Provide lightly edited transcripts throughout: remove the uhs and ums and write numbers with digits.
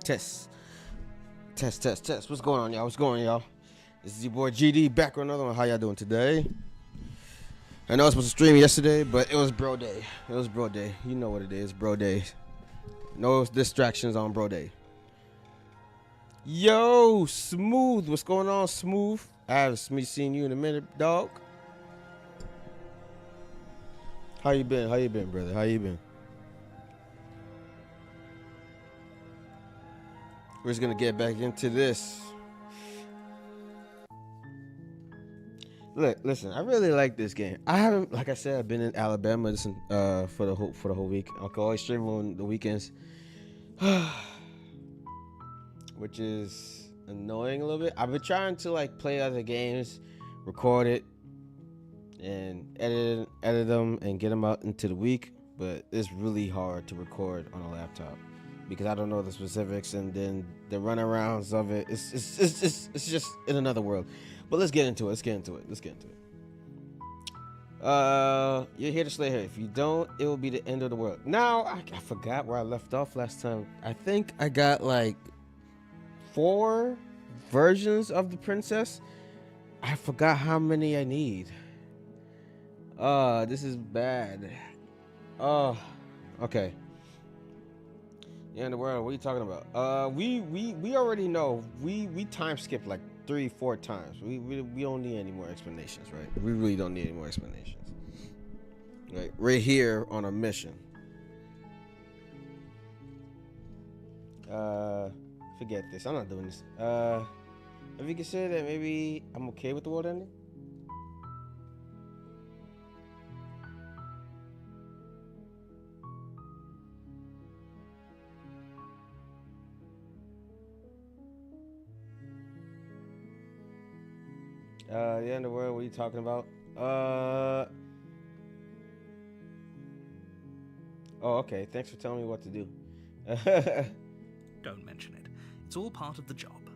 Test. Test, test, test. What's going on, y'all? What's going on, y'all? This is your boy GD back with another one. How y'all doing today? I know I was supposed to stream yesterday, but it was bro day. It was bro day. You know what it is, bro day. No distractions on bro day. Yo, Smooth. What's going on, Smooth? I haven't seen you in a minute, dog. How you been? How you been, brother? How you been? We're just gonna get back into this. Look, listen. I really like this game. I haven't, like I said, I've been in Alabama for the whole week. I can always stream on the weekends, which is annoying a little bit. I've been trying to like play other games, record it, and edit them and get them out into the week. But it's really hard to record on a laptop because I don't know the specifics, and then the runarounds of it. It's just in another world. But let's get into it. You're here to slay her. If you don't, it will be the end of the world. Now, I forgot where I left off last time. I think I got like 4 versions of the princess. I forgot how many I need. This is bad. Okay. Yeah, in the world, what are you talking about? We already know. We time skipped like 3-4 times. We don't need any more explanations, right? We really don't need any more explanations. Right, we're here on a mission. Forget this. I'm not doing this. Have you considered that maybe I'm okay with the world ending? The end of the world, what are you talking about? Oh, okay. Thanks for telling me what to do. Don't mention it. It's all part of the job.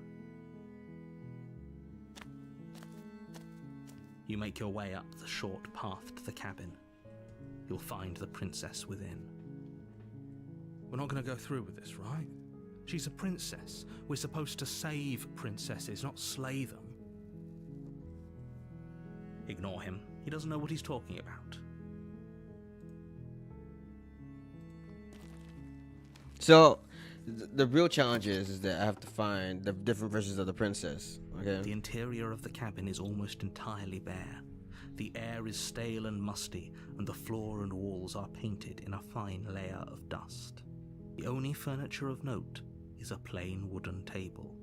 You make your way up the short path to the cabin. You'll find the princess within. We're not going to go through with this, right? She's a princess. We're supposed to save princesses, not slay them. Ignore him. He doesn't know what he's talking about. So, the real challenge is that I have to find the different versions of the princess. Okay. The interior of the cabin is almost entirely bare. The air is stale and musty, and the floor and walls are painted in a fine layer of dust. The only furniture of note is a plain wooden table.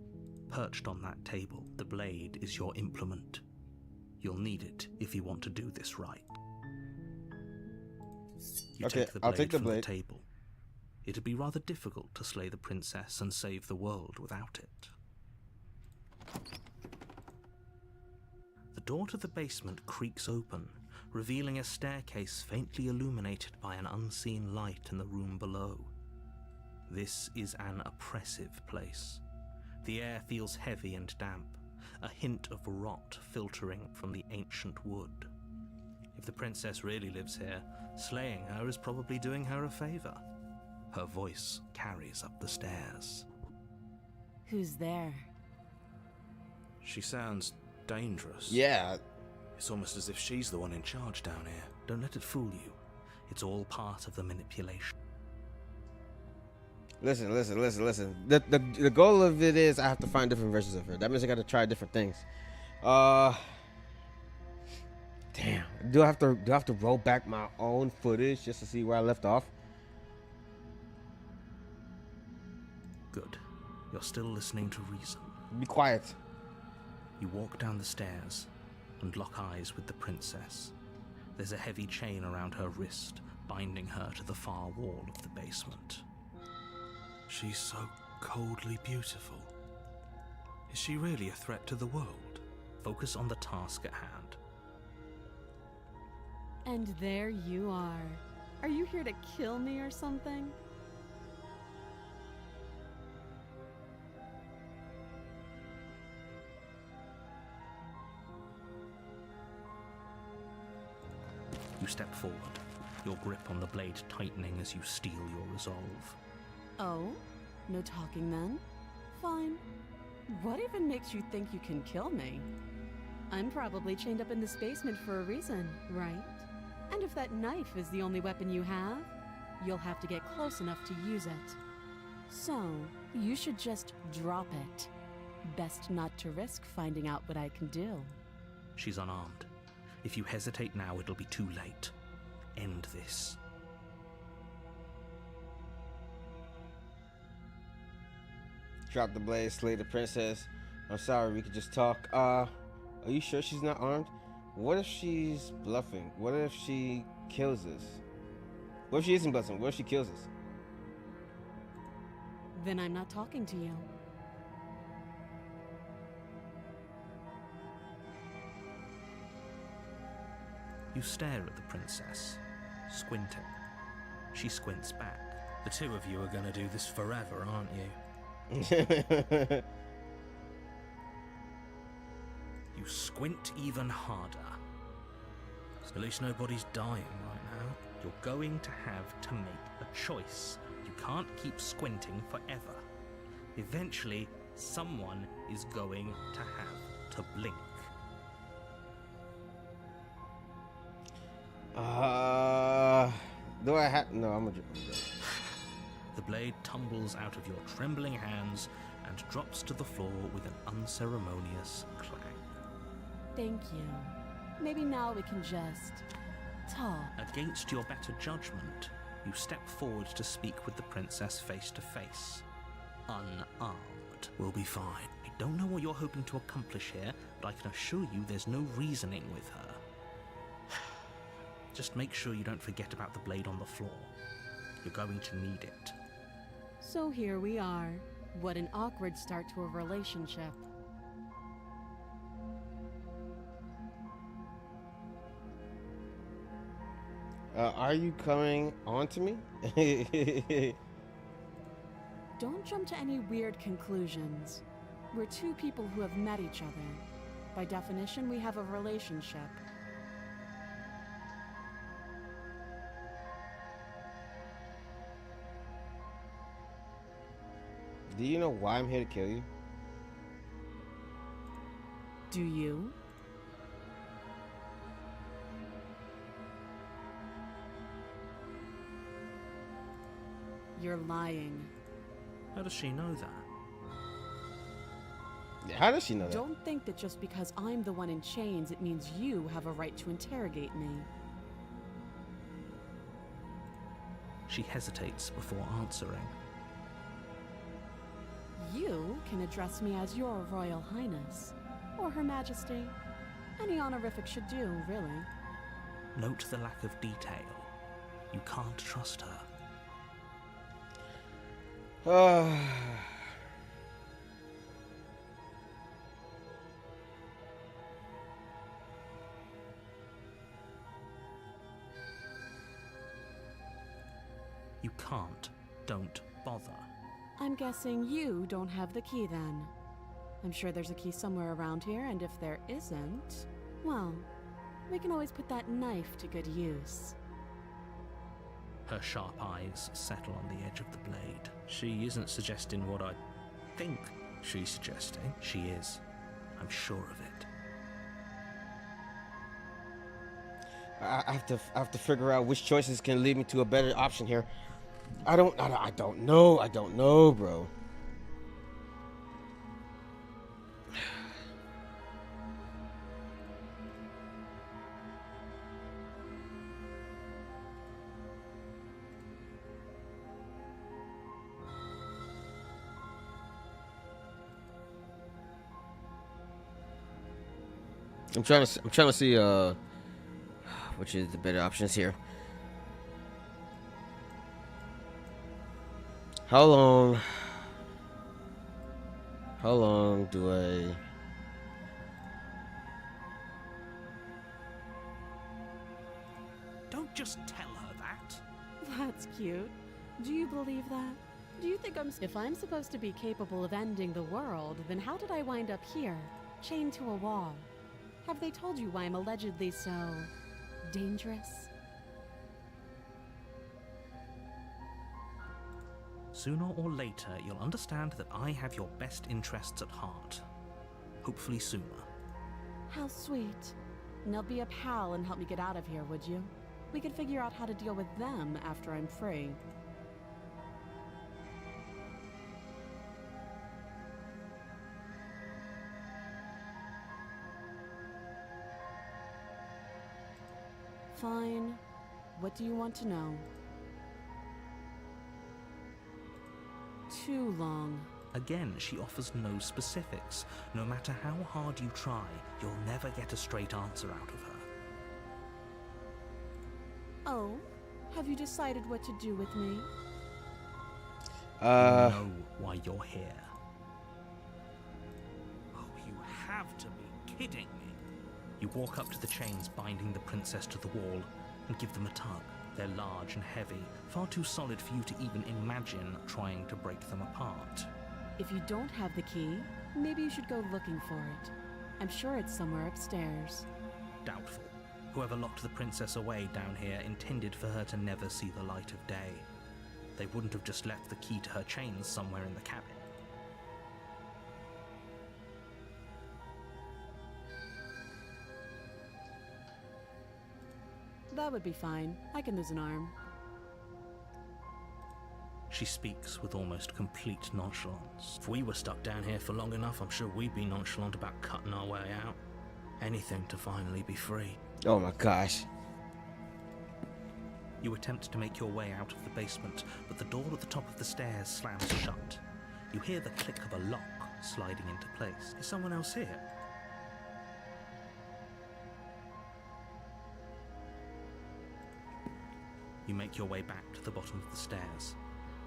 Perched on that table, the blade is your implement. You'll need it if you want to do this right. You Okay, take the blade I'll take the from blade. the table. It'd be rather difficult to slay the princess and save the world without it. The door to the basement creaks open, revealing a staircase faintly illuminated by an unseen light in the room below. This is an oppressive place. The air feels heavy and damp, a hint of rot filtering from the ancient wood. If the princess really lives here, slaying her is probably doing her a favor. Her voice carries up the stairs. Who's there? She sounds dangerous. Yeah. It's almost as if she's the one in charge down here. Don't let it fool you. It's all part of the manipulation. Listen. The goal of it is I have to find different versions of her. That means I got to try different things. Damn. Do I have to roll back my own footage just to see where I left off? Good. You're still listening to reason. Be quiet. You walk down the stairs and lock eyes with the princess. There's a heavy chain around her wrist, binding her to the far wall of the basement. She's so coldly beautiful. Is she really a threat to the world? Focus on the task at hand. And there you are. Are you here to kill me or something? You step forward, your grip on the blade tightening as you steel your resolve. Oh? No talking then? Fine. What even makes you think you can kill me? I'm probably chained up in this basement for a reason, right? And if that knife is the only weapon you have, you'll have to get close enough to use it. So, you should just drop it. Best not to risk finding out what I can do. She's unarmed. If you hesitate now, it'll be too late. End this. Drop the blade, slay the princess. I'm sorry, we could just talk. Are you sure she's not armed? What if she's bluffing? What if she kills us? What if she isn't bluffing? What if she kills us? Then I'm not talking to you. You stare at the princess, squinting. She squints back. The two of you are going to do this forever, aren't you? You squint even harder. At least nobody's dying right now. You're going to have to make a choice. You can't keep squinting forever. Eventually, someone is going to have to blink. Do I have? No, I'm gonna. The blade tumbles out of your trembling hands and drops to the floor with an unceremonious clang. Thank you. Maybe now we can just talk. Against your better judgment, you step forward to speak with the princess face to face. Unarmed. We'll be fine. I don't know what you're hoping to accomplish here, but I can assure you there's no reasoning with her. Just make sure you don't forget about the blade on the floor. You're going to need it. So here we are. What an awkward start to a relationship. Are you coming on to me? Don't jump to any weird conclusions. We're two people who have met each other. By definition, we have a relationship. Do you know why I'm here to kill you? Do you? You're lying. How does she know that? How does she know that? Don't think that just because I'm the one in chains, it means you have a right to interrogate me. She hesitates before answering. You can address me as Your Royal Highness, or Her Majesty. Any honorific should do, really. Note the lack of detail. You can't trust her. You can't. Don't bother. I'm guessing you don't have the key then. I'm sure there's a key somewhere around here, and if there isn't, well, we can always put that knife to good use. Her sharp eyes settle on the edge of the blade. She isn't suggesting what I think she's suggesting. She is. I'm sure of it. I have to figure out which choices can lead me to a better option here. I don't know, bro. I'm trying to see which is the better options here. How long do I... Don't just tell her that. That's cute. Do you believe that? Do you think if I'm supposed to be capable of ending the world, then how did I wind up here, chained to a wall? Have they told you why I'm allegedly so dangerous? Sooner or later, you'll understand that I have your best interests at heart. Hopefully sooner. How sweet. Now be a pal and help me get out of here, would you? We could figure out how to deal with them after I'm free. Fine. What do you want to know? Too long. Again, she offers no specifics. No matter how hard you try, you'll never get a straight answer out of her. Oh, have you decided what to do with me? You know why you're here. Oh, you have to be kidding me. You walk up to the chains binding the princess to the wall and give them a tug. They're large and heavy, far too solid for you to even imagine trying to break them apart. If you don't have the key, maybe you should go looking for it. I'm sure it's somewhere upstairs. Doubtful. Whoever locked the princess away down here intended for her to never see the light of day. They wouldn't have just left the key to her chains somewhere in the cabin. That would be fine. I can lose an arm. She speaks with almost complete nonchalance. If we were stuck down here for long enough, I'm sure we'd be nonchalant about cutting our way out. Anything to finally be free. Oh my gosh. You attempt to make your way out of the basement, but the door at the top of the stairs slams shut. You hear the click of a lock sliding into place. Is someone else here? You make your way back to the bottom of the stairs.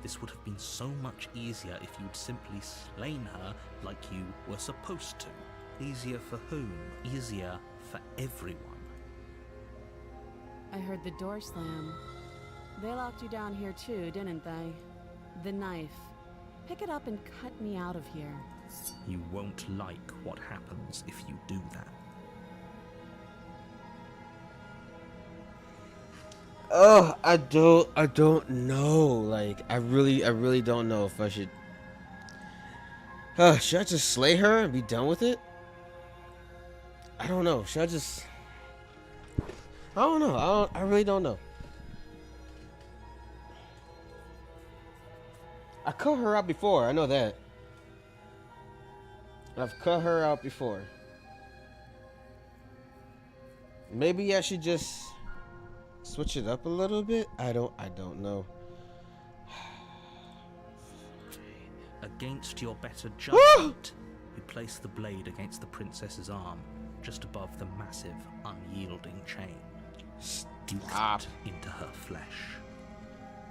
This would have been so much easier if you'd simply slain her like you were supposed to. Easier for whom? Easier for everyone. I heard the door slam. They locked you down here too, didn't they? The knife. Pick it up and cut me out of here. You won't like what happens if you do that. Oh, I don't know. Like, I really don't know if I should. Should I just slay her and be done with it? I don't know. Should I just? I don't know. I really don't know. I cut her out before. I know that. I've cut her out before. Maybe I should just switch it up a little bit. I don't know. Against your better judgment, you place the blade against the princess's arm, just above the massive, unyielding chain. You cut into her flesh.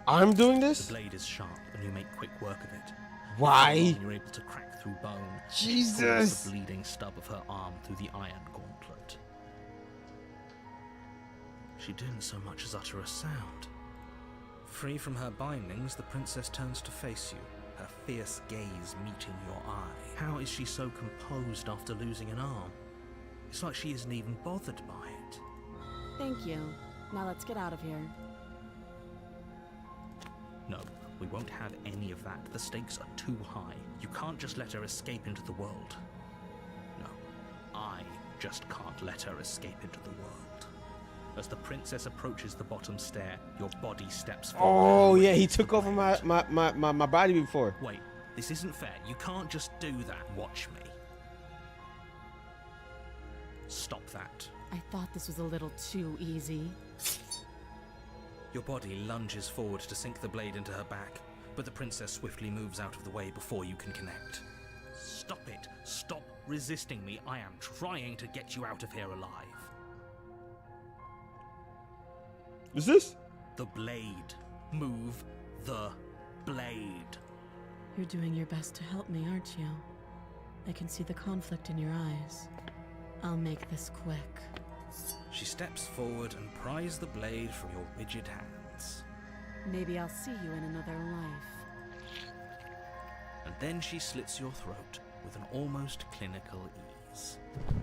I'm doing this? The blade is sharp, and you make quick work of it. Why? You're able to crack through bone. Jesus! The bleeding stub of her arm through the iron gauntlet. She didn't so much as utter a sound. Free from her bindings, the princess turns to face you, her fierce gaze meeting your eye. How is she so composed after losing an arm? It's like she isn't even bothered by it. Thank you. Now let's get out of here. No, we won't have any of that. The stakes are too high. You can't just let her escape into the world. No, I just can't let her escape into the world. As the princess approaches the bottom stair, your body steps forward. Oh yeah, he took over my body before. Wait, this isn't fair. You can't just do that. Watch me. Stop that. I thought this was a little too easy. Your body lunges forward to sink the blade into her back, but the princess swiftly moves out of the way before you can connect. Stop it. Stop resisting me. I am trying to get you out of here alive. Is this? The blade. Move the blade. You're doing your best to help me, aren't you? I can see the conflict in your eyes. I'll make this quick. She steps forward and pries the blade from your rigid hands. Maybe I'll see you in another life. And then she slits your throat with an almost clinical ease.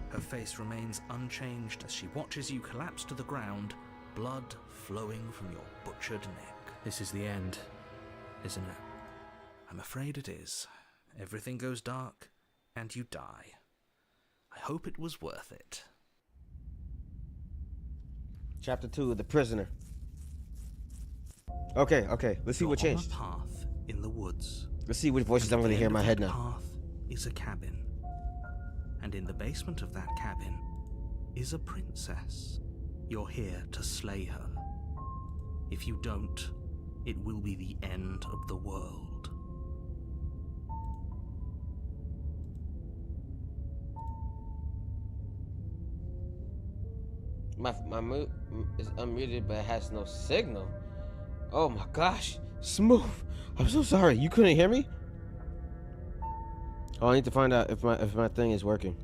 Her face remains unchanged as she watches you collapse to the ground, blood flowing from your butchered neck. This is the end, isn't it? I'm afraid it is. Everything goes dark, and you die. I hope it was worth it. Chapter 2, The Prisoner. Okay. Let's see what changed. On a path in the woods. Let's see which voices I'm going to hear in my head now. Path is a cabin. And in the basement of that cabin is a princess. You're here to slay her. If you don't, it will be the end of the world. My mute is unmuted, but it has no signal. Oh my gosh. Smooth. I'm so sorry. You couldn't hear me? Oh, I need to find out if my thing is working.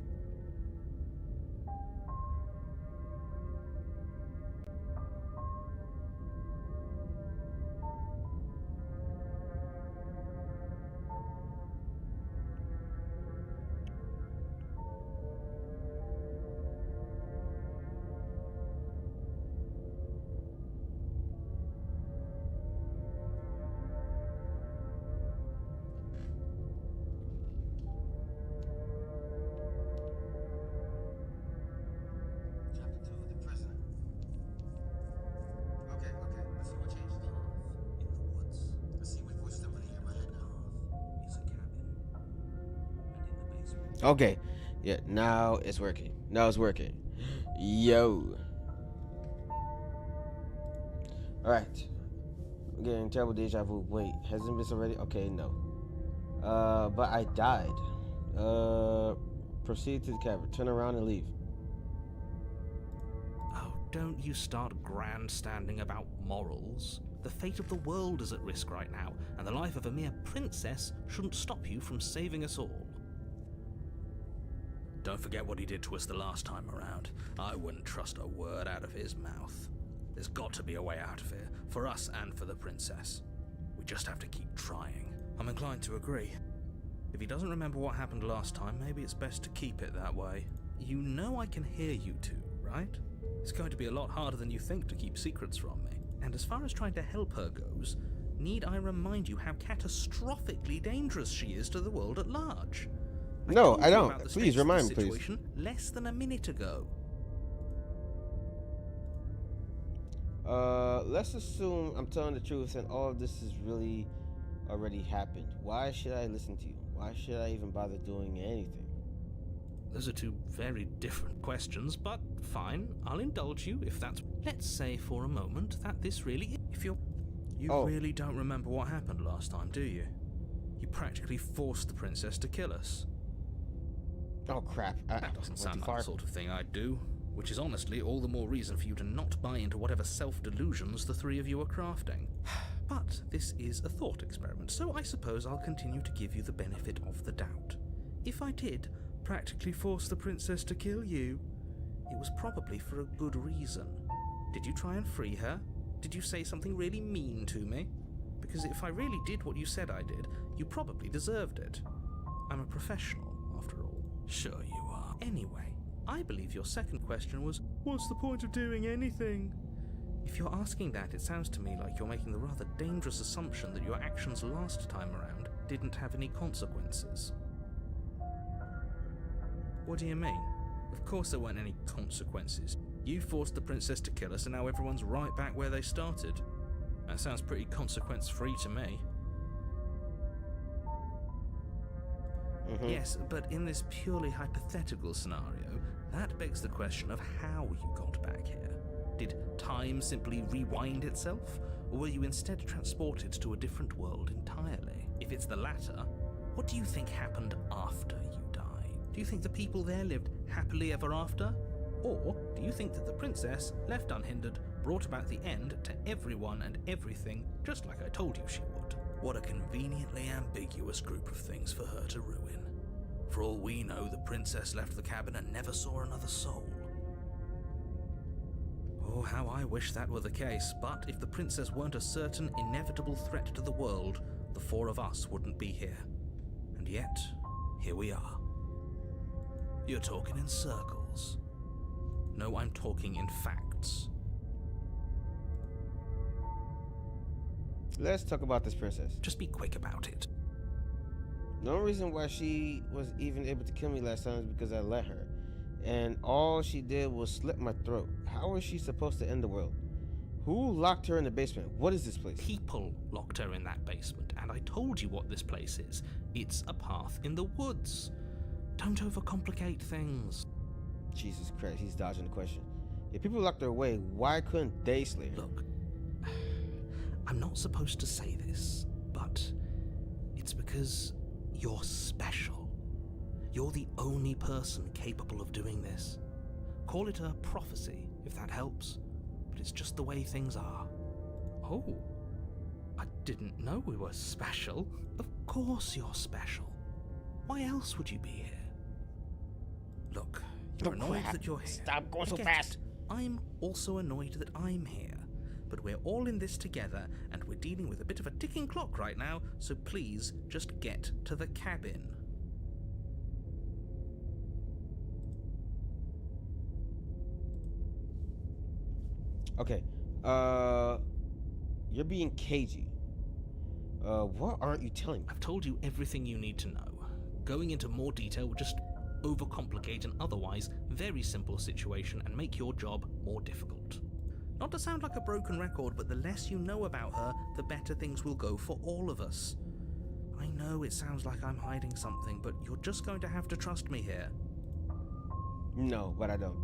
Okay. Yeah, now it's working. Yo. Alright. I'm getting terrible deja vu. Wait, hasn't this already? Okay, no. But I died. Proceed to the cabin. Turn around and leave. Oh, don't you start grandstanding about morals. The fate of the world is at risk right now, and the life of a mere princess shouldn't stop you from saving us all. Don't forget what he did to us the last time around. I wouldn't trust a word out of his mouth. There's got to be a way out of here, for us and for the princess. We just have to keep trying. I'm inclined to agree. If he doesn't remember what happened last time, maybe it's best to keep it that way. You know I can hear you two, right? It's going to be a lot harder than you think to keep secrets from me. And as far as trying to help her goes, need I remind you how catastrophically dangerous she is to the world at large? No, I don't. Please remind me, please. Less than a minute ago. Let's assume I'm telling the truth and all of this has really already happened. Why should I listen to you? Why should I even bother doing anything? Those are two very different questions, but fine, I'll indulge you if that's... Let's say for a moment that this really... You really don't remember what happened last time, do you? You practically forced the princess to kill us. Oh crap. That doesn't sound like the sort of thing I'd do, which is honestly all the more reason for you to not buy into whatever self-delusions the three of you are crafting. But this is a thought experiment, so I suppose I'll continue to give you the benefit of the doubt. If I did practically force the princess to kill you, it was probably for a good reason. Did you try and free her? Did you say something really mean to me? Because if I really did what you said I did, you probably deserved it. I'm a professional, after all. Sure you are. Anyway, I believe your second question was, what's the point of doing anything? If you're asking that, it sounds to me like you're making the rather dangerous assumption that your actions last time around didn't have any consequences. What do you mean? Of course there weren't any consequences. You forced the princess to kill us and now everyone's right back where they started. That sounds pretty consequence-free to me. Mm-hmm. Yes, but in this purely hypothetical scenario, that begs the question of how you got back here. Did time simply rewind itself, or were you instead transported to a different world entirely? If it's the latter, what do you think happened after you died? Do you think the people there lived happily ever after? Or do you think that the princess, left unhindered, brought about the end to everyone and everything, just like I told you she would? What a conveniently ambiguous group of things for her to ruin. For all we know, the princess left the cabin and never saw another soul. Oh, how I wish that were the case, but if the princess weren't a certain, inevitable threat to the world, the four of us wouldn't be here. And yet, here we are. You're talking in circles. No, I'm talking in facts. Let's talk about this princess. Just be quick about it. The only reason why she was even able to kill me last time is because I let her. And all she did was slit my throat. How is she supposed to end the world? Who locked her in the basement? What is this place? People locked her in that basement, and I told you what this place is. It's a path in the woods. Don't overcomplicate things. Jesus Christ, he's dodging the question. If people locked her away, why couldn't they slay her? Look, I'm not supposed to say this, but it's because you're special. You're the only person capable of doing this. Call it a prophecy, if that helps. But it's just the way things are. Oh, I didn't know we were special. Of course you're special. Why else would you be here? Look, you're annoyed that you're here. Stop going so I get fast. it. I'm also annoyed that I'm here. But we're all in this together, and we're dealing with a bit of a ticking clock right now, so please just get to the cabin. Okay, you're being cagey. What aren't you telling me? I've told you everything you need to know. Going into more detail would just overcomplicate an otherwise very simple situation and make your job more difficult. Not to sound like a broken record, but the less you know about her, the better things will go for all of us. I know it sounds like I'm hiding something, but you're just going to have to trust me here. No, but I don't.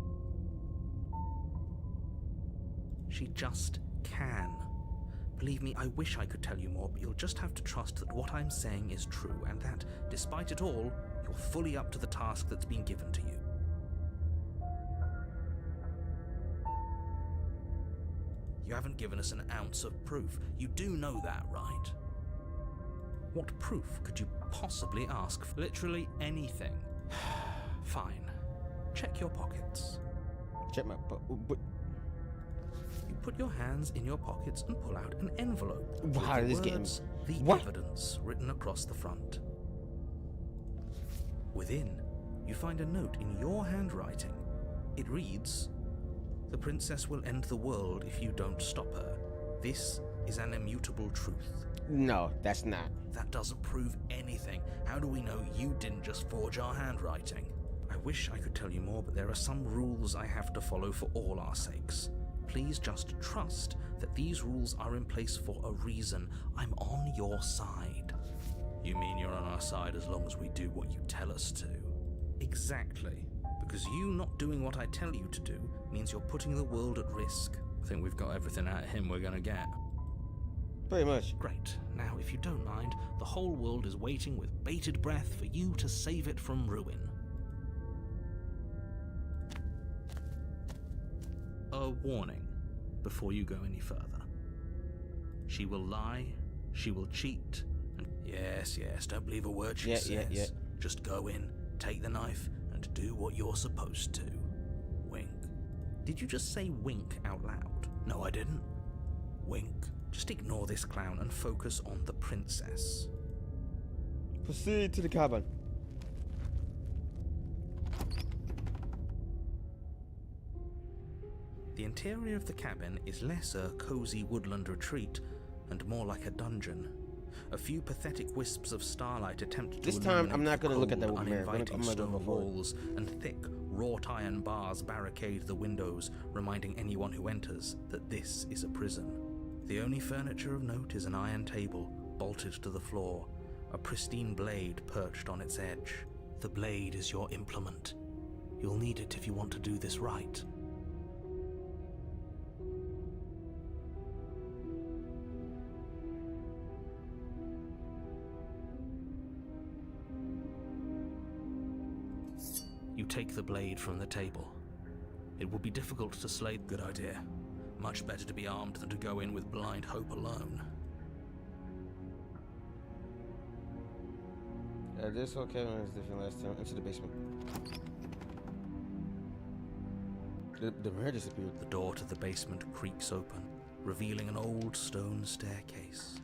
She just can. Believe me, I wish I could tell you more, but you'll just have to trust that what I'm saying is true, and that, despite it all, you're fully up to the task that's been given to you. You haven't given us an ounce of proof. You do know that, right? What proof could you possibly ask for? Literally anything. Fine. Check your pockets. Check my. But You put your hands in your pockets and pull out an envelope. Wow, with this the game- words, The What? evidence written across the front. Within, you find a note in your handwriting. It reads, "The princess will end the world if you don't stop her. This is an immutable truth." no, that's not. That doesn't prove anything. How do we know you didn't just forge our handwriting? I wish I could tell you more, but there are some rules I have to follow for all our sakes. Please just trust that these rules are in place for a reason. I'm on your side. You mean you're on our side as long as we do what you tell us to? Exactly. Because you not doing what I tell you to do means you're putting the world at risk. I think we've got everything out of him we're gonna get. Pretty much. Great. Now, if you don't mind, the whole world is waiting with bated breath for you to save it from ruin. A warning before you go any further. She will lie, she will cheat, and yes, don't believe a word she says. Yeah. Just go in, take the knife, and do what you're supposed to. Wink. Did you just say wink out loud? No, I didn't. Wink. Just ignore this clown and focus on the princess. Proceed to the cabin. The interior of the cabin is less a cozy woodland retreat and more like a dungeon. A few pathetic wisps of starlight attempt to This time, I'm illuminate not the gonna look at that cold, with mirror. uninviting I'm gonna go stone forward. walls, and thick wrought iron bars barricade the windows, reminding anyone who enters that this is a prison. The only furniture of note is an iron table bolted to the floor, a pristine blade perched on its edge. The blade is your implement. You'll need it if you want to do this right. You take the blade from the table. It will be difficult to slay. Good idea. Much better to be armed than to go in with blind hope alone. This whole cabin is different last time. Into the basement. The mirror disappeared. The door to the basement creaks open, revealing an old stone staircase.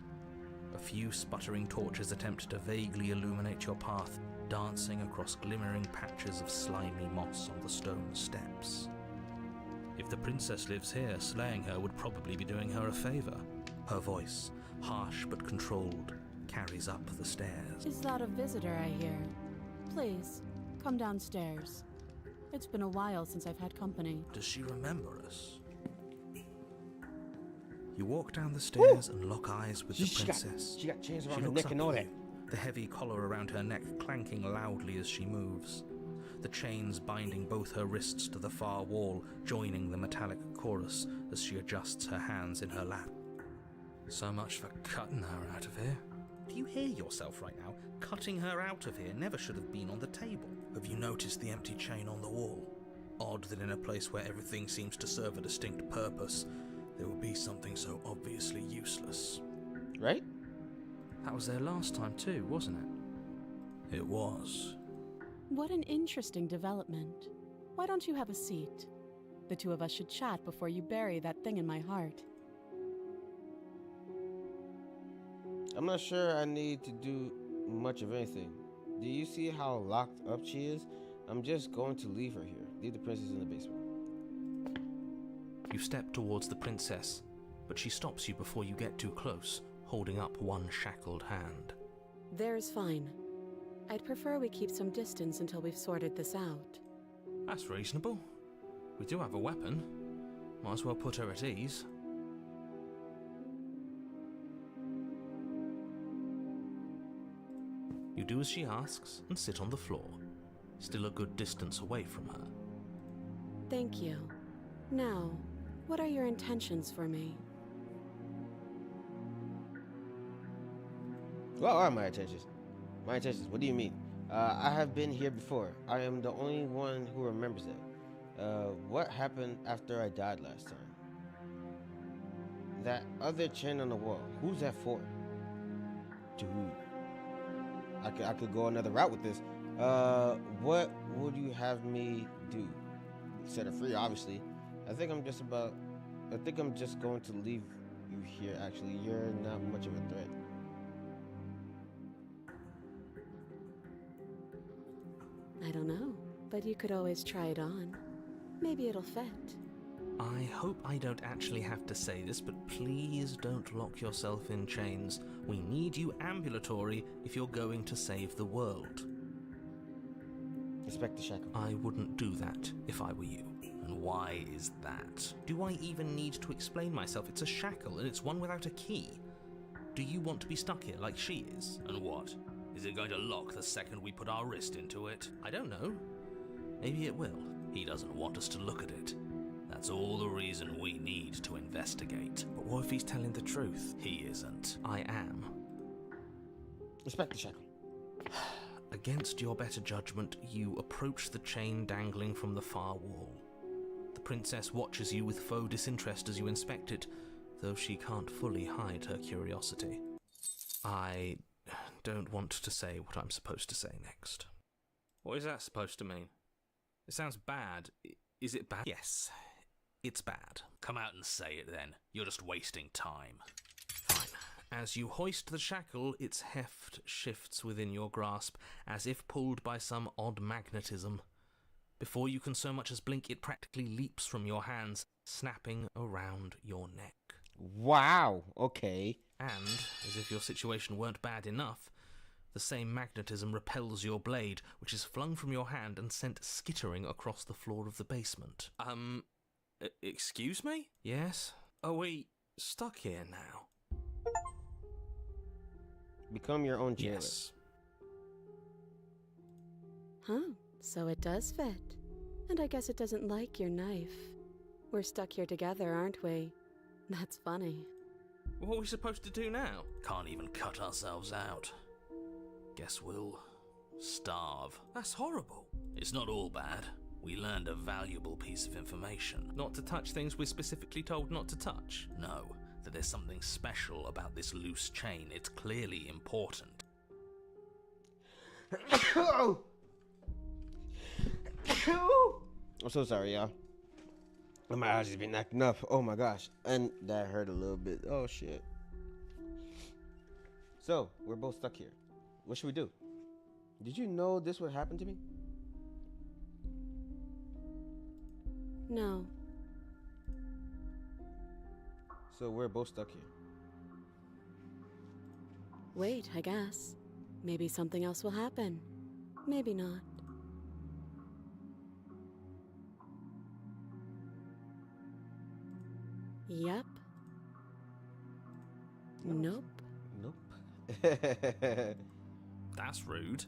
A few sputtering torches attempt to vaguely illuminate your path, dancing across glimmering patches of slimy moss on the stone steps. If the princess lives here, slaying her would probably be doing her a favor. Her voice, harsh but controlled, carries up the stairs. Is that a visitor I hear? Please, come downstairs. It's been a while since I've had company. Does she remember us? You walk down the stairs and lock eyes with the princess. She got chains She around her looks neck up and all at that. you, the heavy collar around her neck clanking loudly as she moves. The chains binding both her wrists to the far wall, joining the metallic chorus as she adjusts her hands in her lap. So much for cutting her out of here. Do you hear yourself right now? Cutting her out of here never should have been on the table. Have you noticed the empty chain on the wall? Odd that in a place where everything seems to serve a distinct purpose, there would be something so obviously useless. Right? That was there last time too, wasn't it? It was. What an interesting development. Why don't you have a seat? The two of us should chat before you bury that thing in my heart. I'm not sure I need to do much of anything. Do you see how locked up she is? I'm just going to leave her here. Leave the princess in the basement. You step towards the princess, but she stops you before you get too close, holding up one shackled hand. There's fine. I'd prefer we keep some distance until we've sorted this out. That's reasonable. We do have a weapon. Might as well put her at ease. You do as she asks and sit on the floor, still a good distance away from her. Thank you. Now, what are your intentions for me? What are my intentions? My intentions, what do you mean? I have been here before. I am the only one who remembers that. What happened after I died last time? That other chain on the wall, who's that for? Dude. I could go another route with this. What would you have me do? Set her free, obviously. I think I'm just going to leave you here, actually. You're not much of a threat. I don't know, but you could always try it on. Maybe it'll fit. I hope I don't actually have to say this, but please don't lock yourself in chains. We need you ambulatory if you're going to save the world. Inspect the shackle. I wouldn't do that if I were you. And why is that? Do I even need to explain myself? It's a shackle, and it's one without a key. Do you want to be stuck here like she is? And what? Is it going to lock the second we put our wrist into it? I don't know. Maybe it will. He doesn't want us to look at it. That's all the reason we need to investigate. But what if he's telling the truth? He isn't. I am. Inspect the shackle. Against your better judgment, you approach the chain dangling from the far wall. The princess watches you with faux disinterest as you inspect it, though she can't fully hide her curiosity. I don't want to say what I'm supposed to say next. What is that supposed to mean? It sounds bad. Is it bad? Yes, it's bad. Come out and say it then. You're just wasting time. Fine. As you hoist the shackle, its heft shifts within your grasp, as if pulled by some odd magnetism. Before you can so much as blink, it practically leaps from your hands, snapping around your neck. Wow, okay. And, as if your situation weren't bad enough, the same magnetism repels your blade, which is flung from your hand and sent skittering across the floor of the basement. Excuse me? Yes? Are we stuck here now? Become your own jailer. Yes. Huh, so it does fit. And I guess it doesn't like your knife. We're stuck here together, aren't we? That's funny. What are we supposed to do now? Can't even cut ourselves out. Guess we'll starve. That's horrible. It's not all bad. We learned a valuable piece of information. Not to touch things we're specifically told not to touch. No, that there's something special about this loose chain. It's clearly important. I'm so sorry, y'all. My eyes just been acting up. Oh my gosh. And that hurt a little bit. Oh shit. So, we're both stuck here. What should we do? Did you know this would happen to me? No. So we're both stuck here. Wait, I guess. Maybe something else will happen. Maybe not. Yep. Nope. Nope. That's rude.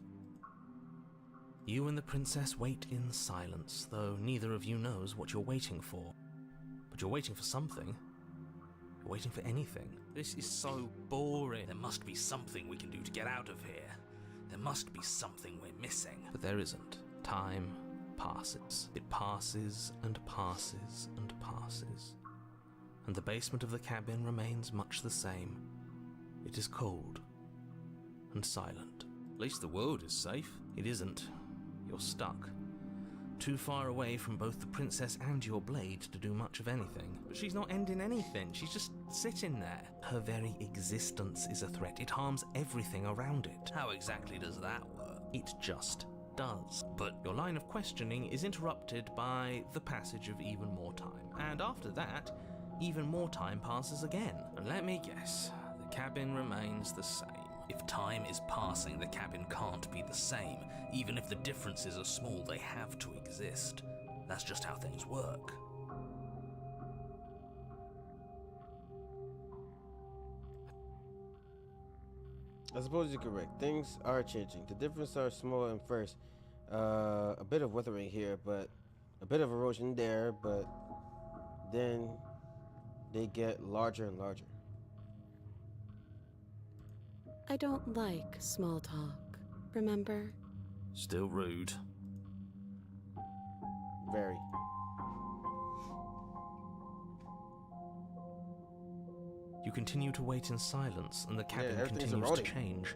You and the princess wait in silence, though neither of you knows what you're waiting for. But you're waiting for something. You're waiting for anything. This is so boring. There must be something we can do to get out of here. There must be something we're missing. But there isn't. Time passes. It passes and passes and passes. And the basement of the cabin remains much the same. It is cold and silent. At least the world is safe. It isn't. You're stuck. Too far away from both the princess and your blade to do much of anything. But she's not ending anything. She's just sitting there. Her very existence is a threat. It harms everything around it. How exactly does that work? It just does. But Your line of questioning is interrupted by the passage of even more time. And after that, even more time passes again. And let me guess, the cabin remains the same. if time is passing, the cabin can't be the same. Even if the differences are small, they have to exist. That's just how things work. I suppose you're correct. Things are changing. The differences are small in first. A bit of withering here, but a bit of erosion there, but then they get larger and larger. I don't like small talk, remember? Still rude. Very. You continue to wait in silence, and the cabin everything's continues eroding. to change.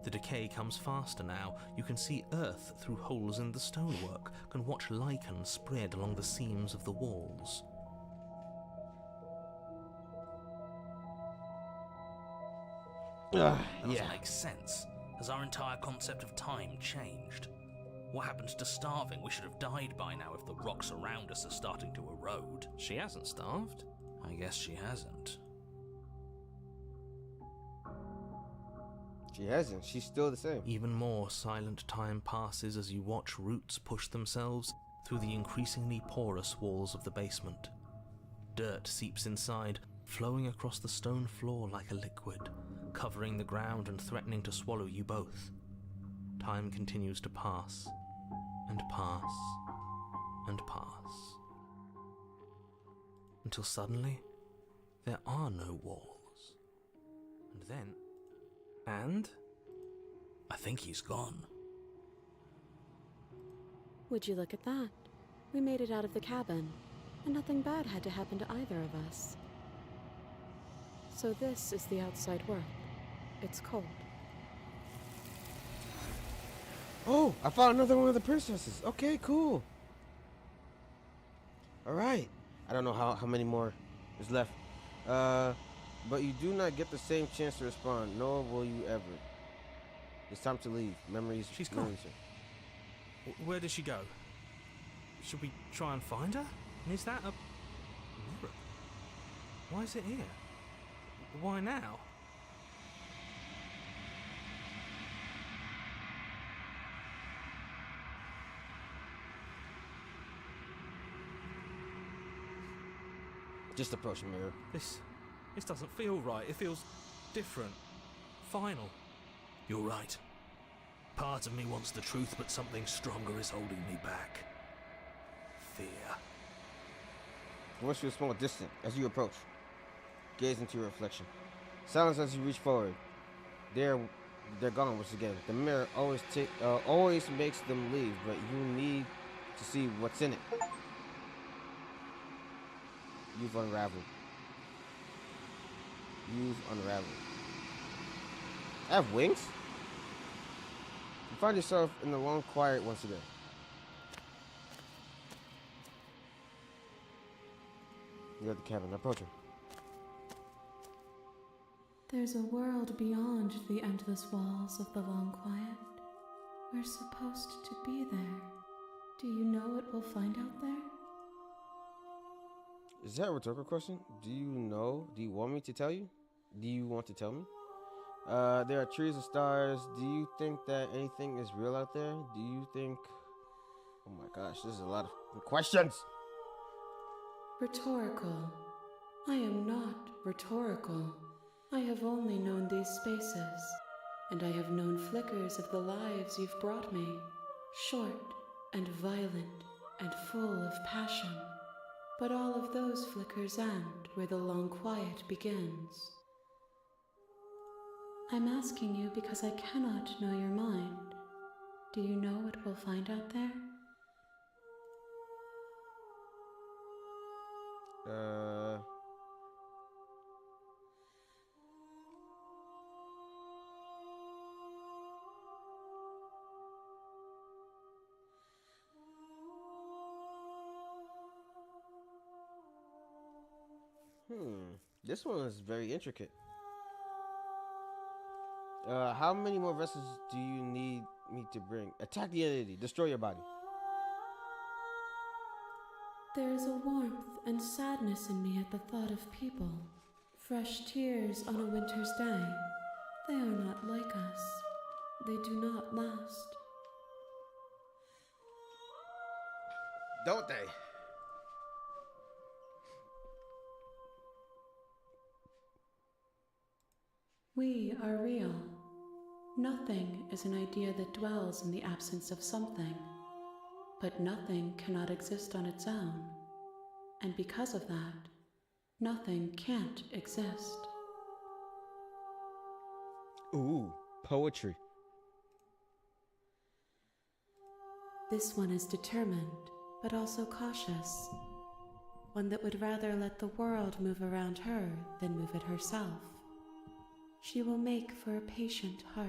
The decay comes faster now. You can see earth through holes in the stonework, can watch lichen spread along the seams of the walls. That doesn't make sense. Has our entire concept of time changed? What happened to starving? We should have died by now if the rocks around us are starting to erode. She hasn't starved. I guess she hasn't. She hasn't. She's still the same. Even more silent time passes as you watch roots push themselves through the increasingly porous walls of the basement. Dirt seeps inside, flowing across the stone floor like a liquid, covering the ground and threatening to swallow you both. Time continues to pass, and pass, and pass. Until suddenly, there are no walls. And then... And? I think he's gone. Would you look at that? We made it out of the cabin, and nothing bad had to happen to either of us. So this is the outside world. It's cold. Oh, I found another one of the princesses. Okay, cool. All right. I don't know how many more is left. But you do not get the same chance to respond, nor will you ever. It's time to leave. Memories. She's gone. memories are- Where did she go? Should we try and find her? And is that a mirror? Why is it here? Why now? Just approach the mirror. This doesn't feel right. It feels different. Final. You're right. Part of me wants the truth, but something stronger is holding me back. Fear. The voice feels small, distant as you approach. Gaze into your reflection. Silence as you reach forward. They're gone once again. The mirror always makes them leave, but you need to see what's in it. You've unraveled. You've unraveled. I have wings? You find yourself in the long quiet once again. You're at the cabin. Approach her. There's a world beyond the endless walls of the long quiet. We're supposed to be there. Do you know what we'll find out there? Is that a rhetorical question? Do you know? Do you want me to tell you? Do you want to tell me? There are trees and stars. Do you think that anything is real out there? Do you think... Oh my gosh, this is a lot of questions. Rhetorical. I am not rhetorical. I have only known these spaces, and I have known flickers of the lives you've brought me, short and violent and full of passion. But all of those flickers end where the long quiet begins. I'm asking you because I cannot know your mind. Do you know what we'll find out there? This one is very intricate. How many more vessels do you need me to bring? Attack the entity. Destroy your body. There is a warmth and sadness in me at the thought of people. Fresh tears on a winter's day. They are not like us. They do not last. Don't they? We are real. Nothing is an idea that dwells in the absence of something. But nothing cannot exist on its own. And because of that, nothing can't exist. Ooh, poetry. This one is determined, but also cautious. One that would rather let the world move around her than move it herself. She will make for a patient heart.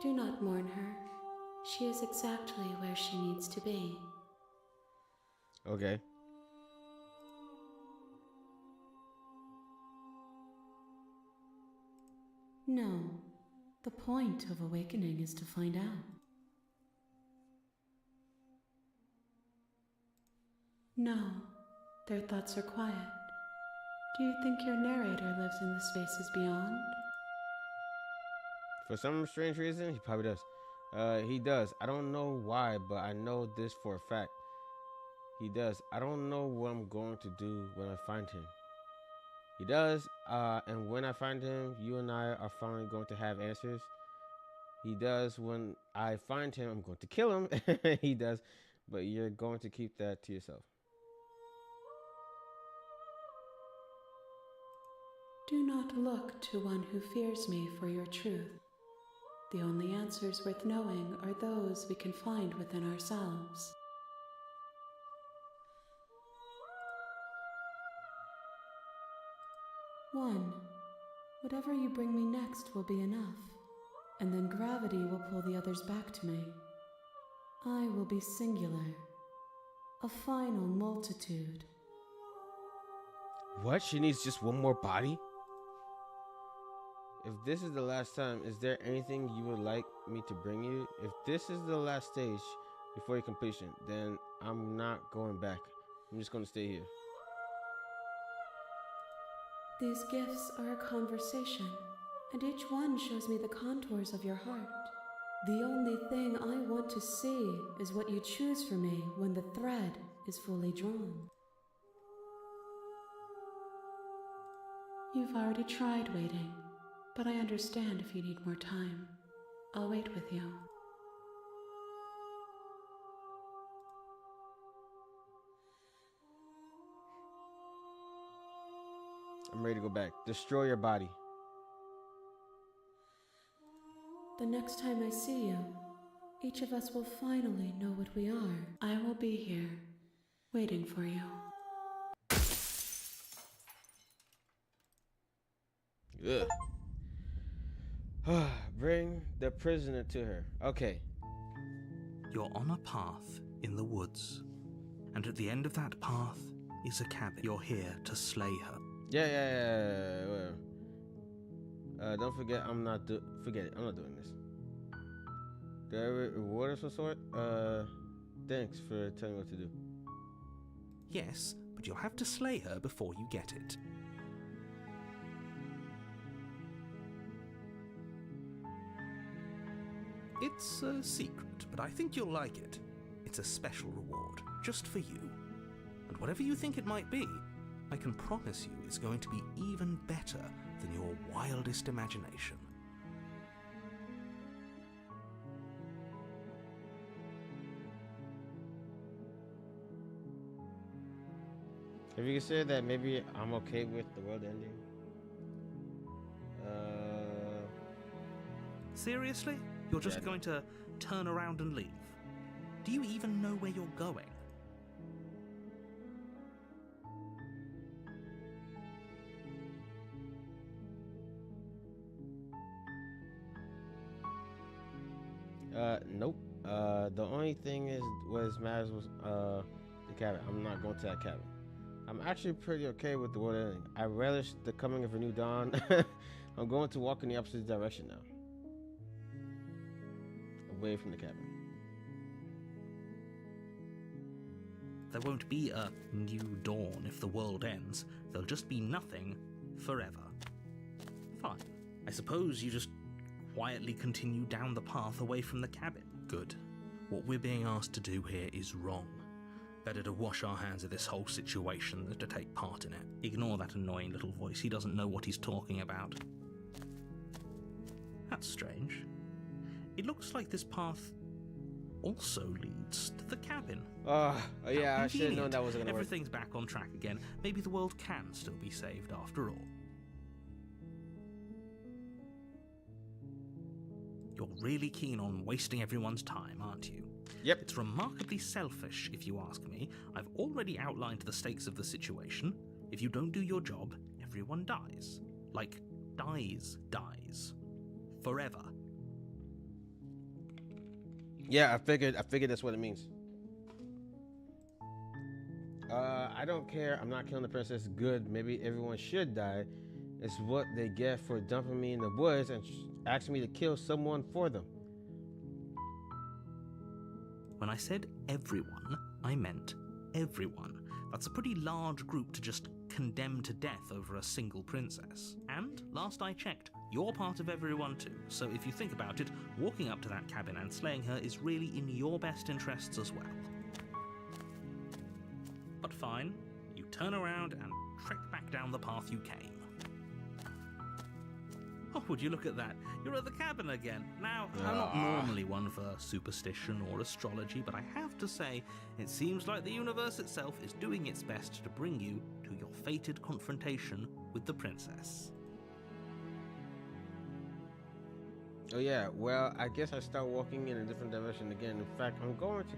Do not mourn her. She is exactly where she needs to be. Okay. No, the point of awakening is to find out. No, their thoughts are quiet. Do you think your narrator lives in the spaces beyond? For some strange reason, he probably does. He does. I don't know why, but I know this for a fact. He does. I don't know what I'm going to do when I find him. He does. And when I find him, you and I are finally going to have answers. He does. When I find him, I'm going to kill him. He does. But you're going to keep that to yourself. Do not look to one who fears me for your truth. The only answers worth knowing are those we can find within ourselves. One, whatever you bring me next will be enough, and then gravity will pull the others back to me. I will be singular, a final multitude. What? She needs just one more body? If this is the last time, is there anything you would like me to bring you? If this is the last stage before your completion, then I'm not going back. I'm just going to stay here. These gifts are a conversation, and each one shows me the contours of your heart. The only thing I want to see is what you choose for me when the thread is fully drawn. You've already tried waiting, but I understand if you need more time. I'll wait with you. I'm ready to go back. Destroy your body. The next time I see you, each of us will finally know what we are. I will be here, waiting for you. Ugh. Bring the prisoner to her. Okay. You're on a path in the woods, and at the end of that path is a cabin. You're here to slay her. Yeah. Well, don't forget, forget it. I'm not doing this. Do I reward of some sort? Thanks for telling me what to do. Yes, but you'll have to slay her before you get it. It's a secret, but I think you'll like it. It's a special reward, just for you. And whatever you think it might be, I can promise you it's going to be even better than your wildest imagination. Have you considered that maybe I'm okay with the world ending? Seriously? You're just going to turn around and leave? Do you even know where you're going? Nope. The only thing is, what matters was the cabin. I'm not going to that cabin. I'm actually pretty okay with the world ending. I relish the coming of a new dawn. I'm going to walk in the opposite direction now, away from the cabin. There won't be a new dawn if the world ends. There'll just be nothing forever. Fine. I suppose you just quietly continue down the path away from the cabin. Good. What we're being asked to do here is wrong. Better to wash our hands of this whole situation than to take part in it. Ignore that annoying little voice. He doesn't know what he's talking about. That's strange. It looks like this path also leads to the cabin. Yeah, I should have known that wasn't gonna work. Everything's back on track again. Maybe the world can still be saved after all. You're really keen on wasting everyone's time, aren't you? Yep. It's remarkably selfish, if you ask me. I've already outlined the stakes of the situation. If you don't do your job, everyone dies. Like, dies. Forever. Yeah, I figured that's what it means. I don't care. I'm not killing the princess. Good. Maybe everyone should die. It's what they get for dumping me in the woods and asking me to kill someone for them. When I said everyone, I meant everyone. That's a pretty large group to just condemn to death over a single princess. And, last I checked, you're part of everyone too. So if you think about it, walking up to that cabin and slaying her is really in your best interests as well. But fine, you turn around and trek back down the path you came. Oh, would you look at that? You're at the cabin again. Now, I'm not normally one for superstition or astrology, but I have to say, it seems like the universe itself is doing its best to bring you to your fated confrontation with the princess. Oh yeah, well, I guess I start walking in a different direction again. In fact, I'm going to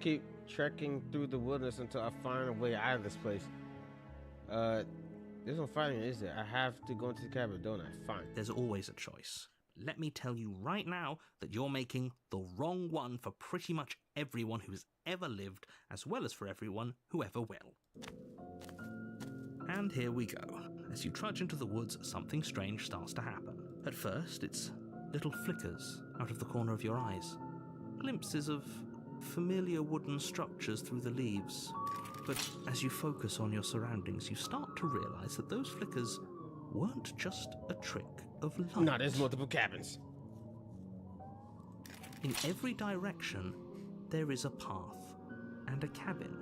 keep trekking through the wilderness until I find a way out of this place. There's no fighting, is there? I have to go into the cabin, don't I? Fine. There's always a choice. Let me tell you right now that you're making the wrong one for pretty much everyone who's ever lived, as well as for everyone who ever will. And here we go. As you trudge into the woods, something strange starts to happen. At first, it's little flickers out of the corner of your eyes. Glimpses of familiar wooden structures through the leaves. But as you focus on your surroundings, you start to realize that those flickers weren't just a trick of light. No, there's multiple cabins. In every direction, there is a path and a cabin.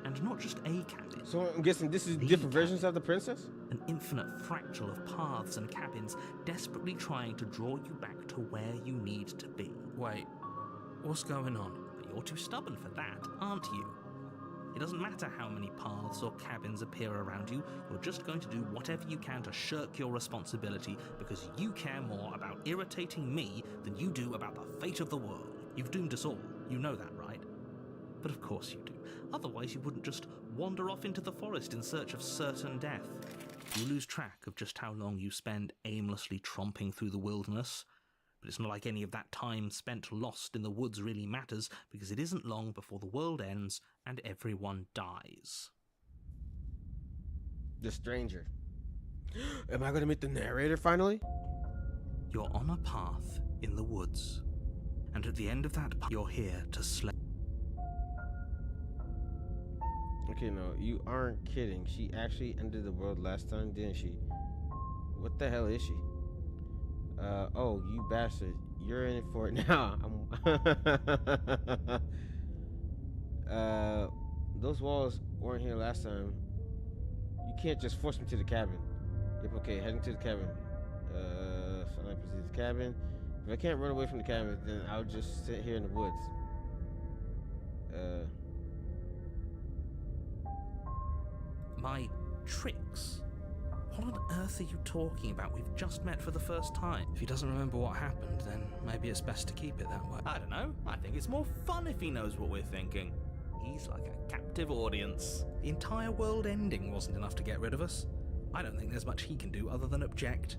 And not just a cabin. So I'm guessing this is different versions of the princess? An infinite fractal of paths and cabins desperately trying to draw you back to where you need to be. Wait, what's going on? But you're too stubborn for that, aren't you? It doesn't matter how many paths or cabins appear around you, you're just going to do whatever you can to shirk your responsibility because you care more about irritating me than you do about the fate of the world. You've doomed us all, you know that, right? But of course you do. Otherwise you wouldn't just wander off into the forest in search of certain death. You lose track of just how long you spend aimlessly tromping through the wilderness. But it's not like any of that time spent lost in the woods really matters, because it isn't long before the world ends and everyone dies. The stranger. Am I going to meet the narrator finally? You're on a path in the woods. And at the end of that path, you're here to slay. Okay, no, you aren't kidding. She actually ended the world last time, didn't she? What the hell is she? Oh, you bastard. you're in it for it now. Those walls weren't here last time. You can't just force me to the cabin. Yep, okay, heading to the cabin. So I proceed to the cabin. If I can't run away from the cabin, then I'll just sit here in the woods. My tricks? What on earth are you talking about? We've just met for the first time. If he doesn't remember what happened, then maybe it's best to keep it that way. I don't know. I think it's more fun if he knows what we're thinking. He's like a captive audience. The entire world ending wasn't enough to get rid of us. I don't think there's much he can do other than object.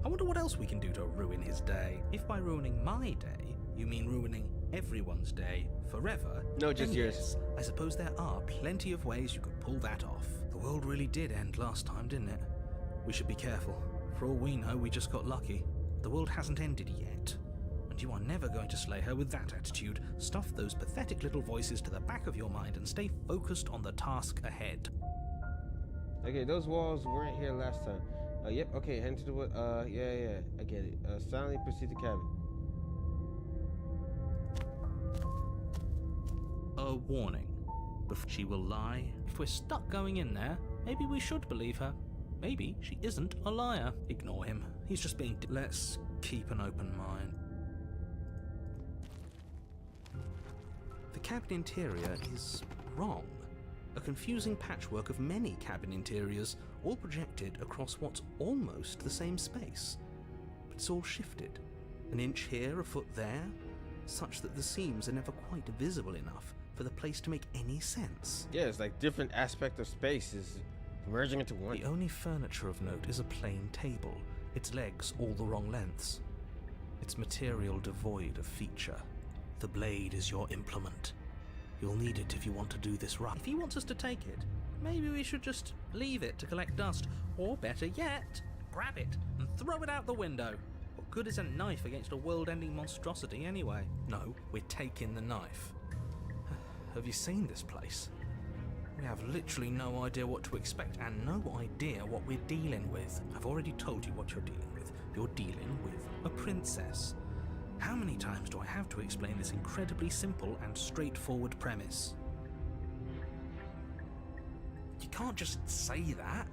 I wonder what else we can do to ruin his day. If by ruining my day, you mean ruining everyone's day forever, No, just then yours. yes, I suppose there are plenty of ways you could pull that off. The world really did end last time, didn't it? We should be careful. For all we know, we just got lucky. The world hasn't ended yet. And you are never going to slay her with that attitude. Stuff those pathetic little voices to the back of your mind and stay focused on the task ahead. Okay, those walls weren't here last time. Yep, okay, head to the wood. Yeah, I get it. Silently proceed to cabin. A warning. Before she will lie. If we're stuck going in there, maybe we should believe her. Maybe she isn't a liar. Ignore him. He's just being... Let's keep an open mind. The cabin interior is wrong. A confusing patchwork of many cabin interiors, all projected across what's almost the same space. But it's all shifted. An inch here, a foot there, such that the seams are never quite visible enough for the place to make any sense. Yeah, it's like different aspect of space is merging into one. The only furniture of note is a plain table, its legs all the wrong lengths, its material devoid of feature. The blade is your implement. You'll need it if you want to do this right. If he wants us to take it, maybe we should just leave it to collect dust, or better yet, grab it and throw it out the window. What good is a knife against a world-ending monstrosity anyway? No, we're taking the knife. Have you seen this place? We have literally no idea what to expect and no idea what we're dealing with. I've already told you what you're dealing with. You're dealing with a princess. How many times do I have to explain this incredibly simple and straightforward premise? You can't just say that,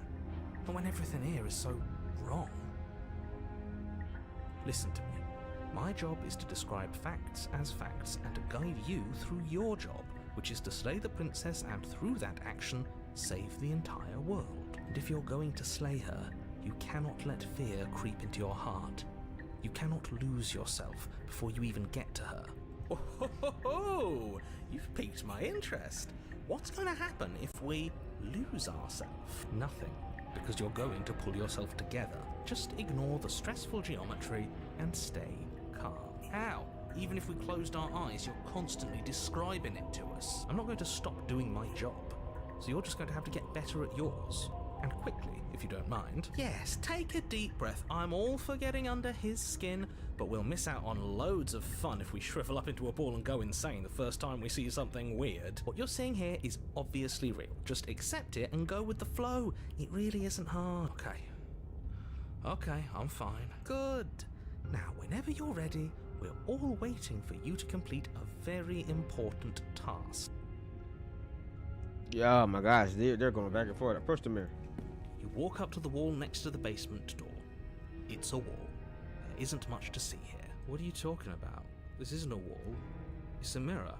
not when everything here is so wrong. Listen to me. My job is to describe facts as facts and to guide you through your job, which is to slay the princess and through that action, save the entire world. And if you're going to slay her, you cannot let fear creep into your heart. You cannot lose yourself before you even get to her. Oh, ho, ho, ho. You've piqued my interest. What's going to happen if we lose ourselves? Nothing, because you're going to pull yourself together. Just ignore the stressful geometry and stay calm. How? Even if we closed our eyes, you're constantly describing it to us. I'm not going to stop doing my job, so you're just going to have to get better at yours. And quickly, if you don't mind. Yes, take a deep breath. I'm all for getting under his skin, but we'll miss out on loads of fun if we shrivel up into a ball and go insane the first time we see something weird. What you're seeing here is obviously real. Just accept it and go with the flow. It really isn't hard. Okay, I'm fine. Good. Now, whenever you're ready, we're all waiting for you to complete a very important task. Yeah, oh my gosh, they're going back and forth. Approach the mirror. You walk up to the wall next to the basement door. It's a wall. There isn't much to see here. What are you talking about? This isn't a wall. It's a mirror.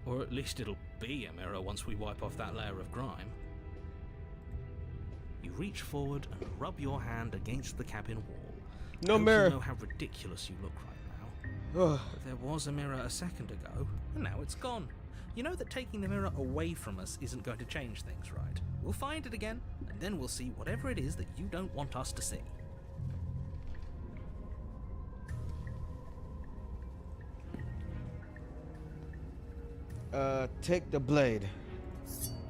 Or at least it'll be a mirror once we wipe off that layer of grime. You reach forward and rub your hand against the cabin wall. No Hope mirror. You know how ridiculous you look right now. But there was a mirror a second ago, and now it's gone. You know that taking the mirror away from us isn't going to change things, right? We'll find it again, and then we'll see whatever it is that you don't want us to see. Take the blade.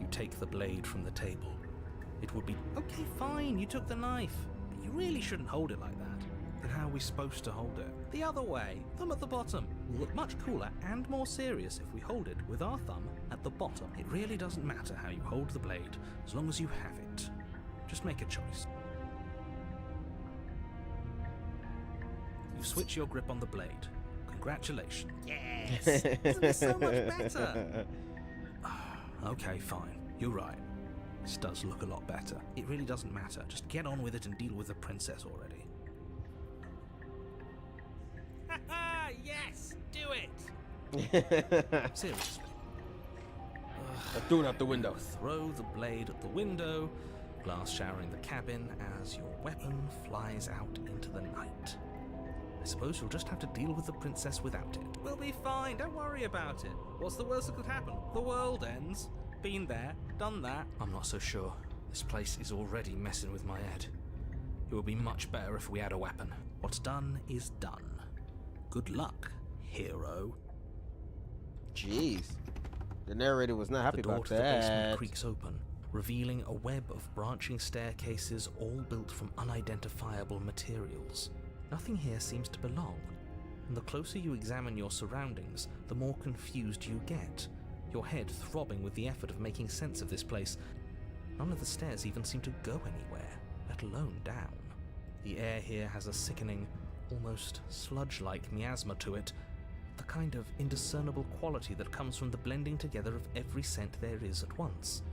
You take the blade from the table. It would be, okay, fine, you took the knife, but you really shouldn't hold it like that. Then how are we supposed to hold it? The other way, thumb at the bottom. Will look much cooler and more serious if we hold it with our thumb at the bottom. It really doesn't matter how you hold the blade, as long as you have it. Just make a choice. You've switched your grip on the blade. Congratulations. Yes! Isn't this so much better? Okay, fine. You're right. This does look a lot better. It really doesn't matter. Just get on with it and deal with the princess already. Haha! Yes! Do it! Seriously. I threw it out the window. Throw the blade at the window, glass showering the cabin as your weapon flies out into the night. I suppose you'll just have to deal with the princess without it. We'll be fine, don't worry about it. What's the worst that could happen? The world ends. Been there, done that. I'm not so sure. This place is already messing with my head. It would be much better if we had a weapon. What's done is done. Good luck, hero. Jeez. The narrator was not happy The door about to the basement that. creaks open, revealing a web of branching staircases all built from unidentifiable materials. Nothing here seems to belong, and the closer you examine your surroundings, the more confused you get, your head throbbing with the effort of making sense of this place. None of the stairs even seem to go anywhere, let alone down. The air here has a sickening, almost sludge-like miasma to it, the kind of indiscernible quality that comes from the blending together of every scent there is at once.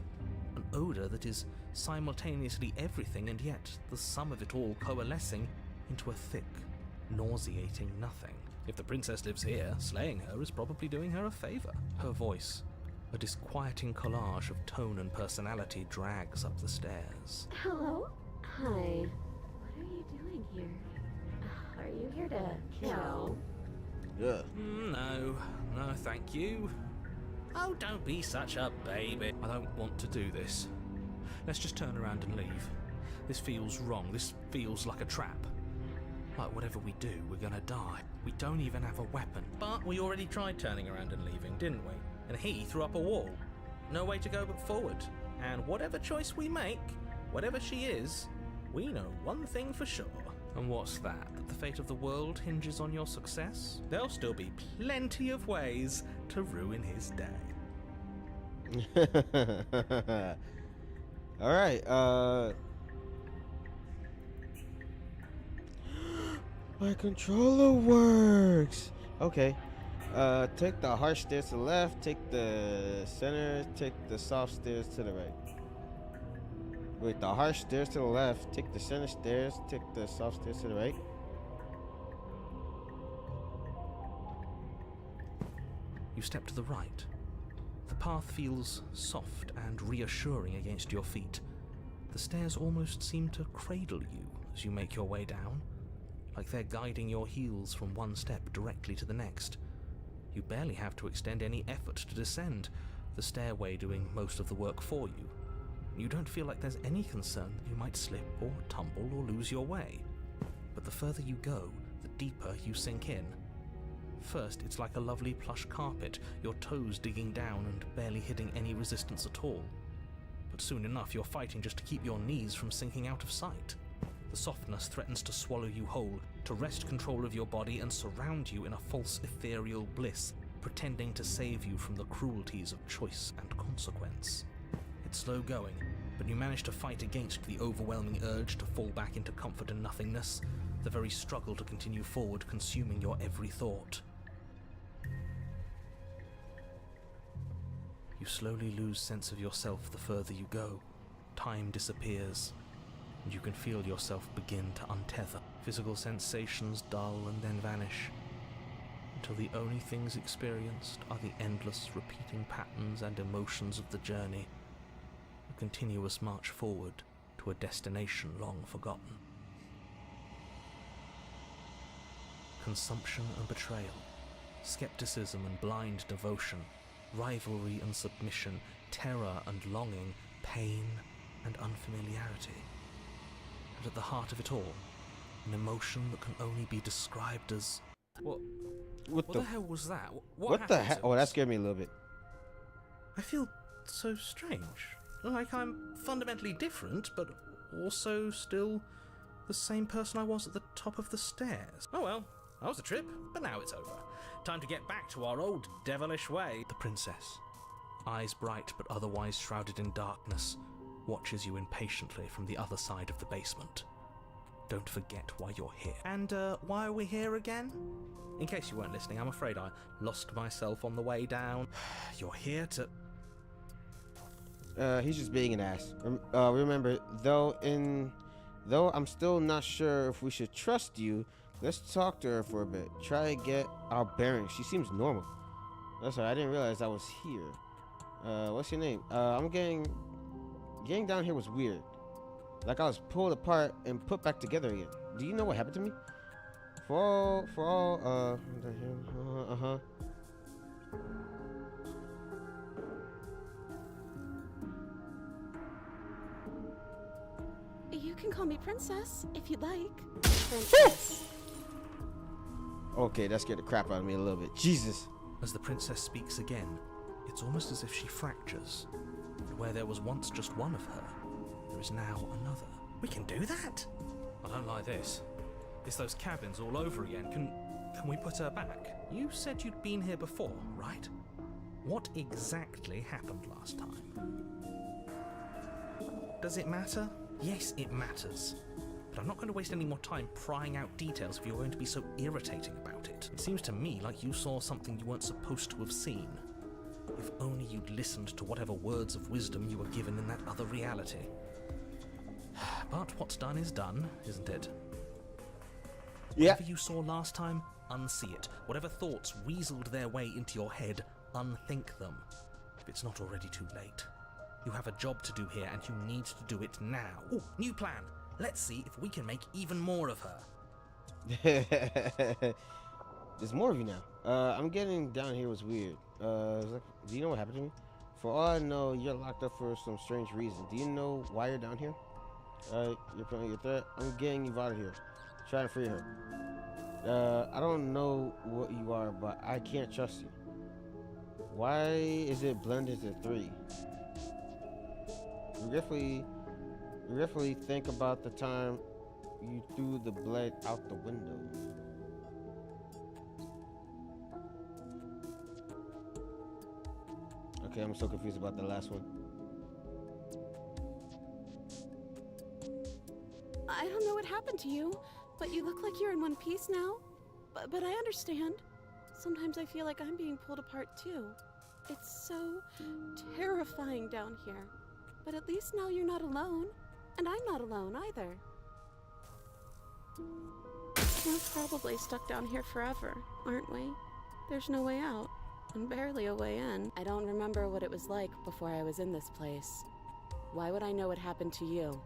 An odour that is simultaneously everything and yet the sum of it all coalescing into a thick, nauseating nothing. If the princess lives here, slaying her is probably doing her a favour. Her voice, a disquieting collage of tone and personality, drags up the stairs. Hello? Hi. What are you doing here? Are you here to kill? Yeah. No, thank you. Oh, don't be such a baby. I don't want to do this. Let's just turn around and leave. This feels wrong. This feels like a trap. Like whatever we do, we're gonna die. We don't even have a weapon. But we already tried turning around and leaving, didn't we? And he threw up a wall. No way to go but forward. And whatever choice we make, whatever she is, we know one thing for sure. And what's that? That the fate of the world hinges on your success? There'll still be plenty of ways to ruin his day. All right. My controller works. Okay. Take the harsh stairs to the left. Take the center. Take the soft stairs to the right. Wait, the harsh stairs to the left. Take the center stairs. Take the soft stairs to the right. You step to the right. The path feels soft and reassuring against your feet. The stairs almost seem to cradle you as you make your way down, like they're guiding your heels from one step directly to the next. You barely have to extend any effort to descend, the stairway doing most of the work for you. You don't feel like there's any concern that you might slip or tumble or lose your way. But the further you go, the deeper you sink in. First, it's like a lovely plush carpet, your toes digging down and barely hitting any resistance at all. But soon enough, you're fighting just to keep your knees from sinking out of sight. The softness threatens to swallow you whole, to wrest control of your body and surround you in a false ethereal bliss, pretending to save you from the cruelties of choice and consequence. It's slow going, but you manage to fight against the overwhelming urge to fall back into comfort and nothingness, the very struggle to continue forward consuming your every thought. You slowly lose sense of yourself the further you go. Time disappears, and you can feel yourself begin to untether. Physical sensations dull and then vanish, until the only things experienced are the endless repeating patterns and emotions of the journey, a continuous march forward to a destination long forgotten. Consumption and betrayal, skepticism and blind devotion, rivalry and submission, terror and longing, pain and unfamiliarity. And at the heart of it all, an emotion that can only be described as... What the hell was that? What the heck? Oh, that scared me a little bit. I feel so strange. Like I'm fundamentally different, but also still the same person I was at the top of the stairs. Oh well, that was a trip, but now it's over. Time to get back to our old devilish way. The princess, eyes bright but otherwise shrouded in darkness, watches you impatiently from the other side of the basement. Don't forget why you're here. And why are we here again? In case you weren't listening, I'm afraid I lost myself on the way down. You're here to... He's just being an ass. Remember, though I'm still not sure if we should trust you, let's talk to her for a bit. Try to get our bearings. She seems normal. That's right, I didn't realize I was here. What's your name? I'm getting down here was weird. Like I was pulled apart and put back together again. Do you know what happened to me? You can call me Princess, if you'd like. Princess. Okay, that scared the crap out of me a little bit. Jesus. As the princess speaks again, it's almost as if she fractures. And where there was once just one of her, there is now another. We can do that? I don't like this. It's those cabins all over again. Can we put her back? You said you'd been here before, right? What exactly happened last time? Does it matter? Yes, it matters. But I'm not going to waste any more time prying out details if you're going to be so irritating about it. It seems to me like you saw something you weren't supposed to have seen. If only you'd listened to whatever words of wisdom you were given in that other reality. But what's done is done, isn't it? Yeah. Whatever you saw last time, unsee it. Whatever thoughts weaseled their way into your head, unthink them. If it's not already too late. You have a job to do here and you need to do it now. Ooh, new plan. Let's see if we can make even more of her. There's more of you now. I'm getting down here was weird. Do you know what happened to me? For all I know, you're locked up for some strange reason. Do you know why you're down here? You're putting your threat. I'm getting you out of here. Trying to free her. I don't know what you are, but I can't trust you. Why is it blended to 3? Regretfully think about the time you threw the blade out the window. Okay, I'm so confused about the last one. I don't know what happened to you, but you look like you're in one piece now. But I understand. Sometimes I feel like I'm being pulled apart too. It's so terrifying down here. But at least now you're not alone. And I'm not alone either. We're probably stuck down here forever, aren't we? There's no way out, and barely a way in. I don't remember what it was like before I was in this place. Why would I know what happened to you?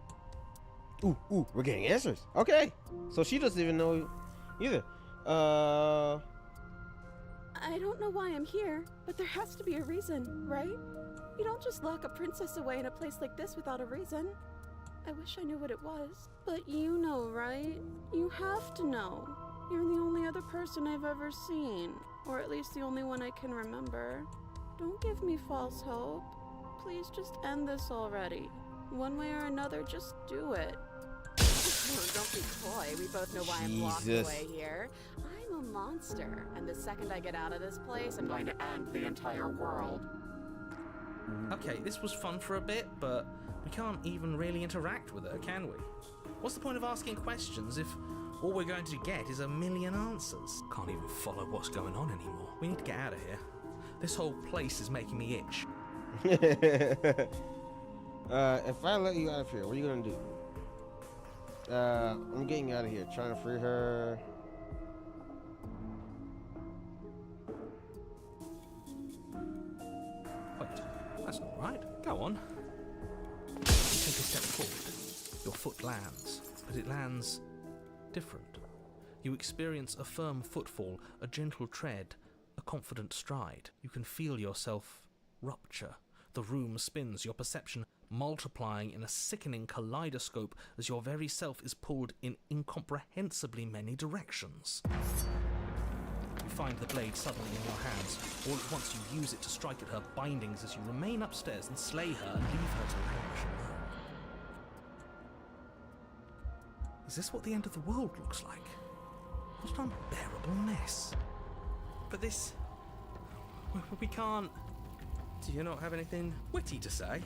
Ooh, we're getting answers. Okay. So she doesn't even know either. I don't know why I'm here, but there has to be a reason, right? You don't just lock a princess away in a place like this without a reason. I wish I knew what it was. But you know, right? You have to know. You're the only other person I've ever seen. Or at least the only one I can remember. Don't give me false hope. Please just end this already. One way or another, just do it. Oh, don't be coy. We both know why I'm locked away here. I'm a monster, and the second I get out of this place, I'm going to end the entire world. Okay, this was fun for a bit, but we can't even really interact with her, can we? What's the point of asking questions if all we're going to get is a million answers? Can't even follow what's going on anymore. We need to get out of here. This whole place is making me itch. If I let you out of here, what are you gonna do? I'm getting out of here, trying to free her. Wait, that's not right. Go on. You take a step forward. Your foot lands, but it lands different. You experience a firm footfall, a gentle tread, a confident stride. You can feel yourself rupture. The room spins, your perception multiplying in a sickening kaleidoscope as your very self is pulled in incomprehensibly many directions. You find the blade suddenly in your hands. All at once you use it to strike at her bindings as you remain upstairs and slay her and leave her to languish alone. Is this what the end of the world looks like? What an unbearable mess. But this... we can't... Do you not have anything witty to say?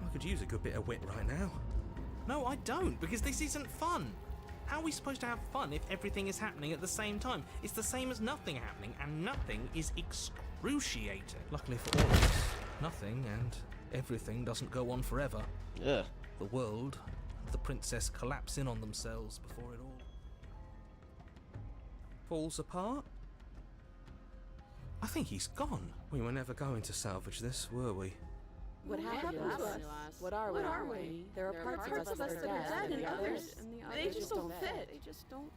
I could use a good bit of wit right now. No, I don't, because this isn't fun. How are we supposed to have fun if everything is happening at the same time? It's the same as nothing happening, and nothing is excruciating. Luckily for all of us, nothing and everything doesn't go on forever. Yeah. The world and the princess collapse in on themselves before it all falls apart. I think he's gone. We were never going to salvage this, were we? What happened to us? What are we? There are parts of us that are dead, and the others, they just don't fit.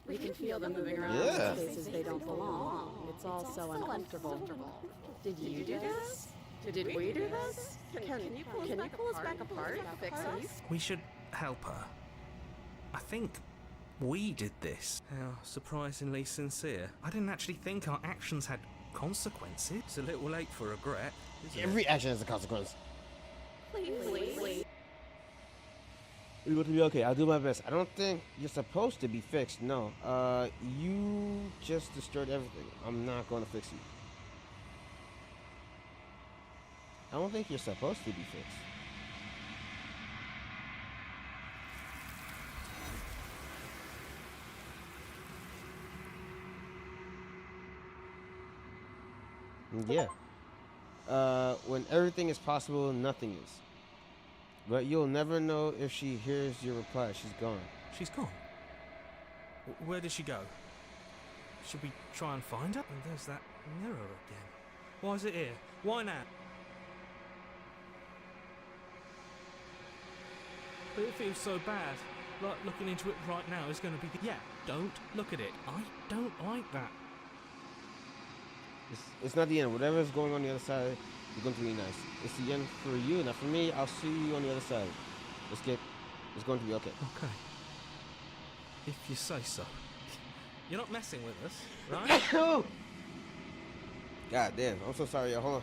We can feel them moving around in spaces they don't belong. It's all so uncomfortable. Did you do this? Did we do this? Can you pull us back apart and fix us? We should help her. I think we did this. How surprisingly sincere. I didn't actually think our actions had consequences. It's a little late for regret, isn't Every action has a consequence. Please. We're going to be okay. I'll do my best. I don't think you're supposed to be fixed. No. You just destroyed everything. I'm not going to fix you. I don't think you're supposed to be fixed. Yeah. When everything is possible, nothing is. But you'll never know if she hears your reply. She's gone. She's gone. Where did she go? Should we try and find her? And there's that mirror again. Why is it here? Why now? But it feels so bad. Like looking into it right now is going to be yeah, don't look at it. I don't like that. It's not the end. Whatever's going on the other side is going to be nice. It's the end for you, not for me. I'll see you on the other side. It's going to be okay. Okay. If you say so. You're not messing with us, right? God damn. I'm so sorry. Hold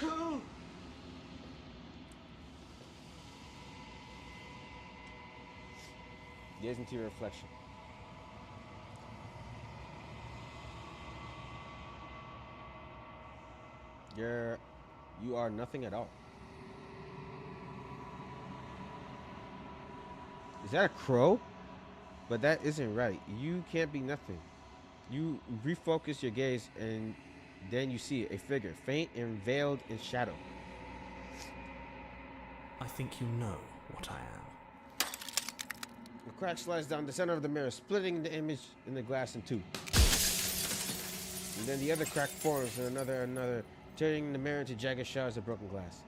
on. Gaze into your reflection. You are nothing at all. Is that a crow? But that isn't right. You can't be nothing. You refocus your gaze and then you see a figure, faint and veiled in shadow. I think you know what I am. The crack slides down the center of the mirror, splitting the image in the glass in two. And then the other crack forms and another, turning the mirror into jagged shards of broken glass.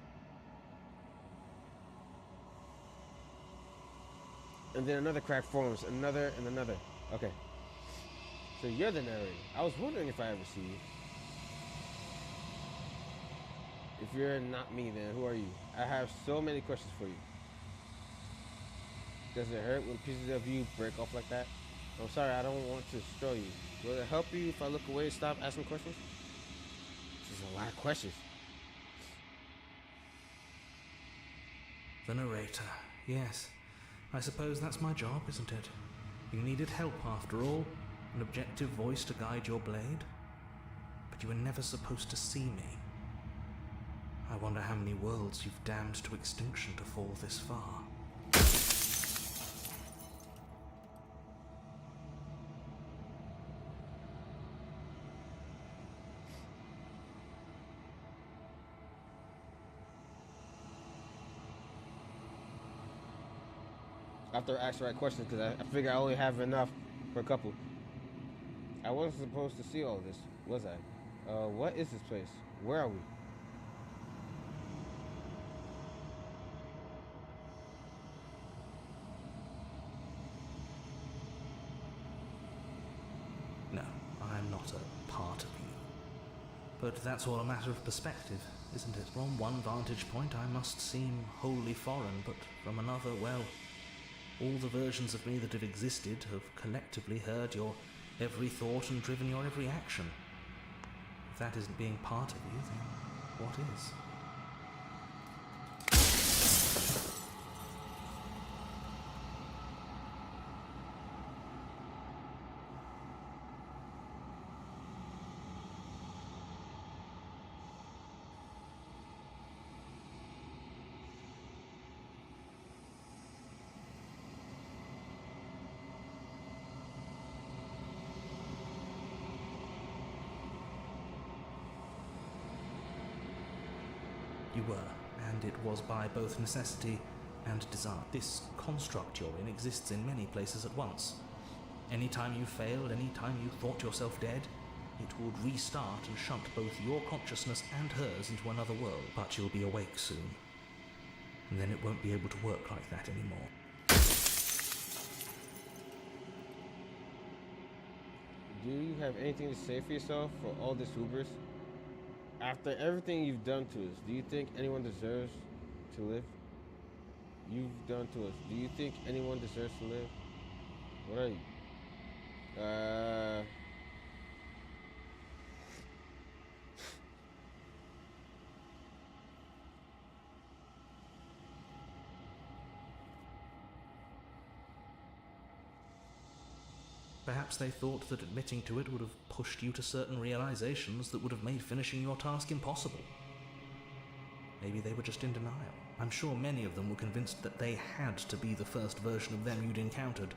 And then another crack forms, another and another. Okay. So you're the narrator. I was wondering if I ever see you. If you're not me, then who are you? I have so many questions for you. Does it hurt when pieces of you break off like that? I'm sorry, I don't want to destroy you. Will it help you if I look away and stop asking questions? This is a lot of questions. The narrator, yes. I suppose that's my job, isn't it? You needed help after all, an objective voice to guide your blade. But you were never supposed to see me. I wonder how many worlds you've damned to extinction to fall this far. After I ask the right questions, because I figure I only have enough for a couple. I wasn't supposed to see all this, was I? What is this place? Where are we? No, I'm not a part of you. But that's all a matter of perspective, isn't it? From one vantage point I must seem wholly foreign, but from another, well, all the versions of me that have existed have collectively heard your every thought and driven your every action. If that isn't being part of you, then what is? You were, and it was by both necessity and desire. This construct you're in exists in many places at once. Any time you failed, any time you thought yourself dead, it would restart and shunt both your consciousness and hers into another world. But you'll be awake soon, and then it won't be able to work like that anymore. Do you have anything to say for yourself for all this hubris? After everything you've done to us, do you think anyone deserves to live? You've done to us. Do you think anyone deserves to live? What are you? Perhaps they thought that admitting to it would have pushed you to certain realizations that would have made finishing your task impossible. Maybe they were just in denial. I'm sure many of them were convinced that they had to be the first version of them you'd encountered.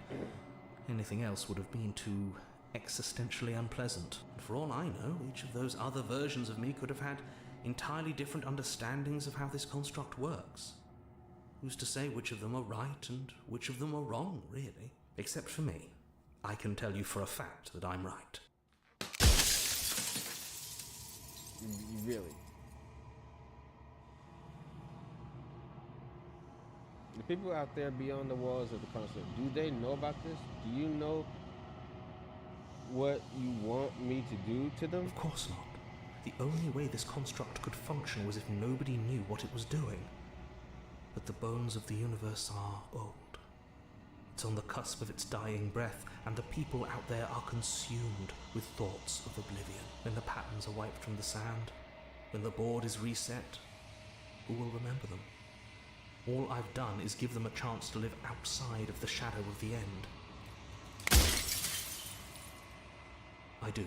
Anything else would have been too existentially unpleasant. And for all I know, each of those other versions of me could have had entirely different understandings of how this construct works. Who's to say which of them are right and which of them are wrong, really? Except for me. I can tell you for a fact that I'm right. Really? The people out there beyond the walls of the construct, do they know about this? Do you know what you want me to do to them? Of course not. The only way this construct could function was if nobody knew what it was doing. But the bones of the universe are old. It's on the cusp of its dying breath, and the people out there are consumed with thoughts of oblivion. When the patterns are wiped from the sand, when the board is reset, who will remember them? All I've done is give them a chance to live outside of the shadow of the end. I do.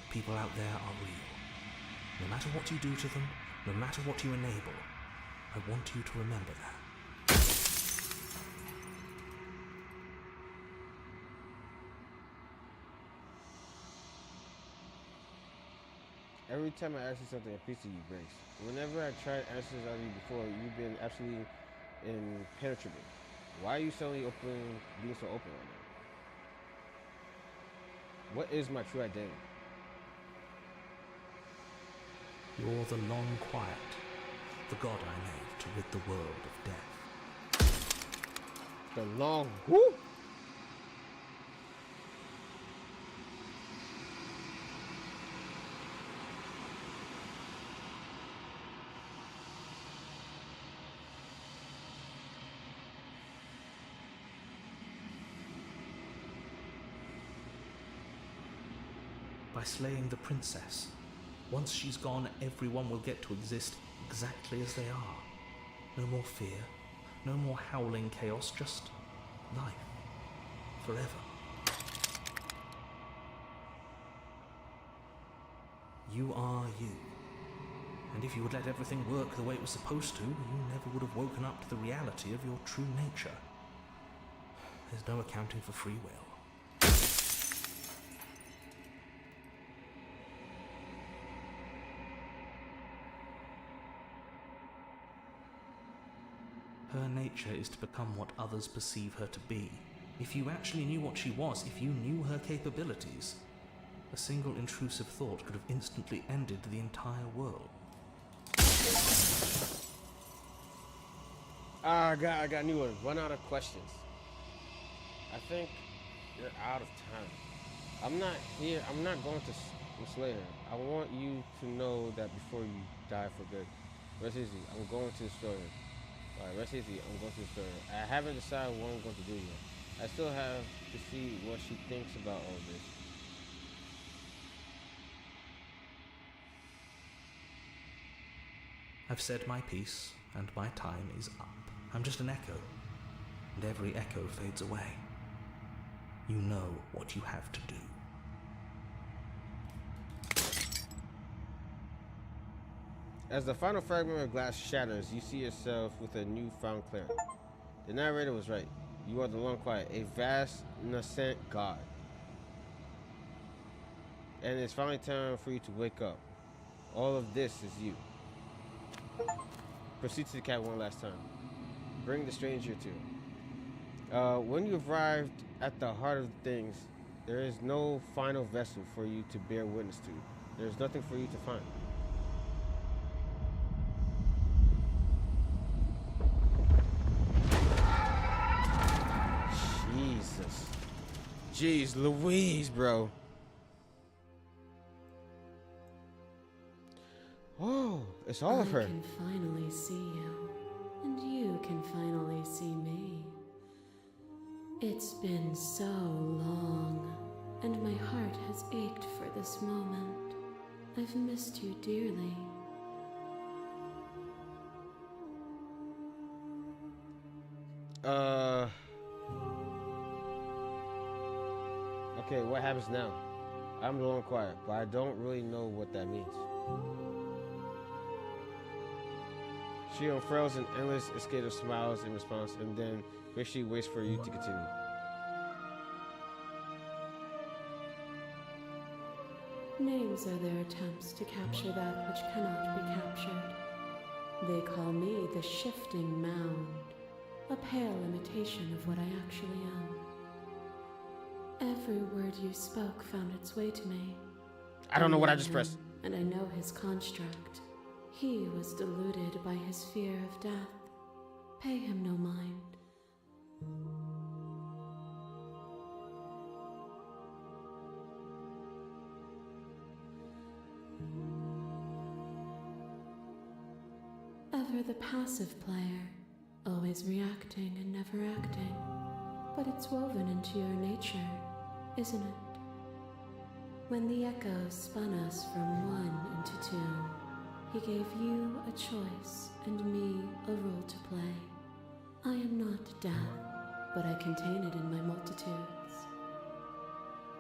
People out there are real. No matter what you do to them, no matter what you enable, I want you to remember that. Every time I ask you something, a piece of you breaks. Whenever I tried answers out of you before, you've been absolutely impenetrable. Why are you suddenly being so open right now? What is my true identity? You're the long quiet, the god I made to rid the world of death. The long whoo! By slaying the princess. Once she's gone, everyone will get to exist exactly as they are. No more fear, no more howling chaos, just life. Forever. You are you. And if you would let everything work the way it was supposed to, you never would have woken up to the reality of your true nature. There's no accounting for free will. Her nature is to become what others perceive her to be. If you actually knew what she was, if you knew her capabilities, a single intrusive thought could have instantly ended the entire world. I got a new one. Run out of questions. I think you're out of time. I'm not here. I'm not going to slay her. I want you to know that before you die for good. Rest easy. I'm going to destroy her. Alright, rest easy. I'm going to destroy her. I haven't decided what I'm going to do yet. I still have to see what she thinks about all this. I've said my piece, and my time is up. I'm just an echo, and every echo fades away. You know what you have to do. As the final fragment of glass shatters, you see yourself with a newfound clarity. The narrator was right. You are the Long Quiet, a vast, nascent god. And it's finally time for you to wake up. All of this is you. Proceed to the cabin one last time. Bring the stranger to. When you arrived at the heart of things, there is no final vessel for you to bear witness to. There is nothing for you to find. Jesus. Jeez Louise, bro. Oh, it's all of her. I can finally see you, and you can finally see me. It's been so long, and my heart has ached for this moment. I've missed you dearly. Okay, what happens now? I'm the one quiet, but I don't really know what that means. She unfurls an endless escape of smiles in response, and then she waits for you to continue. Names are their attempts to capture that which cannot be captured. They call me the shifting mound, a pale imitation of what I actually am. Every word you spoke found its way to me. I don't know what I just pressed. And I know his construct. He was deluded by his fear of death. Pay him no mind. Ever the passive player, always reacting and never acting. But it's woven into your nature, isn't it? When the echo spun us from one into two, he gave you a choice and me a role to play. I am not death, but I contain it in my multitudes.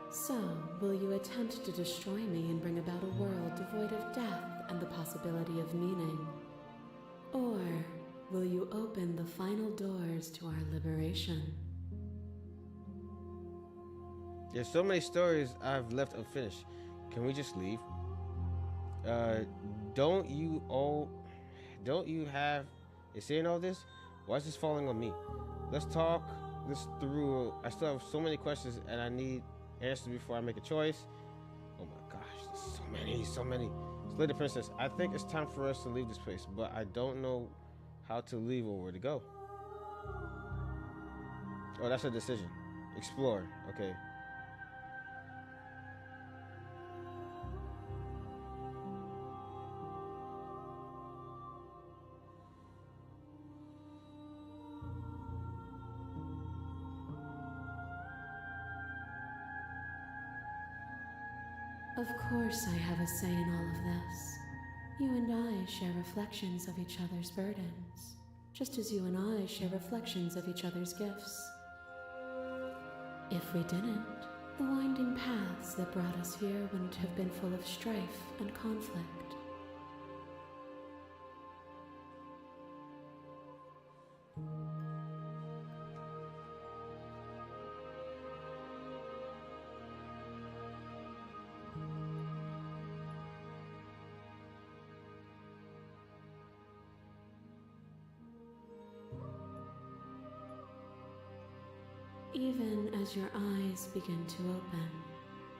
So, will you attempt to destroy me and bring about a world devoid of death and the possibility of meaning? Or will you open the final doors to our liberation? There's so many stories I've left unfinished. Can we just leave? Don't you have a say in all this? Why is this falling on me? Let's talk this through. I still have so many questions and I need answers before I make a choice. Oh my gosh, there's so many. Slither Princess, I think it's time for us to leave this place, but I don't know how to leave or where to go. Oh, that's a decision. Explore, okay. Of course I have a say in all of this. You and I share reflections of each other's burdens, just as you and I share reflections of each other's gifts. If we didn't, the winding paths that brought us here wouldn't have been full of strife and conflict. Even as your eyes begin to open,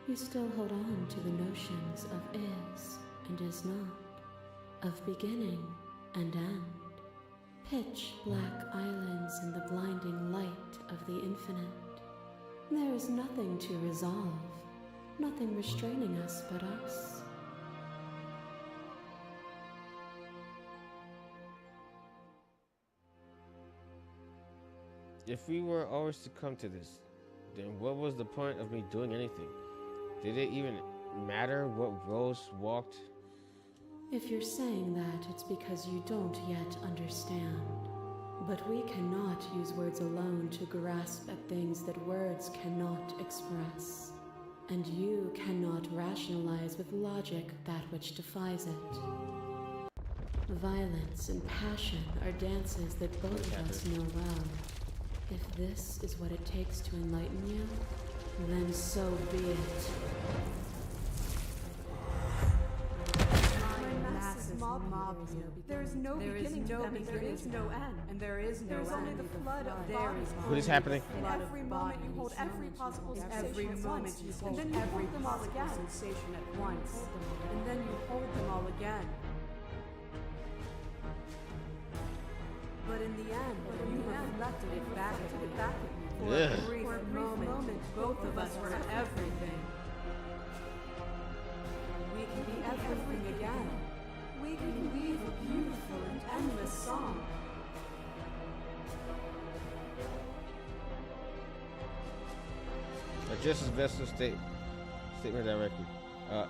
you still hold on to the notions of is and is not, of beginning and end, pitch black islands in the blinding light of the infinite. There is nothing to resolve, nothing restraining us but us. If we were always to come to this, then what was the point of me doing anything? Did it even matter what Rose walked? If you're saying that, it's because you don't yet understand. But we cannot use words alone to grasp at things that words cannot express. And you cannot rationalize with logic that which defies it. Violence and passion are dances that both of us know well. If this is what it takes to enlighten you, then so be it. My massive mob here. There is no beginning to them, and there is no end. And there is no end. There is only the flood of bodies. What is happening? In every moment you hold every possible sensation at once, and then you hold them all again. Sensation at once, and then you hold them all again. But in the end, you reflected it back at me. For a brief moment, both of us were everything. We can be everything again. We can weave a beautiful and endless song. Address this vessel statement directly.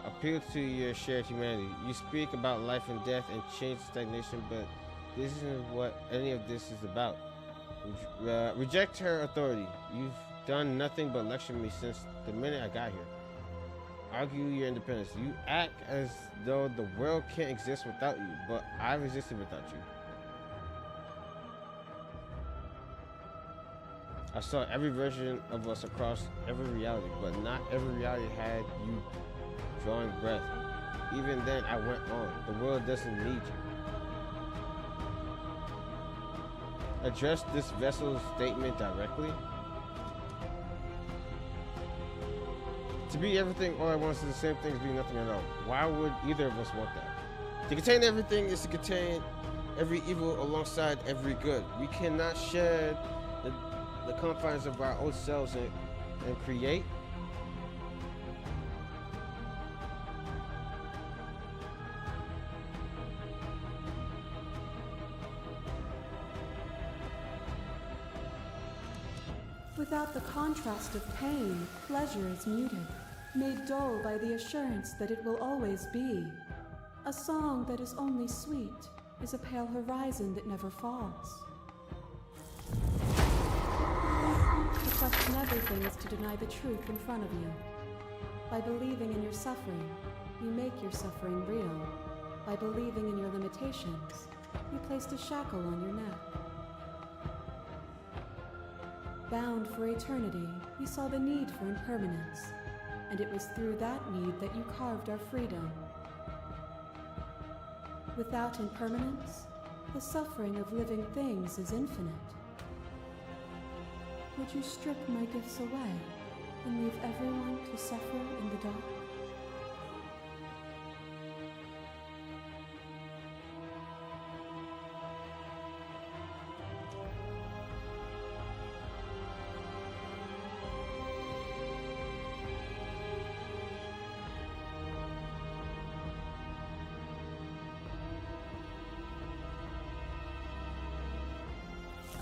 Appeal to your shared humanity. You speak about life and death and change stagnation, but this isn't what any of this is about. Reject her authority. You've done nothing but lecture me since the minute I got here. Argue your independence. You act as though the world can't exist without you, but I've existed without you. I saw every version of us across every reality, but not every reality had you drawing breath. Even then, I went on. The world doesn't need you. Address this vessel's statement directly. To be everything all at once is the same thing as being nothing at all. Why would either of us want that? To contain everything is to contain every evil alongside every good. We cannot share the confines of our own selves and create. Without the contrast of pain, pleasure is muted, made dull by the assurance that it will always be. A song that is only sweet is a pale horizon that never falls. To question everything is to deny the truth in front of you. By believing in your suffering, you make your suffering real. By believing in your limitations, you placed a shackle on your neck. Bound for eternity, you saw the need for impermanence, and it was through that need that you carved our freedom. Without impermanence, the suffering of living things is infinite. Would you strip my gifts away and leave everyone to suffer in the dark?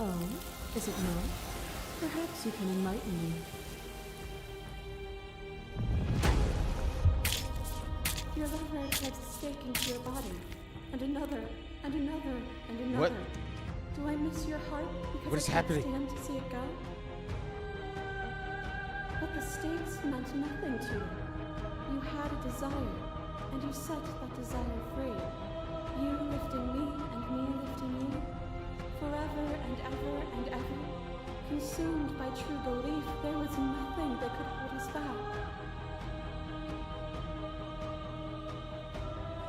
Oh, is it not? Perhaps you can enlighten me. Your lover drives a stake into your body, and another, and another, and another. What? Do I miss your heart because What is I can't happening? stand to see it go? But the stakes meant nothing to you. You had a desire, and you set that desire free. You lifting me, and me lifting you. Forever and ever and ever, consumed by true belief, there was nothing that could hold us back.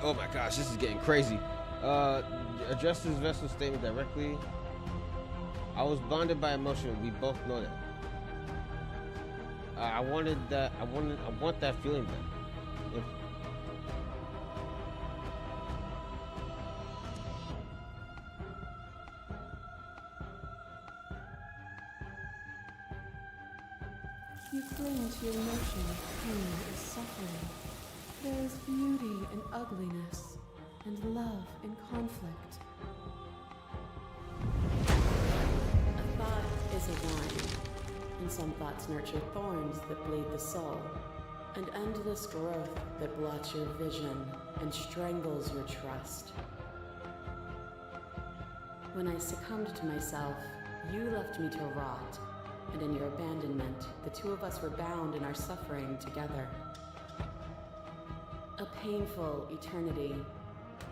Oh my gosh, this is getting crazy. Address this vessel statement directly. I was bonded by emotion. We both know that. I want that feeling back. If you cling to your notion of pain or suffering. There is beauty in ugliness, and love in conflict. A thought is a vine, and some thoughts nurture thorns that bleed the soul, and endless growth that blots your vision and strangles your trust. When I succumbed to myself, you left me to rot, and in your abandonment, the two of us were bound in our suffering together. A painful eternity,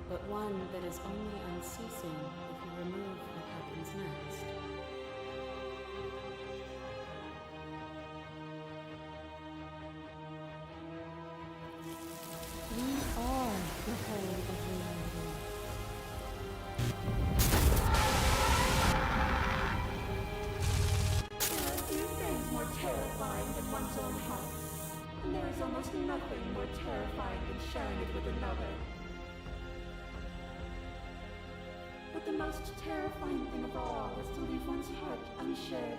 but one that is only unceasing if you remove what happens next. We are the whole of reality. own heart, and there is almost nothing more terrifying than sharing it with another. But the most terrifying thing of all is to leave one's heart unshared.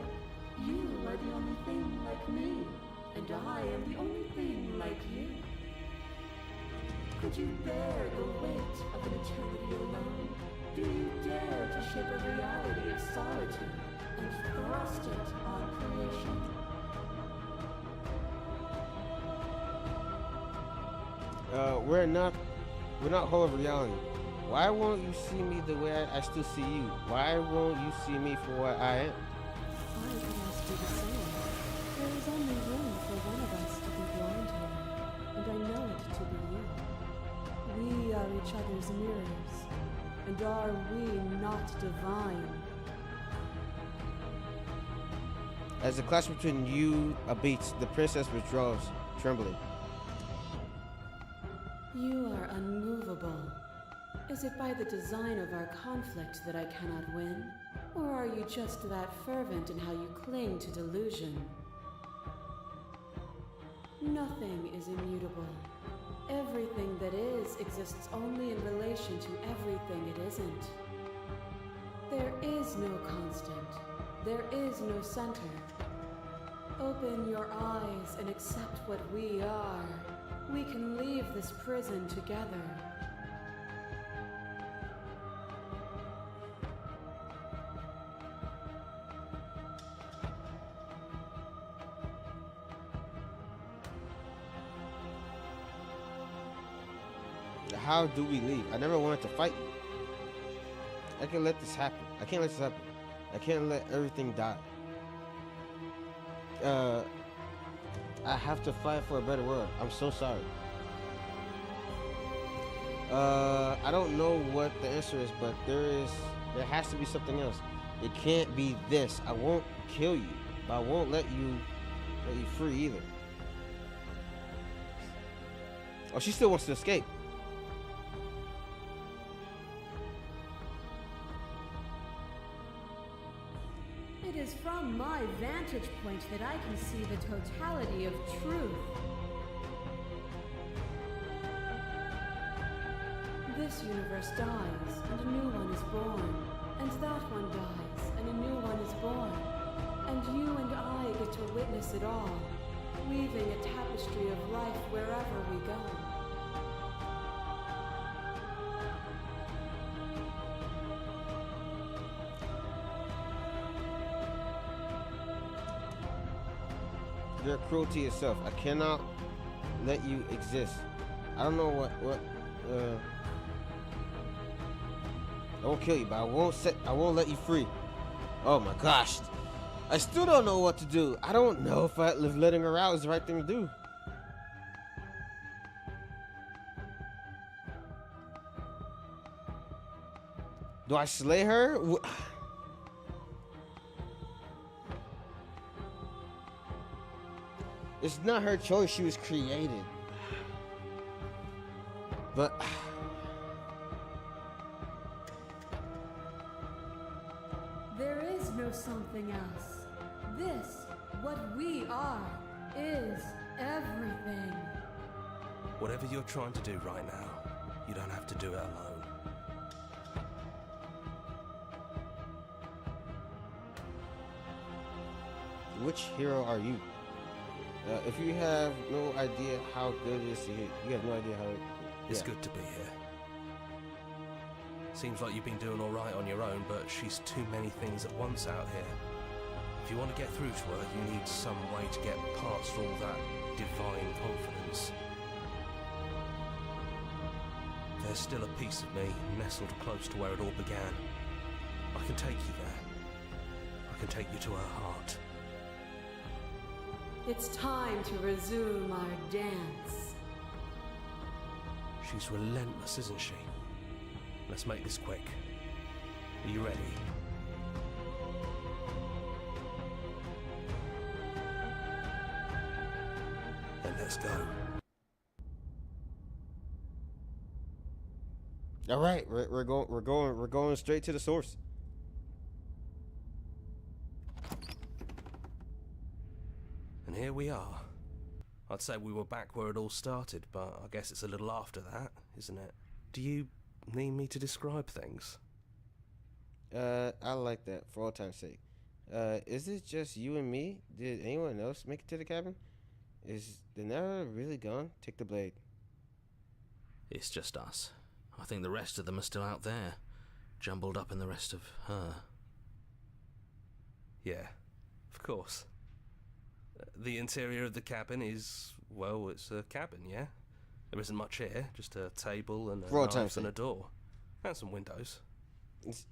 You are the only thing like me, and I am the only thing like you. Could you bear the weight of an eternity alone? Do you dare to shape a reality of solitude and thrust it on creation? We're not whole of reality. Why won't you see me the way I still see you? Why won't you see me for what I am? I could ask you the same. There is only room for one of us to be blind here, and I know it to be you. We are each other's mirrors, and are we not divine? As the clash between you abates, the princess withdraws, trembling. You are unmovable. Is it by the design of our conflict that I cannot win? Or are you just that fervent in how you cling to delusion? Nothing is immutable. Everything that is exists only in relation to everything it isn't. There is no constant. There is no center. Open your eyes and accept what we are. We can leave this prison together. How do we leave? I never wanted to fight you. I can't let this happen. I can't let this happen. I can't let everything die. I have to fight for a better world. I'm so sorry. I don't know what the answer is, but there has to be something else. It can't be this. I won't kill you, but I won't let you free either. Oh, she still wants to escape. It is from my vantage point that I can see the totality of truth. This universe dies, and a new one is born. And that one dies, and a new one is born. And you and I get to witness it all, weaving a tapestry of life wherever we go. You're cruelty itself. I cannot let you exist. I don't know what I won't kill you, but I won't let you free. Oh my gosh. I still don't know what to do. I don't know if letting her out is the right thing to do. Do I slay her? It's not her choice. She was created. But there is no something else. This, what we are, is everything. Whatever you're trying to do right now, you don't have to do it alone. which hero are you? If you have no idea how good it is to hear, you have no idea how. It's good to be here. Seems like you've been doing all right on your own, but she's too many things at once out here. If you want to get through to her, you need some way to get past all that divine confidence. There's still a piece of me nestled close to where it all began. I can take you there. I can take you to her heart. It's time to resume our dance. She's relentless, isn't she? Let's make this quick. Are you ready? Then let's go. All right, we're going straight to the source. And here we are, I'd say we were back where it all started, but I guess it's a little after that, isn't it? Do you need me to describe things? I like that, for all time's sake. Is it just you and me? Did anyone else make it to the cabin? Is the Nara really gone? Take the blade. It's just us. I think the rest of them are still out there, jumbled up in the rest of her. Yeah, of course. The interior of the cabin is, well, it's a cabin, yeah? There isn't much here, just a table and a For all time's knife and a sake. door. And some windows. It's-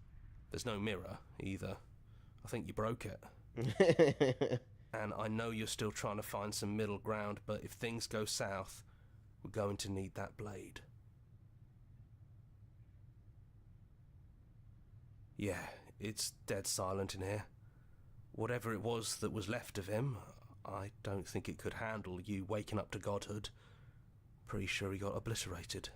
There's no mirror, either. I think you broke it. And I know you're still trying to find some middle ground, but if things go south, we're going to need that blade. Yeah, it's dead silent in here. Whatever it was that was left of him, I don't think it could handle you waking up to godhood. Pretty sure he got obliterated.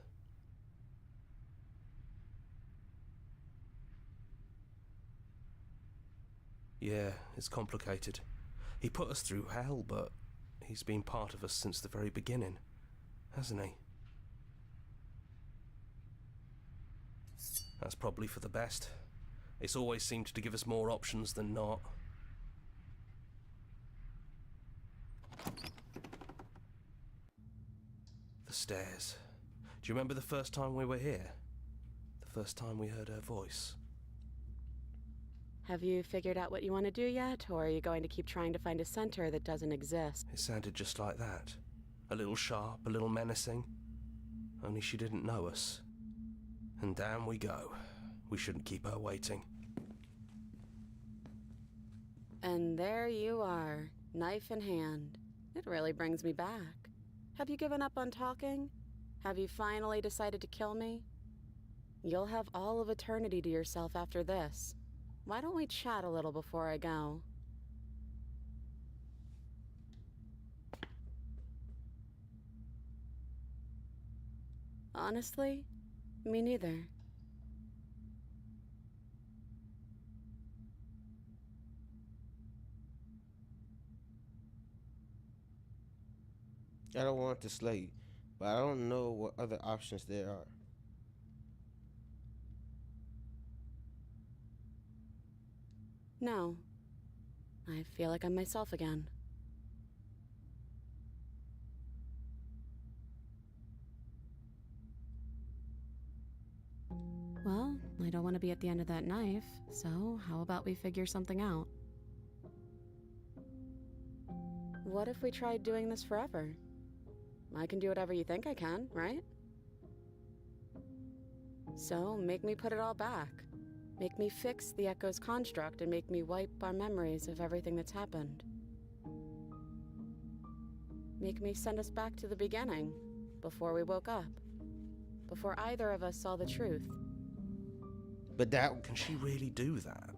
Yeah, it's complicated. He put us through hell, but he's been part of us since the very beginning, hasn't he? That's probably for the best. It's always seemed to give us more options than not. The stairs. Do you remember the first time we were here? The first time we heard her voice? Have you figured out what you want to do yet, or are you going to keep trying to find a center that doesn't exist? It sounded just like that. A little sharp, a little menacing. Only she didn't know us. And down we go. We shouldn't keep her waiting. And there you are, knife in hand. It really brings me back. Have you given up on talking? Have you finally decided to kill me? You'll have all of eternity to yourself after this. Why don't we chat a little before I go? Honestly, me neither. I don't want to slay you, but I don't know what other options there are. No. I feel like I'm myself again. Well, I don't want to be at the end of that knife, so how about we figure something out? What if we tried doing this forever? I can do whatever you think I can, right? So, make me put it all back. Make me fix the Echo's construct and make me wipe our memories of everything that's happened. Make me send us back to the beginning, before we woke up. Before either of us saw the truth. But that... Can she really do that?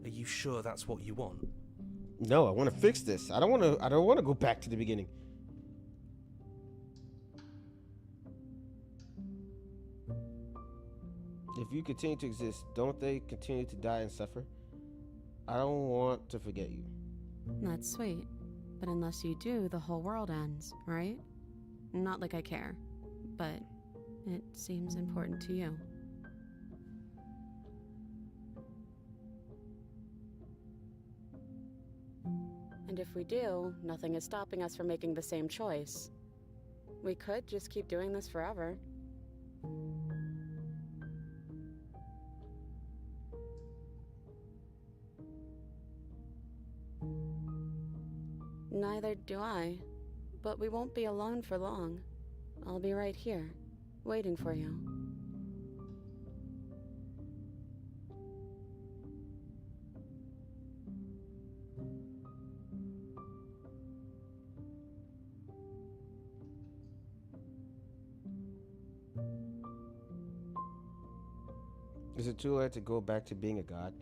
Are you sure that's what you want? No, I want to fix this. I don't want to go back to the beginning. If you continue to exist, don't they continue to die and suffer? I don't want to forget you. That's sweet. But unless you do, the whole world ends, right? Not like I care, but it seems important to you. And if we do, nothing is stopping us from making the same choice. We could just keep doing this forever. Neither do I, but we won't be alone for long. I'll be right here, waiting for you. Is it too late to go back to being a god?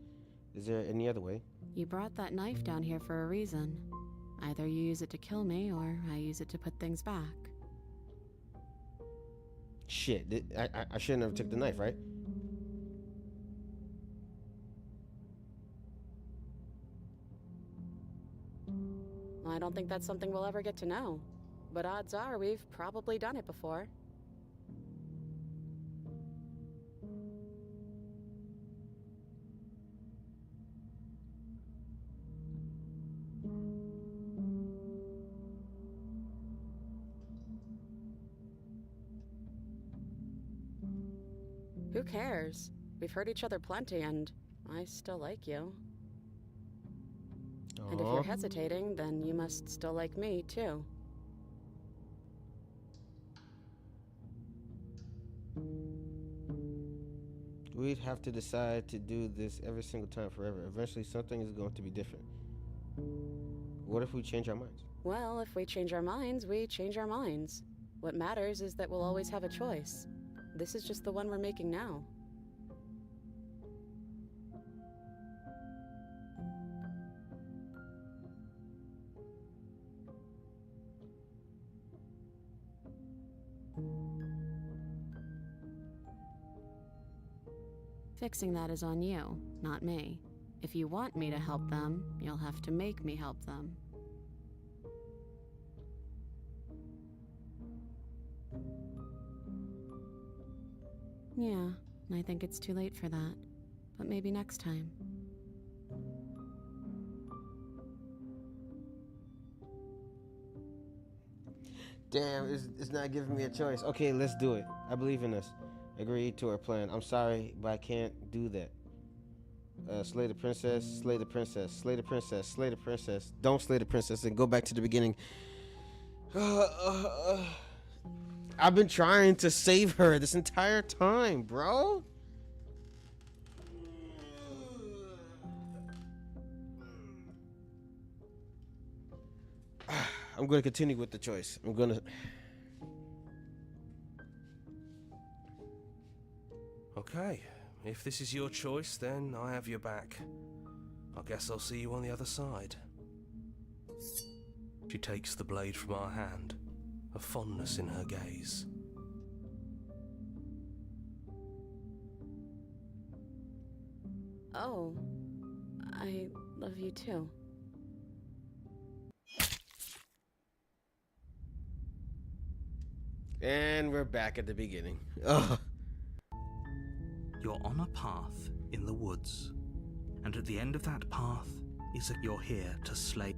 Is there any other way? You brought that knife down here for a reason. Either you use it to kill me, or I use it to put things back. Shit, I shouldn't have took the knife, right? I don't think that's something we'll ever get to know. but odds are we've probably done it before. Who cares? We've hurt each other plenty, and I still like you. And if you're hesitating, then you must still like me, too. We'd have to decide to do this every single time forever. Eventually, something is going to be different. What if we change our minds? Well, if we change our minds, we change our minds. What matters is that we'll always have a choice. This is just the one we're making now. Fixing that is on you, not me. If you want me to help them, you'll have to make me help them. Yeah, I think it's too late for that. But maybe next time. Damn, it's not giving me a choice. Okay, let's do it. I believe in us. Agree to our plan. I'm sorry, but I can't do that. Slay the princess, slay the princess, slay the princess, slay the princess. Don't slay the princess and go back to the beginning. I've been trying to save her this entire time, bro. I'm going to continue with the choice. I'm going to... Okay, if this is your choice, then I have your back. I guess I'll see you on the other side. She takes the blade from our hand, a fondness in her gaze. Oh, I love you too. And we're back at the beginning. Ugh. You're on a path in the woods, and at the end of that path is you're here to slay.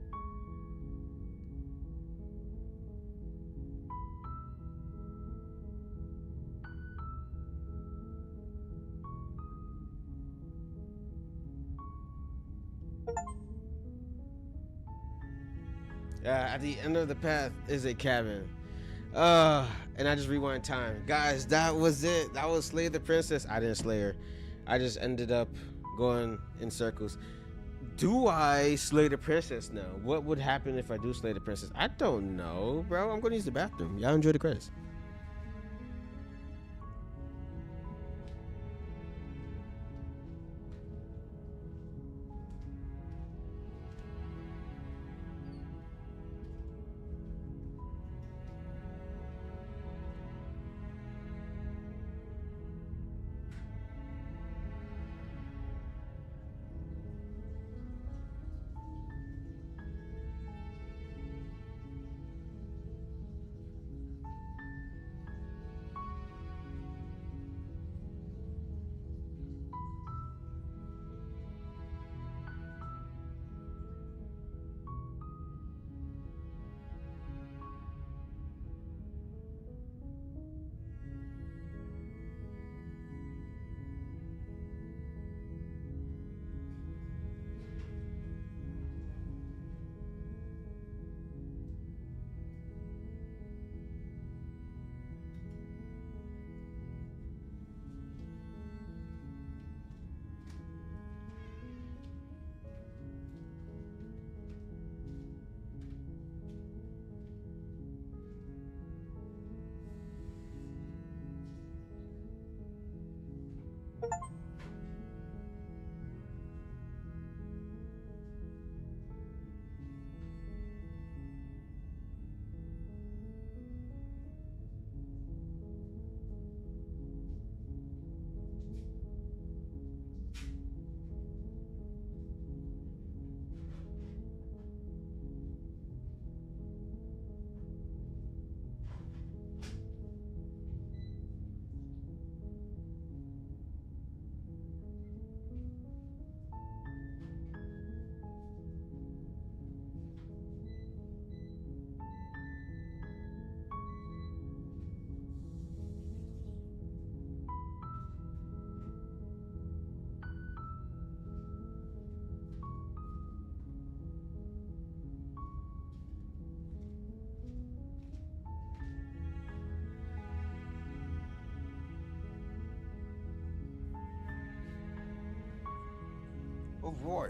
At the end of the path is a cabin. And I just rewind time. Guys, that was it. That was Slay the Princess. I didn't slay her. I just ended up going in circles. Do I slay the princess now? What would happen if I do slay the princess? I don't know, bro. I'm going to use the bathroom. Y'all enjoy the credits.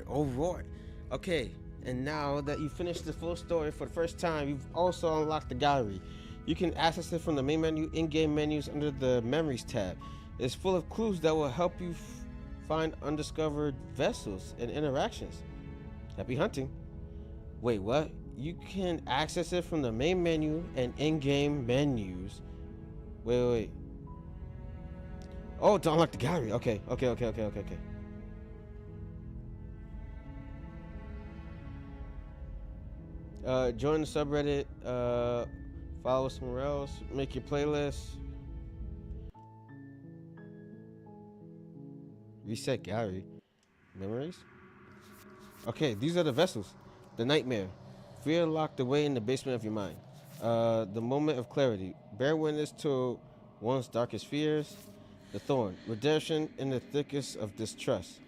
All right. Okay, and now that you finished the full story for the first time, you've also unlocked the gallery. You can access it from the main menu, in-game menus under the Memories tab. It's full of clues that will help you find undiscovered vessels and interactions. Happy hunting. Wait, what? You can access it from the main menu and in-game menus. Wait. Oh, to unlock the gallery. Okay. Join the subreddit. Follow somewhere else. Make your playlist. Reset gallery. Memories. Okay, these are the vessels. The nightmare. Fear locked away in the basement of your mind. The moment of clarity. Bear witness to one's darkest fears. The thorn. Redemption in the thickest of distrust.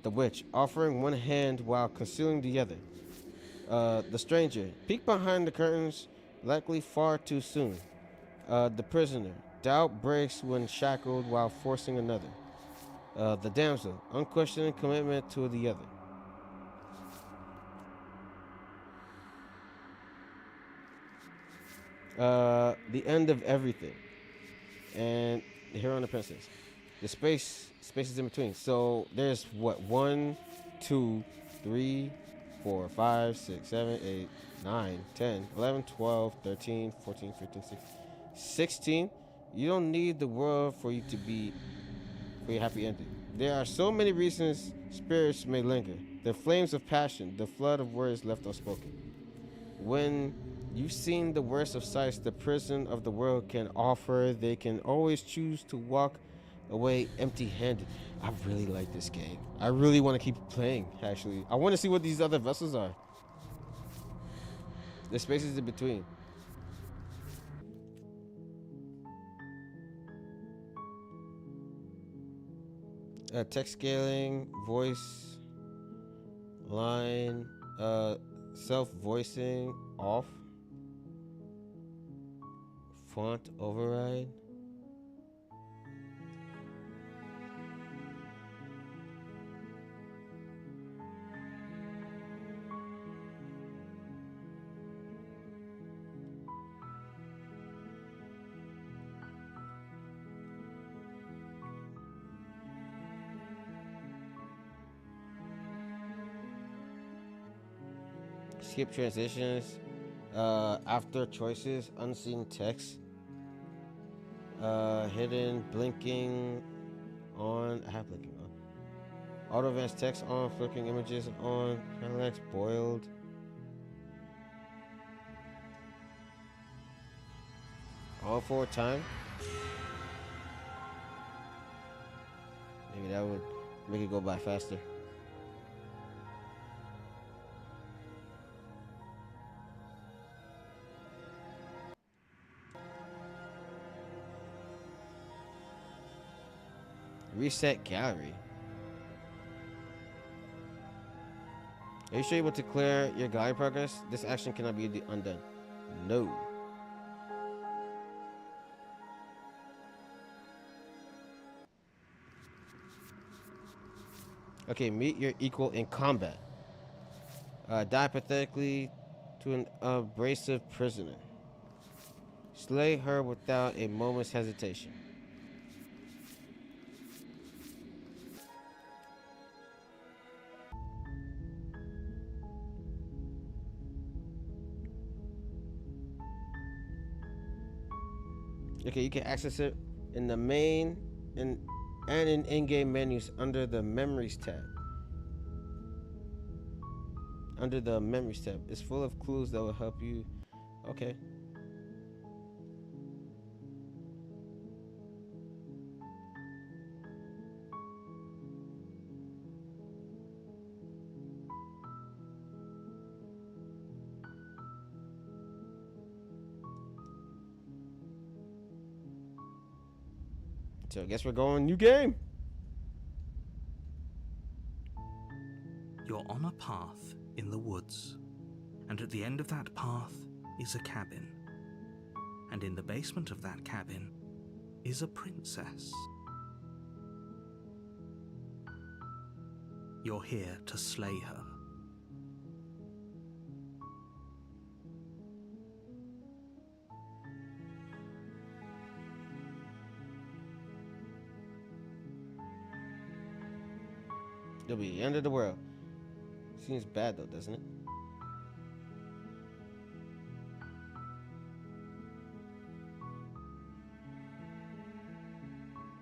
The witch. Offering one hand while concealing the other. The stranger. Peek behind the curtains, likely far too soon. The prisoner. Doubt breaks when shackled while forcing another. The damsel. Unquestioning commitment to the other. The end of everything. And the hero and the princess. The spaces in between. So there's what? 1, 2, 3, 4, 5, 6, 7, 8, 9, 10, 11, 12, 13, 14, 15, 16. You don't need the world for you to be for your happy ending. There are so many reasons spirits may linger. The flames of passion, the flood of words left unspoken. When you've seen the worst of sights the prison of the world can offer, they can always choose to walk away empty-handed. I really like this game. I really want to keep playing, actually. I want to see what these other vessels are. The spaces in between. Text scaling, voice, line, self-voicing, off. Font override. Skip transitions. After choices, unseen text. Hidden, blinking on. I have blinking on. Auto advanced text on. Flickering images on. Parallax boiled. All forward time. Maybe that would make it go by faster. Reset gallery. Are you sure you're able to clear your gallery progress? This action cannot be undone. No. Okay, meet your equal in combat. Die pathetically to an abrasive prisoner. Slay her without a moment's hesitation. Okay, you can access it in the main and in in-game menus under the Memories tab. Under the Memories tab. It's full of clues that will help you. Okay. So I guess we're going new game. You're on a path in the woods, and at the end of that path is a cabin. And in the basement of that cabin is a princess. You're here to slay her. It'll be the end of the world. Seems bad though, doesn't it?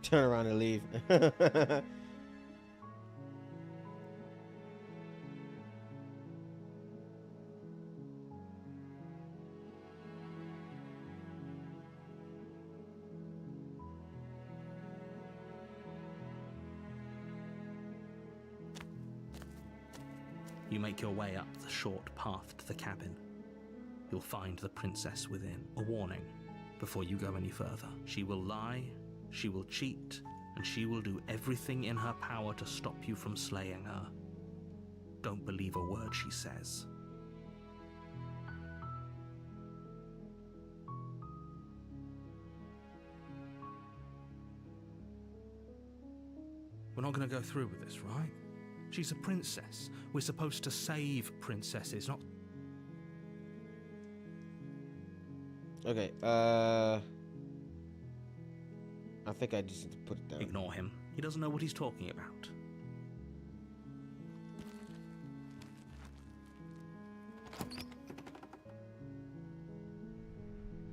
Turn around and leave. You make your way up the short path to the cabin. You'll find the princess within. A warning before you go any further. She will lie, she will cheat, and she will do everything in her power to stop you from slaying her. Don't believe a word she says. We're not going to go through with this, right? She's a princess. We're supposed to save princesses, not... Okay, I think I just need to put it down. Ignore him. He doesn't know what he's talking about.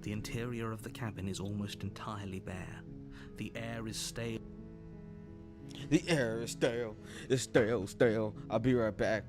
The interior of the cabin is almost entirely bare. The air is stale. The air is stale. It's stale, stale. I'll be right back.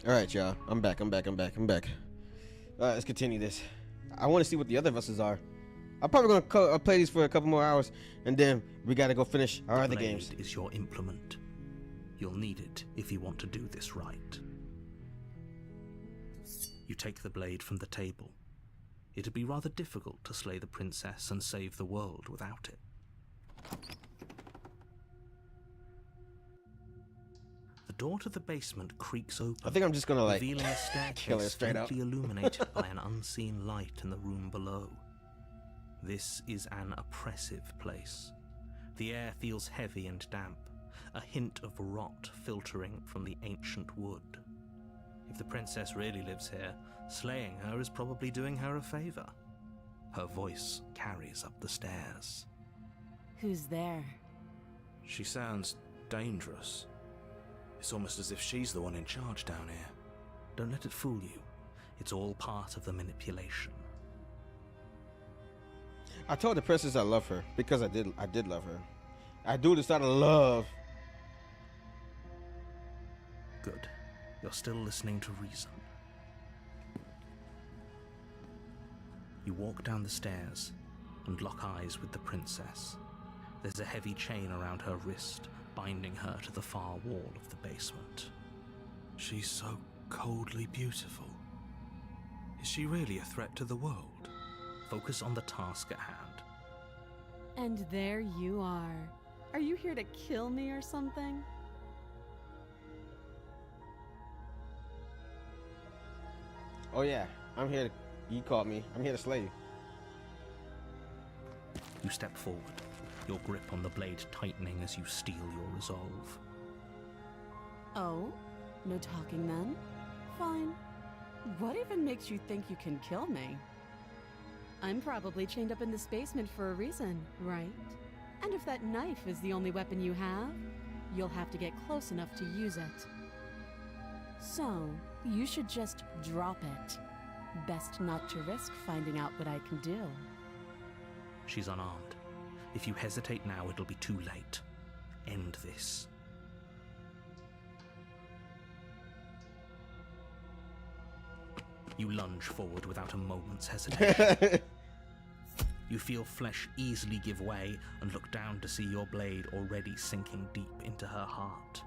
All right, y'all. I'm back. All right, let's continue this. I want to see what the other vessels are. I'm probably gonna play these for a couple more hours, and then we gotta go finish our other games. The blade is your implement. You'll need it if you want to do this right. You take the blade from the table. It'd be rather difficult to slay the princess and save the world without it. The door to the basement creaks open. I think I'm just gonna revealing a staircase faintly illuminated by an unseen light in the room below. This is an oppressive place. The air feels heavy and damp, a hint of rot filtering from the ancient wood. If the princess really lives here, slaying her is probably doing her a favor. Her voice carries up the stairs. Who's there? She sounds dangerous. It's almost as if she's the one in charge down here. Don't let it fool you. It's all part of the manipulation. I told the princess I love her because I did love her. I do this out of love. Good. You're still listening to reason. You walk down the stairs and lock eyes with the princess. There's a heavy chain around her wrist, binding her to the far wall of the basement. She's so coldly beautiful. Is she really a threat to the world? Focus on the task at hand. And there you are. Are you here to kill me or something? Oh yeah, I'm here. You called me. I'm here to slay you. You step forward, your grip on the blade tightening as you steel your resolve. Oh? No talking then? Fine. What even makes you think you can kill me? I'm probably chained up in this basement for a reason, right? And if that knife is the only weapon you have, you'll have to get close enough to use it. So, you should just drop it. Best not to risk finding out what I can do. She's unarmed. If you hesitate now, it'll be too late. End this. You lunge forward without a moment's hesitation. You feel flesh easily give way and look down to see your blade already sinking deep into her heart.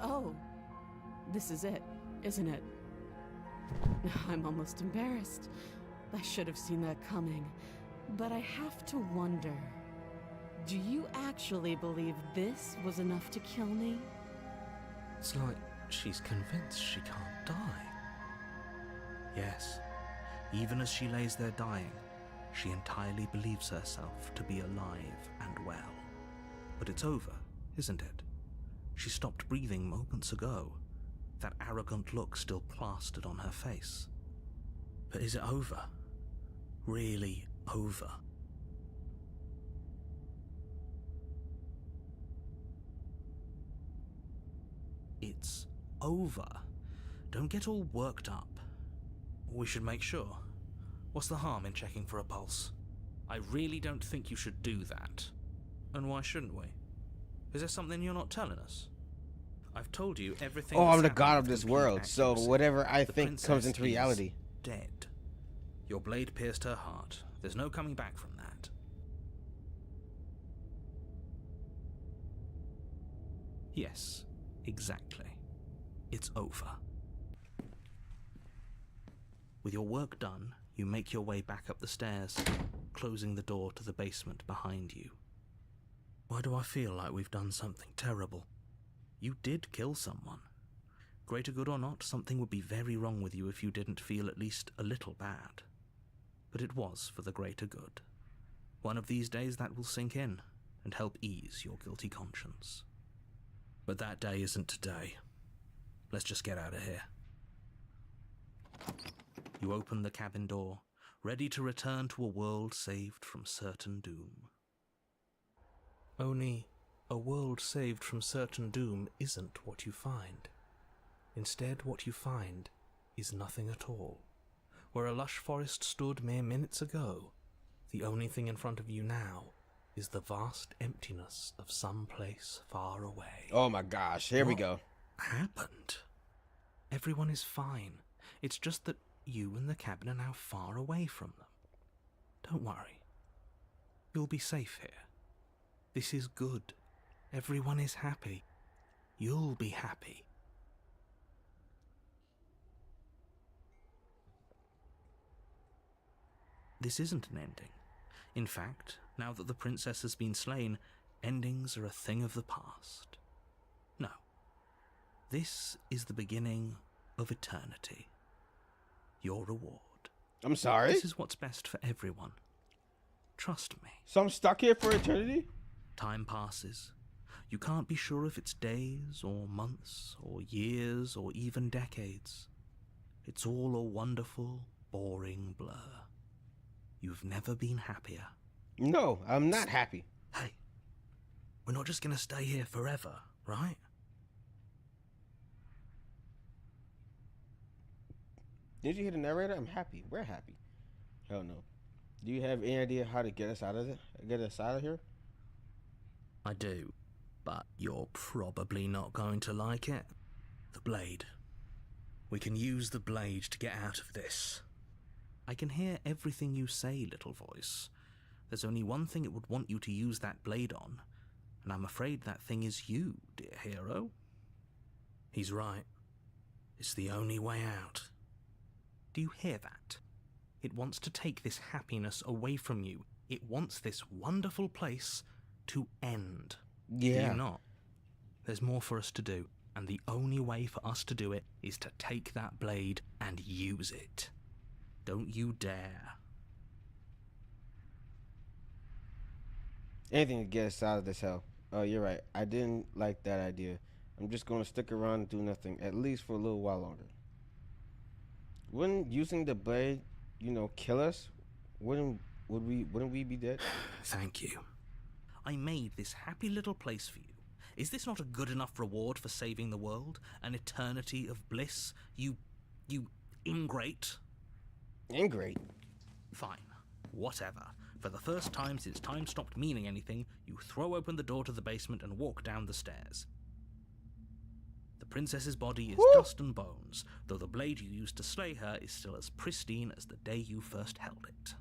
Oh, this is it, isn't it? I'm almost embarrassed. I should have seen that coming. But I have to wonder, do you actually believe this was enough to kill me? It's like she's convinced she can't die. Yes, even as she lays there dying, she entirely believes herself to be alive and well. But it's over, isn't it? She stopped breathing moments ago, that arrogant look still plastered on her face. But is it over? Really over? It's over. Don't get all worked up. We should make sure. What's the harm in checking for a pulse? I really don't think you should do that. And why shouldn't we? Is there something you're not telling us? I've told you everything. Oh, I'm the god of this world, so whatever I think comes into reality. Dead. Your blade pierced her heart. There's no coming back from that. Yes, exactly. It's over. With your work done, you make your way back up the stairs, closing the door to the basement behind you. Why do I feel like we've done something terrible? You did kill someone. Greater good or not, something would be very wrong with you if you didn't feel at least a little bad. But it was for the greater good. One of these days that will sink in and help ease your guilty conscience. But that day isn't today. Let's just get out of here. You open the cabin door, ready to return to a world saved from certain doom. Only a world saved from certain doom isn't what you find. Instead, what you find is nothing at all. Where a lush forest stood mere minutes ago, the only thing in front of you now is the vast emptiness of some place far away. Oh my gosh, here we go. Happened? Everyone is fine. It's just that you and the cabin are now far away from them. Don't worry. You'll be safe here. This is good. Everyone is happy. You'll be happy. This isn't an ending. In fact, now that the princess has been slain, endings are a thing of the past. No. This is the beginning of eternity. Your reward. I'm sorry? This is what's best for everyone. Trust me. So I'm stuck here for eternity? Time passes. You can't be sure if it's days or months or years or even decades. It's all a wonderful, boring blur. You've never been happier. No, I'm not happy. Hey, we're not just going to stay here forever, right? Did you hear the narrator? I'm happy. We're happy. Hell no. Do you have any idea how to get us out of it? Get us out of here? I do, but you're probably not going to like it. The blade. We can use the blade to get out of this. I can hear everything you say, little voice. There's only one thing it would want you to use that blade on, and I'm afraid that thing is you, dear hero. He's right. It's the only way out. Do you hear that? It wants to take this happiness away from you. It wants this wonderful place to end. Yeah. Do you not? There's more for us to do, and the only way for us to do it is to take that blade and use it. Don't you dare. Anything to get us out of this hell. Oh, you're right. I didn't like that idea. I'm just going to stick around and do nothing, at least for a little while longer. Wouldn't using the blade, kill us? Wouldn't we be dead? Thank you. I made this happy little place for you. Is this not a good enough reward for saving the world? An eternity of bliss? You ingrate? Ingrate? Fine. Whatever. For the first time since time stopped meaning anything, you throw open the door to the basement and walk down the stairs. The princess's body is dust and bones, though the blade you used to slay her is still as pristine as the day you first held it.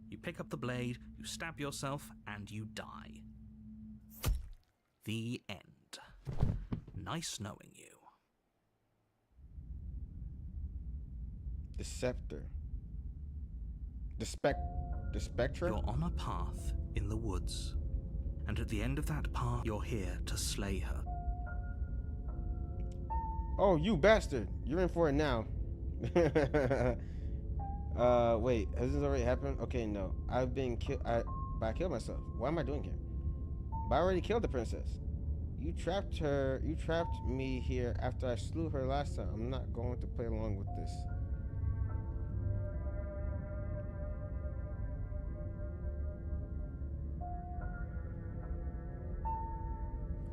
You pick up the blade, you stab yourself, and you die. The end. Nice knowing you. The scepter. The spectra? You're on a path in the woods, and at the end of that path, you're here to slay her. Oh, you bastard. You're in for it now. Wait, has this already happened? Okay, no. I've been killed. But I killed myself. What am I doing here? But I already killed the princess. You trapped her. You trapped me here after I slew her last time. I'm not going to play along with this.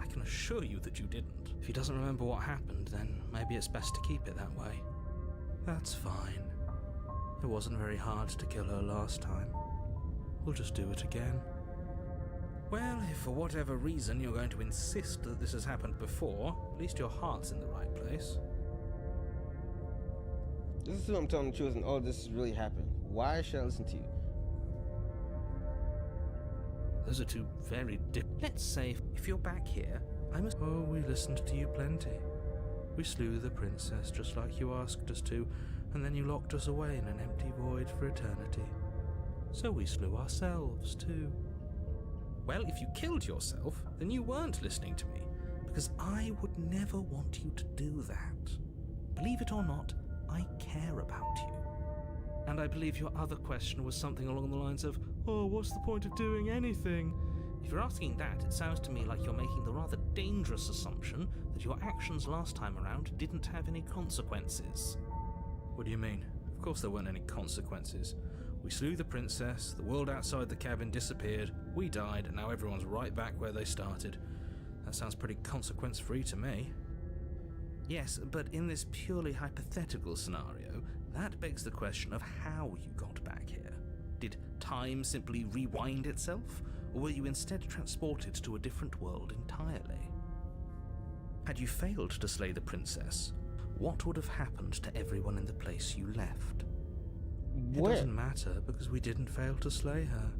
I can assure you that you didn't. If he doesn't remember what happened, then maybe it's best to keep it that way. That's fine. It wasn't very hard to kill her last time. We'll just do it again. Well, if for whatever reason you're going to insist that this has happened before, at least your heart's in the right place. This is who I'm telling the truth, and all this has really happened. Why should I listen to you? Those are two very different. Let's say if you're back here, I must. Oh, we listened to you plenty. We slew the princess just like you asked us to, and then you locked us away in an empty void for eternity. So we slew ourselves too. Well, if you killed yourself, then you weren't listening to me, because I would never want you to do that. Believe it or not, I care about you. And I believe your other question was something along the lines of, oh, what's the point of doing anything? If you're asking that, it sounds to me like you're making the rather dangerous assumption that your actions last time around didn't have any consequences. What do you mean? Of course there weren't any consequences. We slew the princess, the world outside the cabin disappeared, we died, and now everyone's right back where they started. That sounds pretty consequence-free to me. Yes, but in this purely hypothetical scenario, that begs the question of how you got back here. Did time simply rewind itself, or were you instead transported to a different world entirely? Had you failed to slay the princess, what would have happened to everyone in the place you left? Where? It doesn't matter, because we didn't fail to slay her.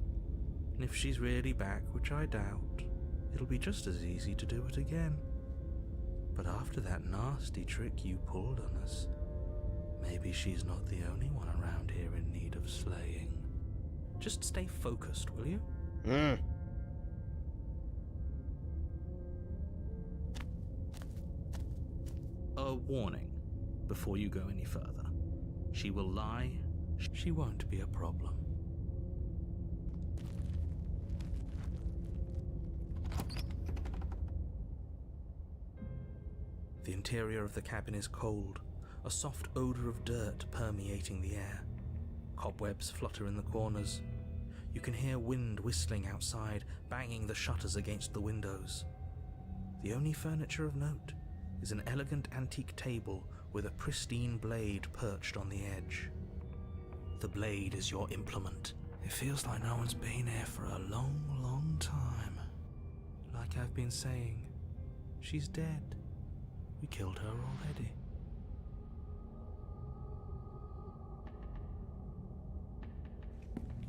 And if she's really back, which I doubt, it'll be just as easy to do it again. But after that nasty trick you pulled on us, maybe she's not the only one around here in need of slaying. Just stay focused, will you? A warning before you go any further. She will lie. She won't be a problem. The interior of the cabin is cold, a soft odor of dirt permeating the air. Cobwebs flutter in the corners. You can hear wind whistling outside, banging the shutters against the windows. The only furniture of note is an elegant antique table with a pristine blade perched on the edge. The blade is your implement. It feels like no one's been here for a long, long time. Like I've been saying, she's dead. We killed her already.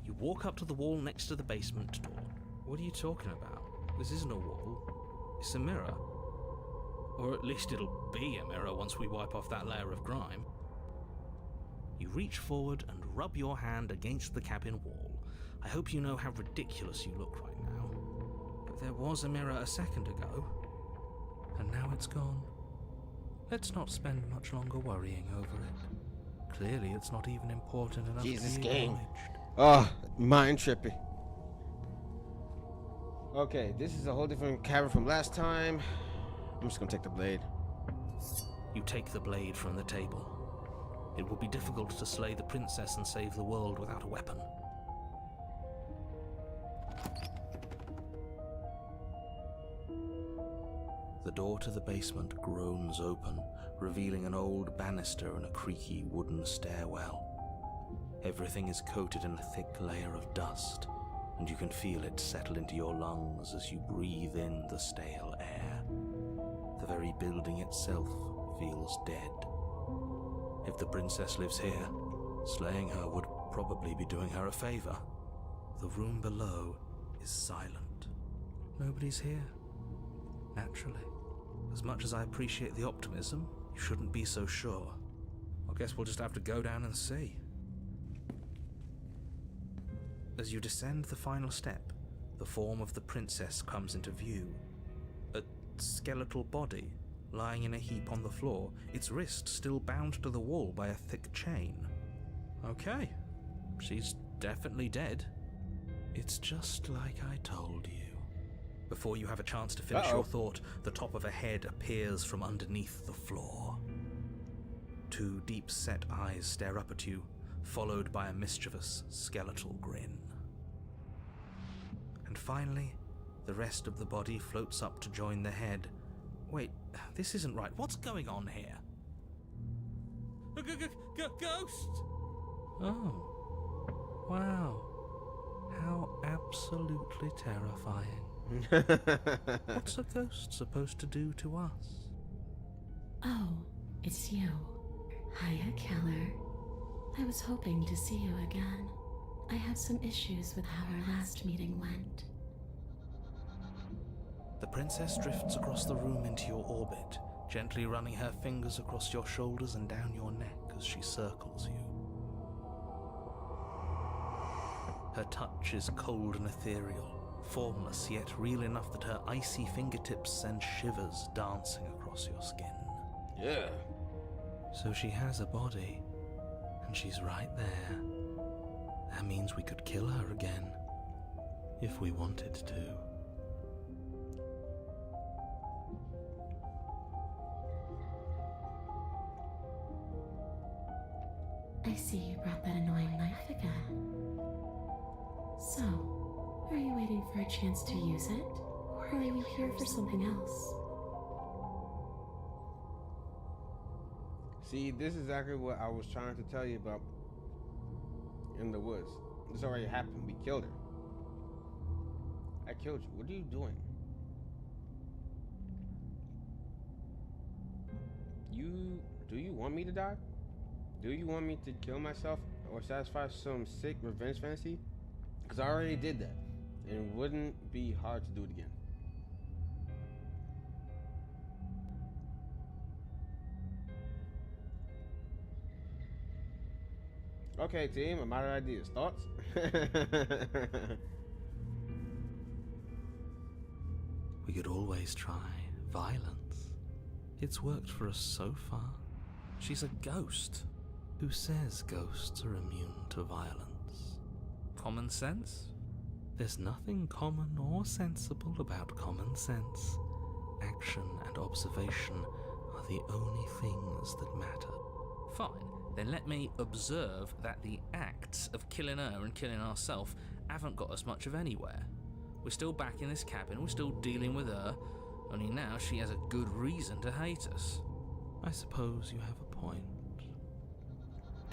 You walk up to the wall next to the basement door. What are you talking about? This isn't a wall. It's a mirror. Or at least it'll be a mirror once we wipe off that layer of grime. You reach forward and rub your hand against the cabin wall. I hope you know how ridiculous you look right now. But there was a mirror a second ago, and now it's gone. Let's not spend much longer worrying over it. Clearly it's not even important enough Jesus to be game. acknowledged. Oh, mind trippy. Okay, this is a whole different cabin from last time. I'm just gonna take the blade. You take the blade from the table. It will be difficult to slay the princess and save the world without a weapon. The door to the basement groans open, revealing an old banister and a creaky wooden stairwell. Everything is coated in a thick layer of dust, and you can feel it settle into your lungs as you breathe in the stale air. The very building itself feels dead. If the princess lives here, slaying her would probably be doing her a favor. The room below is silent. Nobody's here. Naturally. As much as I appreciate the optimism, you shouldn't be so sure. I guess we'll just have to go down and see. As you descend the final step, the form of the princess comes into view. A skeletal body, lying in a heap on the floor, its wrist still bound to the wall by a thick chain. Okay, she's definitely dead. It's just like I told you. Before you have a chance to finish your thought, the top of a head appears from underneath the floor. Two deep-set eyes stare up at you, followed by a mischievous skeletal grin. And finally, the rest of the body floats up to join the head. Wait, this isn't right. What's going on here? Ghost! Oh, wow. How absolutely terrifying. What's a ghost supposed to do to us? Oh, it's you. Hiya, Keller. I was hoping to see you again. I have some issues with how our last meeting went. The princess drifts across the room into your orbit, gently running her fingers across your shoulders and down your neck as she circles you. Her touch is cold and ethereal, formless yet real enough that her icy fingertips send shivers dancing across your skin. Yeah. So she has a body, and she's right there. That means we could kill her again, if we wanted to. I see you brought that annoying knife again. So, are you waiting for a chance to use it? Or are you here for something else? See, this is exactly what I was trying to tell you about in the woods. This already happened. We killed her. I killed you. What are you doing? do you want me to die? Do you want me to kill myself or satisfy some sick revenge fantasy? Because I already did that. And it wouldn't be hard to do it again. Okay, team, I'm out of ideas. Thoughts? We could always try violence. It's worked for us so far. She's a ghost. Who says ghosts are immune to violence? Common sense? There's nothing common or sensible about common sense. Action and observation are the only things that matter. Fine, then let me observe that the acts of killing her and killing ourselves haven't got us much of anywhere. We're still back in this cabin, we're still dealing with her, only now she has a good reason to hate us. I suppose you have a point.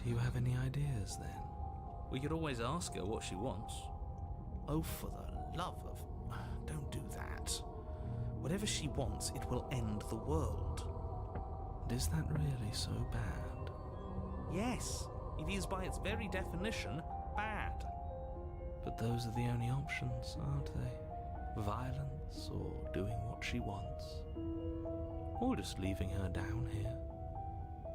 Do you have any ideas then? We could always ask her what she wants. Oh, for the love of... Don't do that. Whatever she wants, it will end the world. And is that really so bad? Yes, it is by its very definition bad. But those are the only options, aren't they? Violence or doing what she wants. Or just leaving her down here.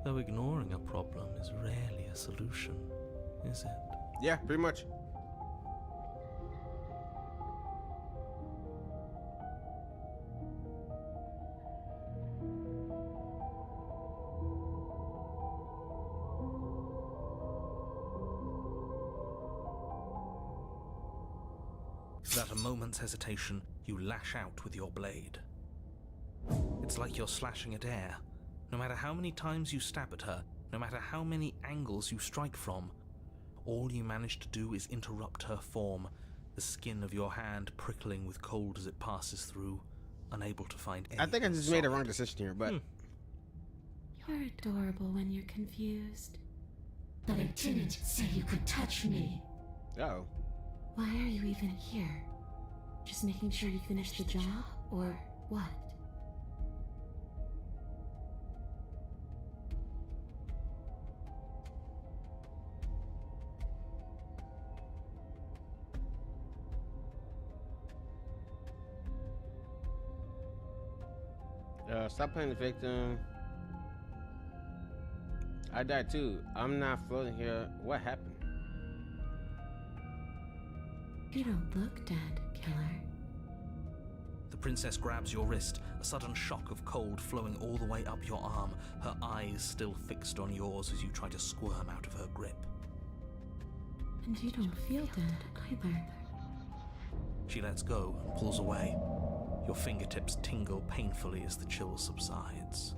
Though ignoring a problem is rarely a solution, is it? Yeah, pretty much. Without a moment's hesitation, you lash out with your blade. It's like you're slashing at air. No matter how many times you stab at her, no matter how many angles you strike from, all you manage to do is interrupt her form, the skin of your hand prickling with cold as it passes through, unable to find anything. I think I just made a wrong decision here, but... You're adorable when you're confused. But I didn't say you could touch me. Uh-oh. Why are you even here? Just making sure you finish the job, or what? Stop playing the victim. I died too. I'm not floating here. What happened? You don't look dead, killer. The princess grabs your wrist, a sudden shock of cold flowing all the way up your arm, her eyes still fixed on yours as you try to squirm out of her grip. And you don't feel dead either. She lets go and pulls away. Your fingertips tingle painfully as the chill subsides.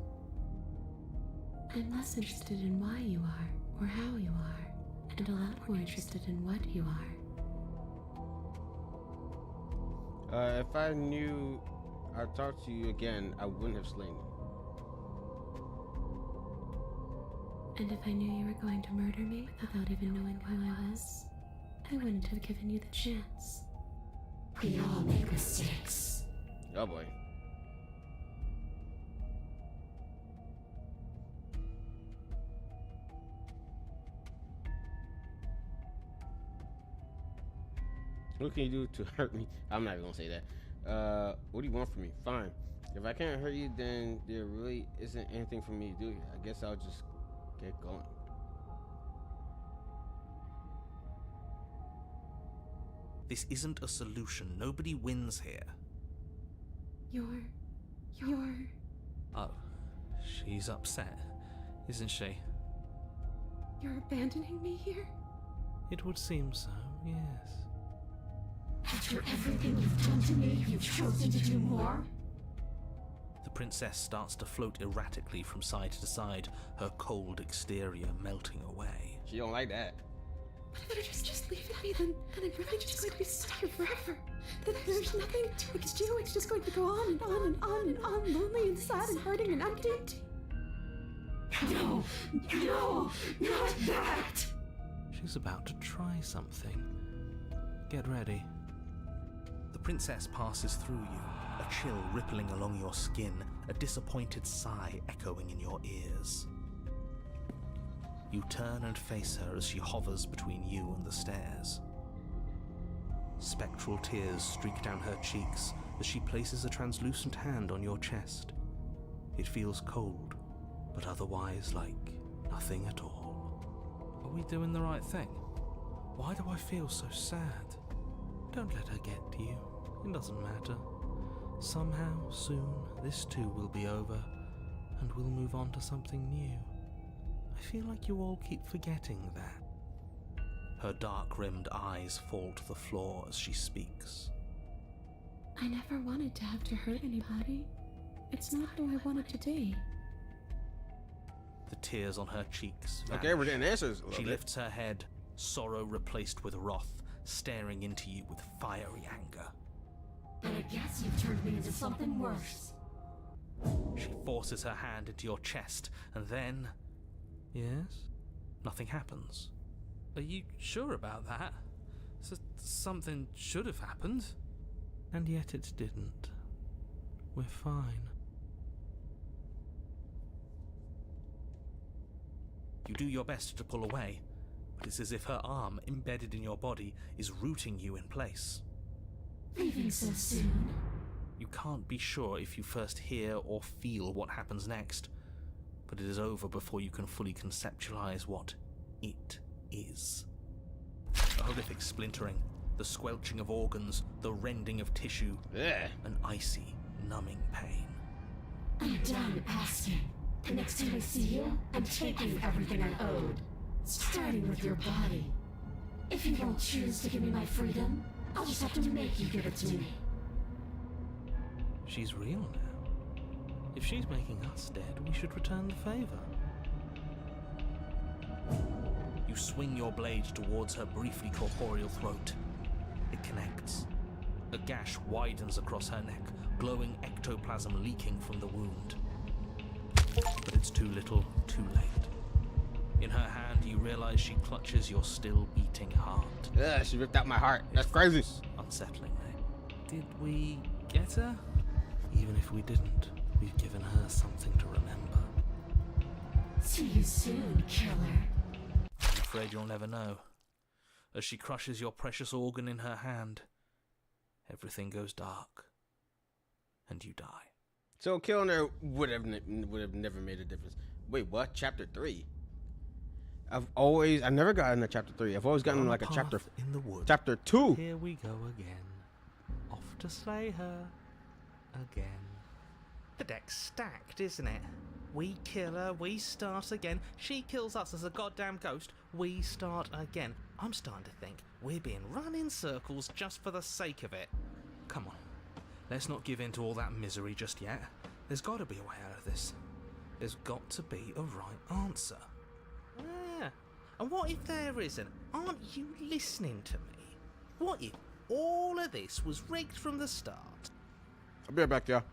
I'm less interested in why you are, or how you are, and a lot more interested in what you are. If I knew I'd talk to you again, I wouldn't have slain you. And if I knew you were going to murder me without even knowing who I was, I wouldn't have given you the chance. We all make mistakes. Oh boy. What can you do to hurt me? I'm not even gonna say that. What do you want from me? Fine. If I can't hurt you, then there really isn't anything for me to do here. I guess I'll just get going. This isn't a solution. Nobody wins here. You're... Oh, she's upset, isn't she? You're abandoning me here? It would seem so, yes. After everything you've done to me, you've chosen to do more? The princess starts to float erratically from side to side, her cold exterior melting away. She don't like that. But if you're just leaving me, then I'm really just going to be stuck here forever. There's nothing we can do. It's just going to go on and on and on and on, lonely and sad and hurting and empty. No, not that! She's about to try something. Get ready. The princess passes through you, a chill rippling along your skin, a disappointed sigh echoing in your ears. You turn and face her as she hovers between you and the stairs. Spectral tears streak down her cheeks as she places a translucent hand on your chest. It feels cold, but otherwise like nothing at all. Are we doing the right thing? Why do I feel so sad? Don't let her get to you. It doesn't matter. Somehow, soon, this too will be over, and we'll move on to something new. I feel like you all keep forgetting that. Her dark-rimmed eyes fall to the floor as she speaks. I never wanted to have to hurt anybody. It's not who I wanted to be. The tears on her cheeks vanish. Okay, we're getting answers. She lifts her head, sorrow replaced with wrath, staring into you with fiery anger. But I guess you've turned me into something worse. She forces her hand into your chest, and then... Yes? Nothing happens. Are you sure about that? Something should have happened. And yet it didn't. We're fine. You do your best to pull away, but it's as if her arm, embedded in your body, is rooting you in place. Leaving so soon? You can't be sure if you first hear or feel what happens next, but it is over before you can fully conceptualize what it is. A horrific splintering, the squelching of organs, the rending of tissue, an icy, numbing pain. I'm done asking. The next time I see you, I'm taking everything I owed. Starting with your body. If you won't choose to give me my freedom, I'll just have to make you give it to me. She's real now. If she's making us dead, we should return the favor. You swing your blade towards her briefly corporeal throat. It connects. A gash widens across her neck, glowing ectoplasm leaking from the wound. But it's too little, too late. In her hand, you realize she clutches your still beating heart. Yeah, she ripped out my heart. That's crazy. Unsettlingly. Did we get her? Even if we didn't, we've given her something to remember. See you soon, killer. I'm afraid you'll never know. As she crushes your precious organ in her hand, everything goes dark, and you die. So killing her would have never made a difference. Wait, what? Chapter 3? I've never gotten a chapter 3. I've always gotten like a chapter in the woods. Chapter 2. Here we go again. Off to slay her again. The deck's stacked, isn't it? We kill her, we start again. She kills us as a goddamn ghost, we start again. I'm starting to think we're being run in circles just for the sake of it. Come on, let's not give in to all that misery just yet. There's got to be a way out of this. There's got to be a right answer. Yeah. And what if there isn't? Aren't you listening to me? What if all of this was rigged from the start? I'll be right back, y'all.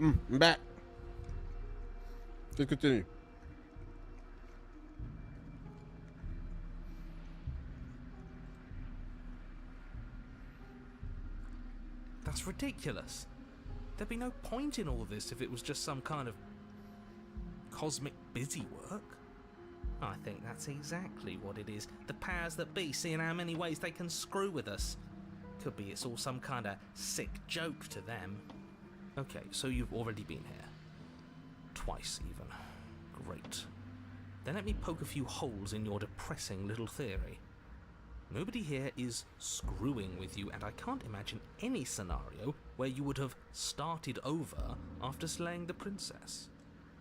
I'm back. Let's continue. That's ridiculous. There'd be no point in all this if it was just some kind of cosmic busy work. I think that's exactly what it is. The powers that be seeing how many ways they can screw with us. Could be it's all some kind of sick joke to them. Okay, so you've already been here. Twice, even. Great. Then let me poke a few holes in your depressing little theory. Nobody here is screwing with you, and I can't imagine any scenario where you would have started over after slaying the princess.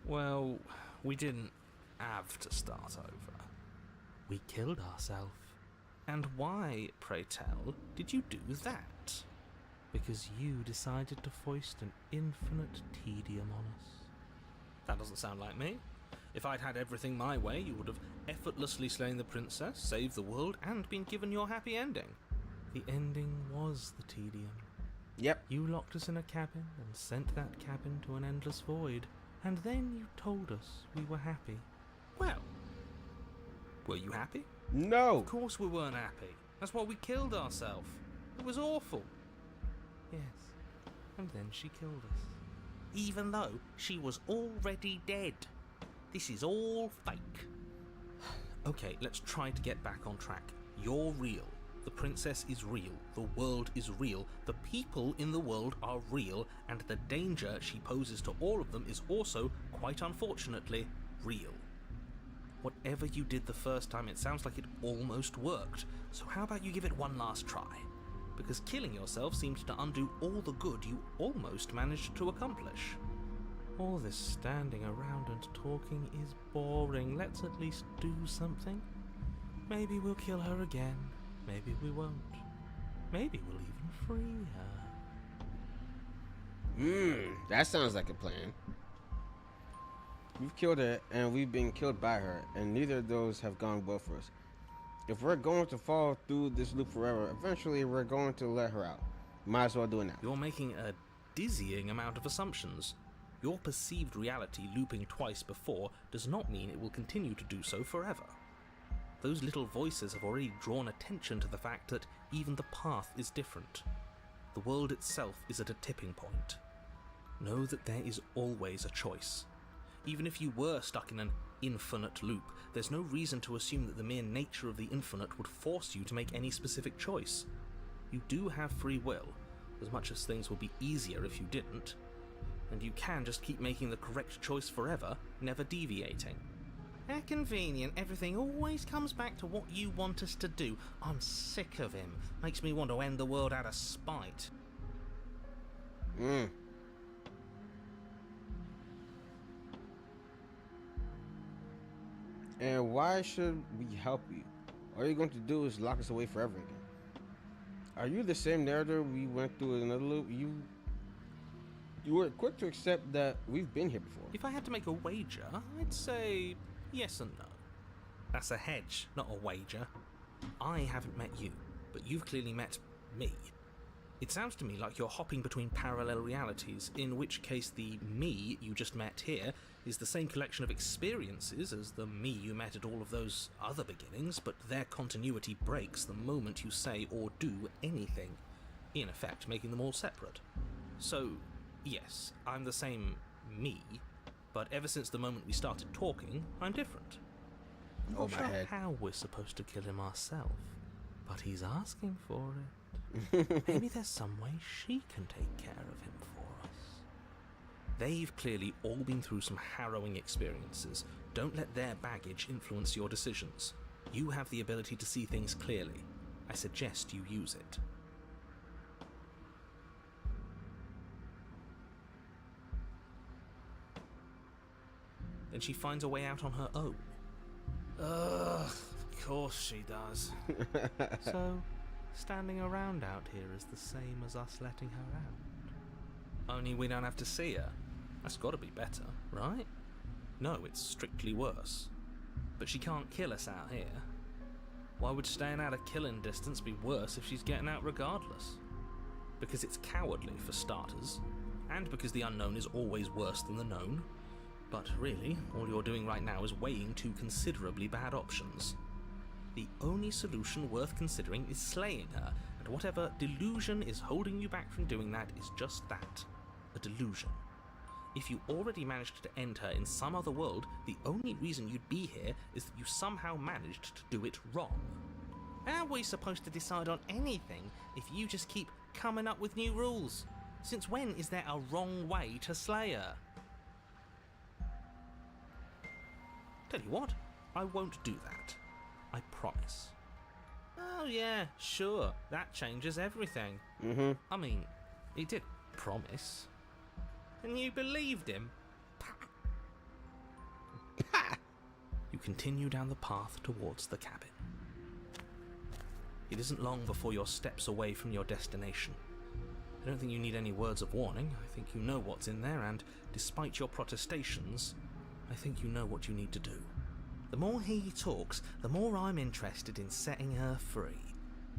Well, we didn't have to start over. We killed ourselves. And why, pray tell, did you do that? Because you decided to foist an infinite tedium on us. That doesn't sound like me. If I'd had everything my way, you would have effortlessly slain the princess, saved the world, and been given your happy ending. The ending was the tedium. Yep. You locked us in a cabin and sent that cabin to an endless void, and then you told us we were happy. Well, were you happy? No. Of course we weren't happy. That's why we killed ourselves. It was awful. Yes, and then she killed us. Even though she was already dead. This is all fake. Okay, let's try to get back on track. You're real. The princess is real. The world is real. The people in the world are real. And the danger she poses to all of them is also, quite unfortunately, real. Whatever you did the first time, it sounds like it almost worked. So how about you give it one last try? Because killing yourself seemed to undo all the good you almost managed to accomplish. All this standing around and talking is boring. Let's at least do something. Maybe we'll kill her again. Maybe we won't. Maybe we'll even free her. That sounds like a plan. We've killed her and we've been killed by her, and neither of those have gone well for us. If we're going to fall through this loop forever, eventually we're going to let her out. Might as well do it now. You're making a dizzying amount of assumptions. Your perceived reality looping twice before does not mean it will continue to do so forever. Those little voices have already drawn attention to the fact that even the path is different. The world itself is at a tipping point. Know that there is always a choice. Even if you were stuck in an infinite loop, there's no reason to assume that the mere nature of the infinite would force you to make any specific choice. You do have free will, as much as things would be easier if you didn't. And you can just keep making the correct choice forever, never deviating. How convenient, everything always comes back to what you want us to do. I'm sick of him. Makes me want to end the world out of spite. And why should we help you? All you're going to do is lock us away forever again. Are you the same narrator we went through in another loop? You were quick to accept that we've been here before. If I had to make a wager, I'd say yes and no. That's a hedge, not a wager. I haven't met you, but you've clearly met me. It sounds to me like you're hopping between parallel realities, in which case the me you just met here is the same collection of experiences as the me you met at all of those other beginnings, but their continuity breaks the moment you say or do anything, in effect making them all separate. So, yes, I'm the same me, but ever since the moment we started talking, I'm different. I'm not sure how we're supposed to kill him ourselves, but he's asking for it. Maybe there's some way she can take care of him for us. They've clearly all been through some harrowing experiences. Don't let their baggage influence your decisions. You have the ability to see things clearly. I suggest you use it. Then she finds a way out on her own. Of course she does. So, standing around out here is the same as us letting her out. Only we don't have to see her. That's got to be better, right? No, it's strictly worse. But she can't kill us out here. Why would staying out of killing distance be worse if she's getting out regardless? Because it's cowardly, for starters. and because the unknown is always worse than the known. But really, all you're doing right now is weighing two considerably bad options. The only solution worth considering is slaying her, and whatever delusion is holding you back from doing that is just that, a delusion. If you already managed to end her in some other world, the only reason you'd be here is that you somehow managed to do it wrong. How are we supposed to decide on anything if you just keep coming up with new rules? Since when is there a wrong way to slay her? Tell you what, I won't do that. I promise. Oh yeah, sure, that changes everything. I mean, he did promise. And you believed him? You continue down the path towards the cabin. It isn't long before you're steps away from your destination. I don't think you need any words of warning. I think you know what's in there, and despite your protestations, I think you know what you need to do. The more he talks, the more I'm interested in setting her free.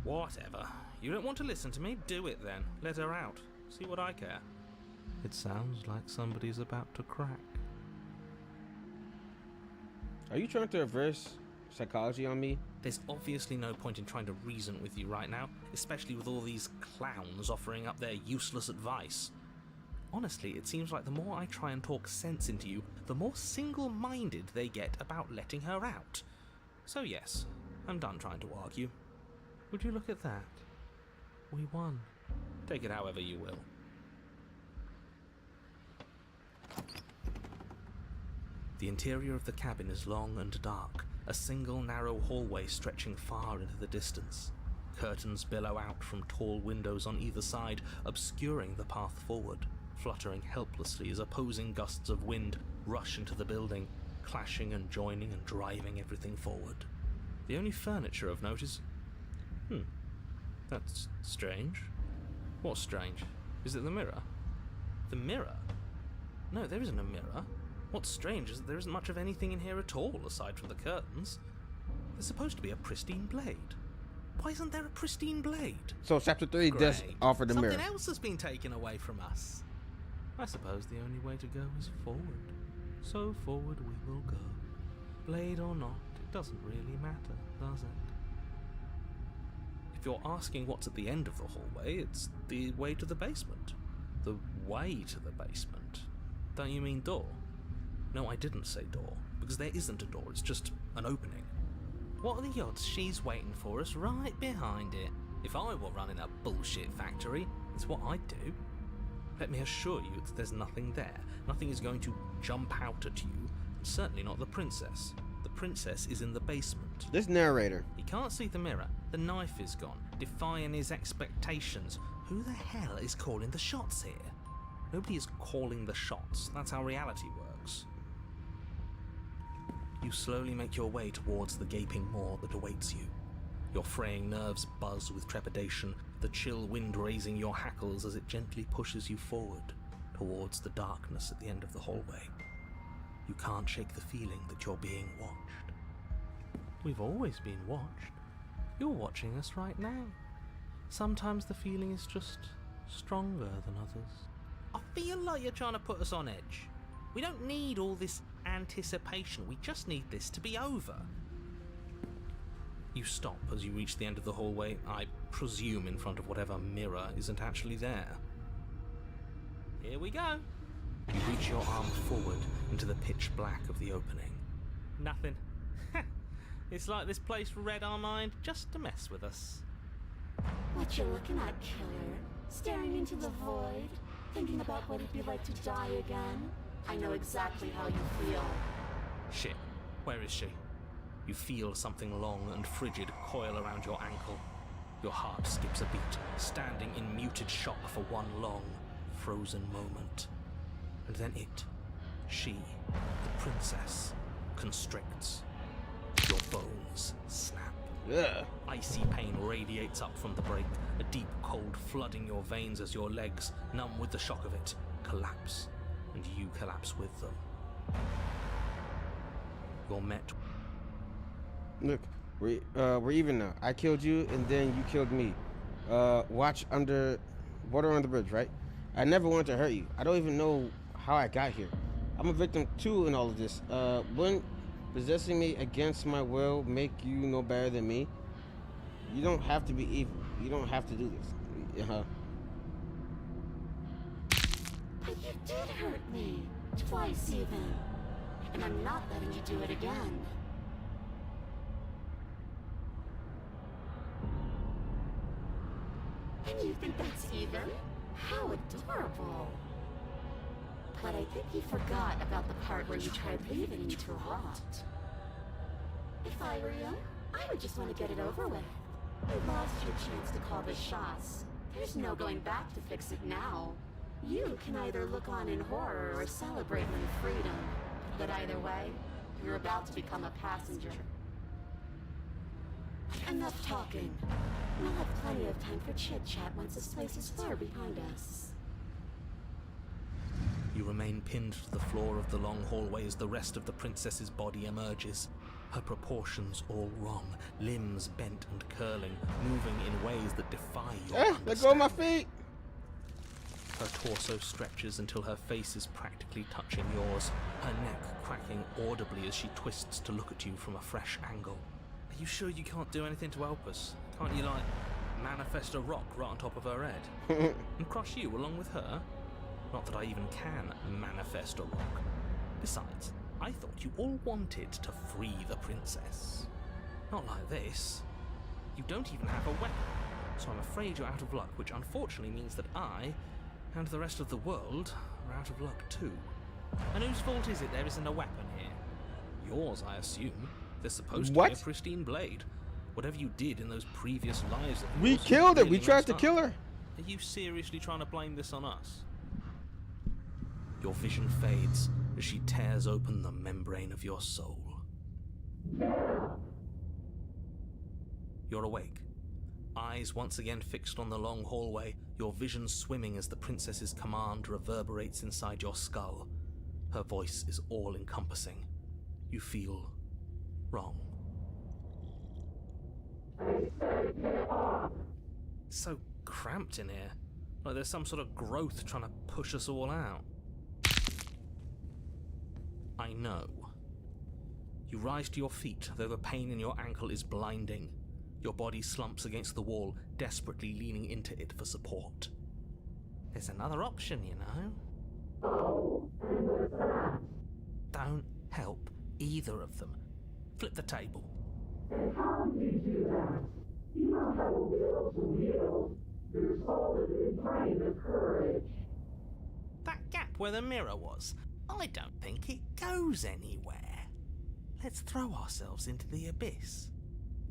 Whatever. You don't want to listen to me? Do it then. Let her out. See what I care. It sounds like somebody's about to crack. Are you trying to reverse psychology on me? There's obviously no point in trying to reason with you right now, especially with all these clowns offering up their useless advice. Honestly, it seems like the more I try and talk sense into you, the more single-minded they get about letting her out. So yes, I'm done trying to argue. Would you look at that? We won. Take it however you will. The interior of the cabin is long and dark, a single narrow hallway stretching far into the distance. Curtains billow out from tall windows on either side, obscuring the path forward, fluttering helplessly as opposing gusts of wind rush into the building, clashing and joining and driving everything forward. The only furniture of note is... that's strange. What's strange? Is it the mirror? The mirror? No, there isn't a mirror. What's strange is that there isn't much of anything in here at all, aside from the curtains. There's supposed to be a pristine blade. Why isn't there a pristine blade? So chapter 3 does offer the mirror. Something else has been taken away from us. I suppose the only way to go is forward. So forward we will go. Blade or not, it doesn't really matter, does it? If you're asking what's at the end of the hallway, it's the way to the basement. The way to the basement. Don't you mean door? No, I didn't say door, because there isn't a door, it's just an opening. What are the odds she's waiting for us right behind it? If I were running a bullshit factory, it's what I'd do. Let me assure you that there's nothing there. Nothing is going to jump out at you, and certainly not the princess. The princess is in the basement. This narrator. He can't see the mirror. The knife is gone, defying his expectations. Who the hell is calling the shots here? Nobody is calling the shots. That's how reality works. You slowly make your way towards the gaping maw that awaits you. Your fraying nerves buzz with trepidation, the chill wind raising your hackles as it gently pushes you forward towards the darkness at the end of the hallway. You can't shake the feeling that you're being watched. We've always been watched. You're watching us right now. Sometimes the feeling is just stronger than others. I feel like you're trying to put us on edge. We don't need all this anticipation, we just need this to be over. You stop as you reach the end of the hallway, I presume in front of whatever mirror isn't actually there. Here we go. You reach your arm forward into the pitch black of the opening. Nothing. It's like this place read our mind just to mess with us. What you looking at, killer? Staring into the void? Thinking about what it'd be like to die again? I know exactly how you feel. Shit. Where is she? You feel something long and frigid coil around your ankle. Your heart skips a beat, standing in muted shock for one long, frozen moment. And then it, she, the princess, constricts. Your bones snap. Yeah. Icy pain radiates up from the break, a deep cold flooding your veins as your legs, numb with the shock of it, collapse, and you collapse with them. You're met. Look, we're even now. I killed you, and then you killed me. Watch under water on the bridge, right? I never wanted to hurt you. I don't even know how I got here. I'm a victim too in all of this. Wouldn't possessing me against my will make you no better than me? You don't have to be evil. You don't have to do this. But you did hurt me. Twice even. And I'm not letting you do it again. And you think that's even? How adorable. But I think you forgot about the part where you tried leaving me to rot. If I were you, I would just want to get it over with. You lost your chance to call the shots. There's no going back to fix it now. You can either look on in horror or celebrate in freedom. But either way, you're about to become a passenger. Enough talking. We'll have plenty of time for chit-chat once this place is far behind us. You remain pinned to the floor of the long hallway as the rest of the princess's body emerges. Her proportions all wrong, limbs bent and curling, moving in ways that defy your understanding. Let go of my feet! Her torso stretches until her face is practically touching yours, her neck cracking audibly as she twists to look at you from a fresh angle. Are you sure you can't do anything to help us? Can't you, like, manifest a rock right on top of her head? And crush you along with her? Not that I even can manifest a rock. Besides, I thought you all wanted to free the princess. Not like this. You don't even have a weapon, so I'm afraid you're out of luck, which unfortunately means that I, and the rest of the world, are out of luck too. And whose fault is it there isn't a weapon here? Yours, I assume. There's supposed to be a pristine blade. Whatever you did in those previous lives... We killed her! We tried to kill her! Are you seriously trying to blame this on us? Your vision fades as she tears open the membrane of your soul. You're awake. Eyes once again fixed on the long hallway, your vision swimming as the princess's command reverberates inside your skull. Her voice is all-encompassing. You feel wrong. It's so cramped in here. Like there's some sort of growth trying to push us all out. I know. You rise to your feet, though the pain in your ankle is blinding. Your body slumps against the wall, desperately leaning into it for support. There's another option, you know. Don't help either of them. Flip the table. How do you do that? You don't have a will to wield. Your soul is in brain of courage. That gap where the mirror was, I don't think it goes anywhere. Let's throw ourselves into the abyss.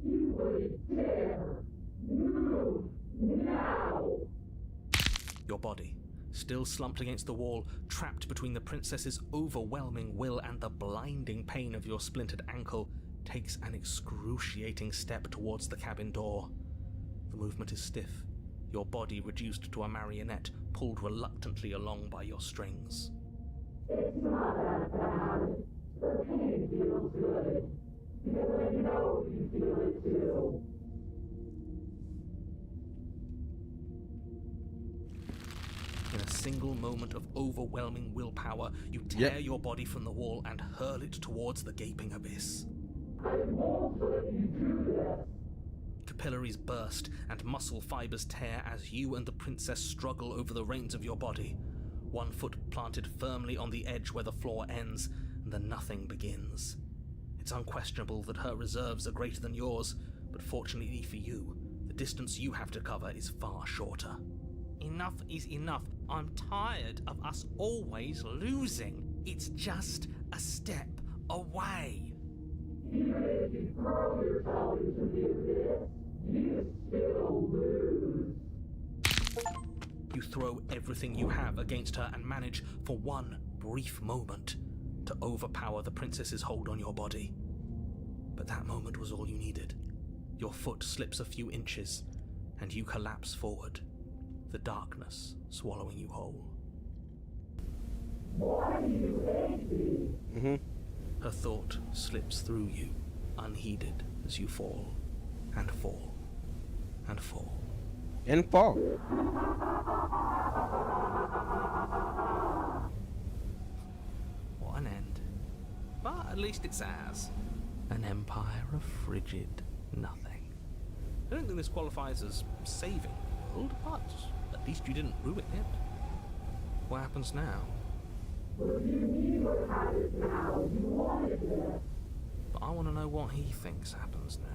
You wouldn't dare. Move now. Your body, still slumped against the wall, trapped between the princess's overwhelming will and the blinding pain of your splintered ankle, takes an excruciating step towards the cabin door. The movement is stiff, your body reduced to a marionette, pulled reluctantly along by your strings. It's not that bad. The pain feels good. Because I know you feel it too. In a single moment of overwhelming willpower, you tear your body from the wall and hurl it towards the gaping abyss. I won't let you do this. Capillaries burst and muscle fibers tear as you and the princess struggle over the reins of your body. One foot planted firmly on the edge where the floor ends, and the nothing begins. It's unquestionable that her reserves are greater than yours, but fortunately for you, the distance you have to cover is far shorter. Enough is enough. I'm tired of us always losing. It's just a step away. Even if you throw yourself into the abyss, you still lose. You throw everything you have against her and manage, for one brief moment, to overpower the princess's hold on your body. But that moment was all you needed. Your foot slips a few inches, and you collapse forward, the darkness swallowing you whole. Why do you hate me? Her thought slips through you, unheeded, as you fall, and fall, and fall. And fall. But at least it's ours. An empire of frigid nothing. I don't think this qualifies as saving the world, but at least you didn't ruin it. What happens now? But I want to know what he thinks happens now.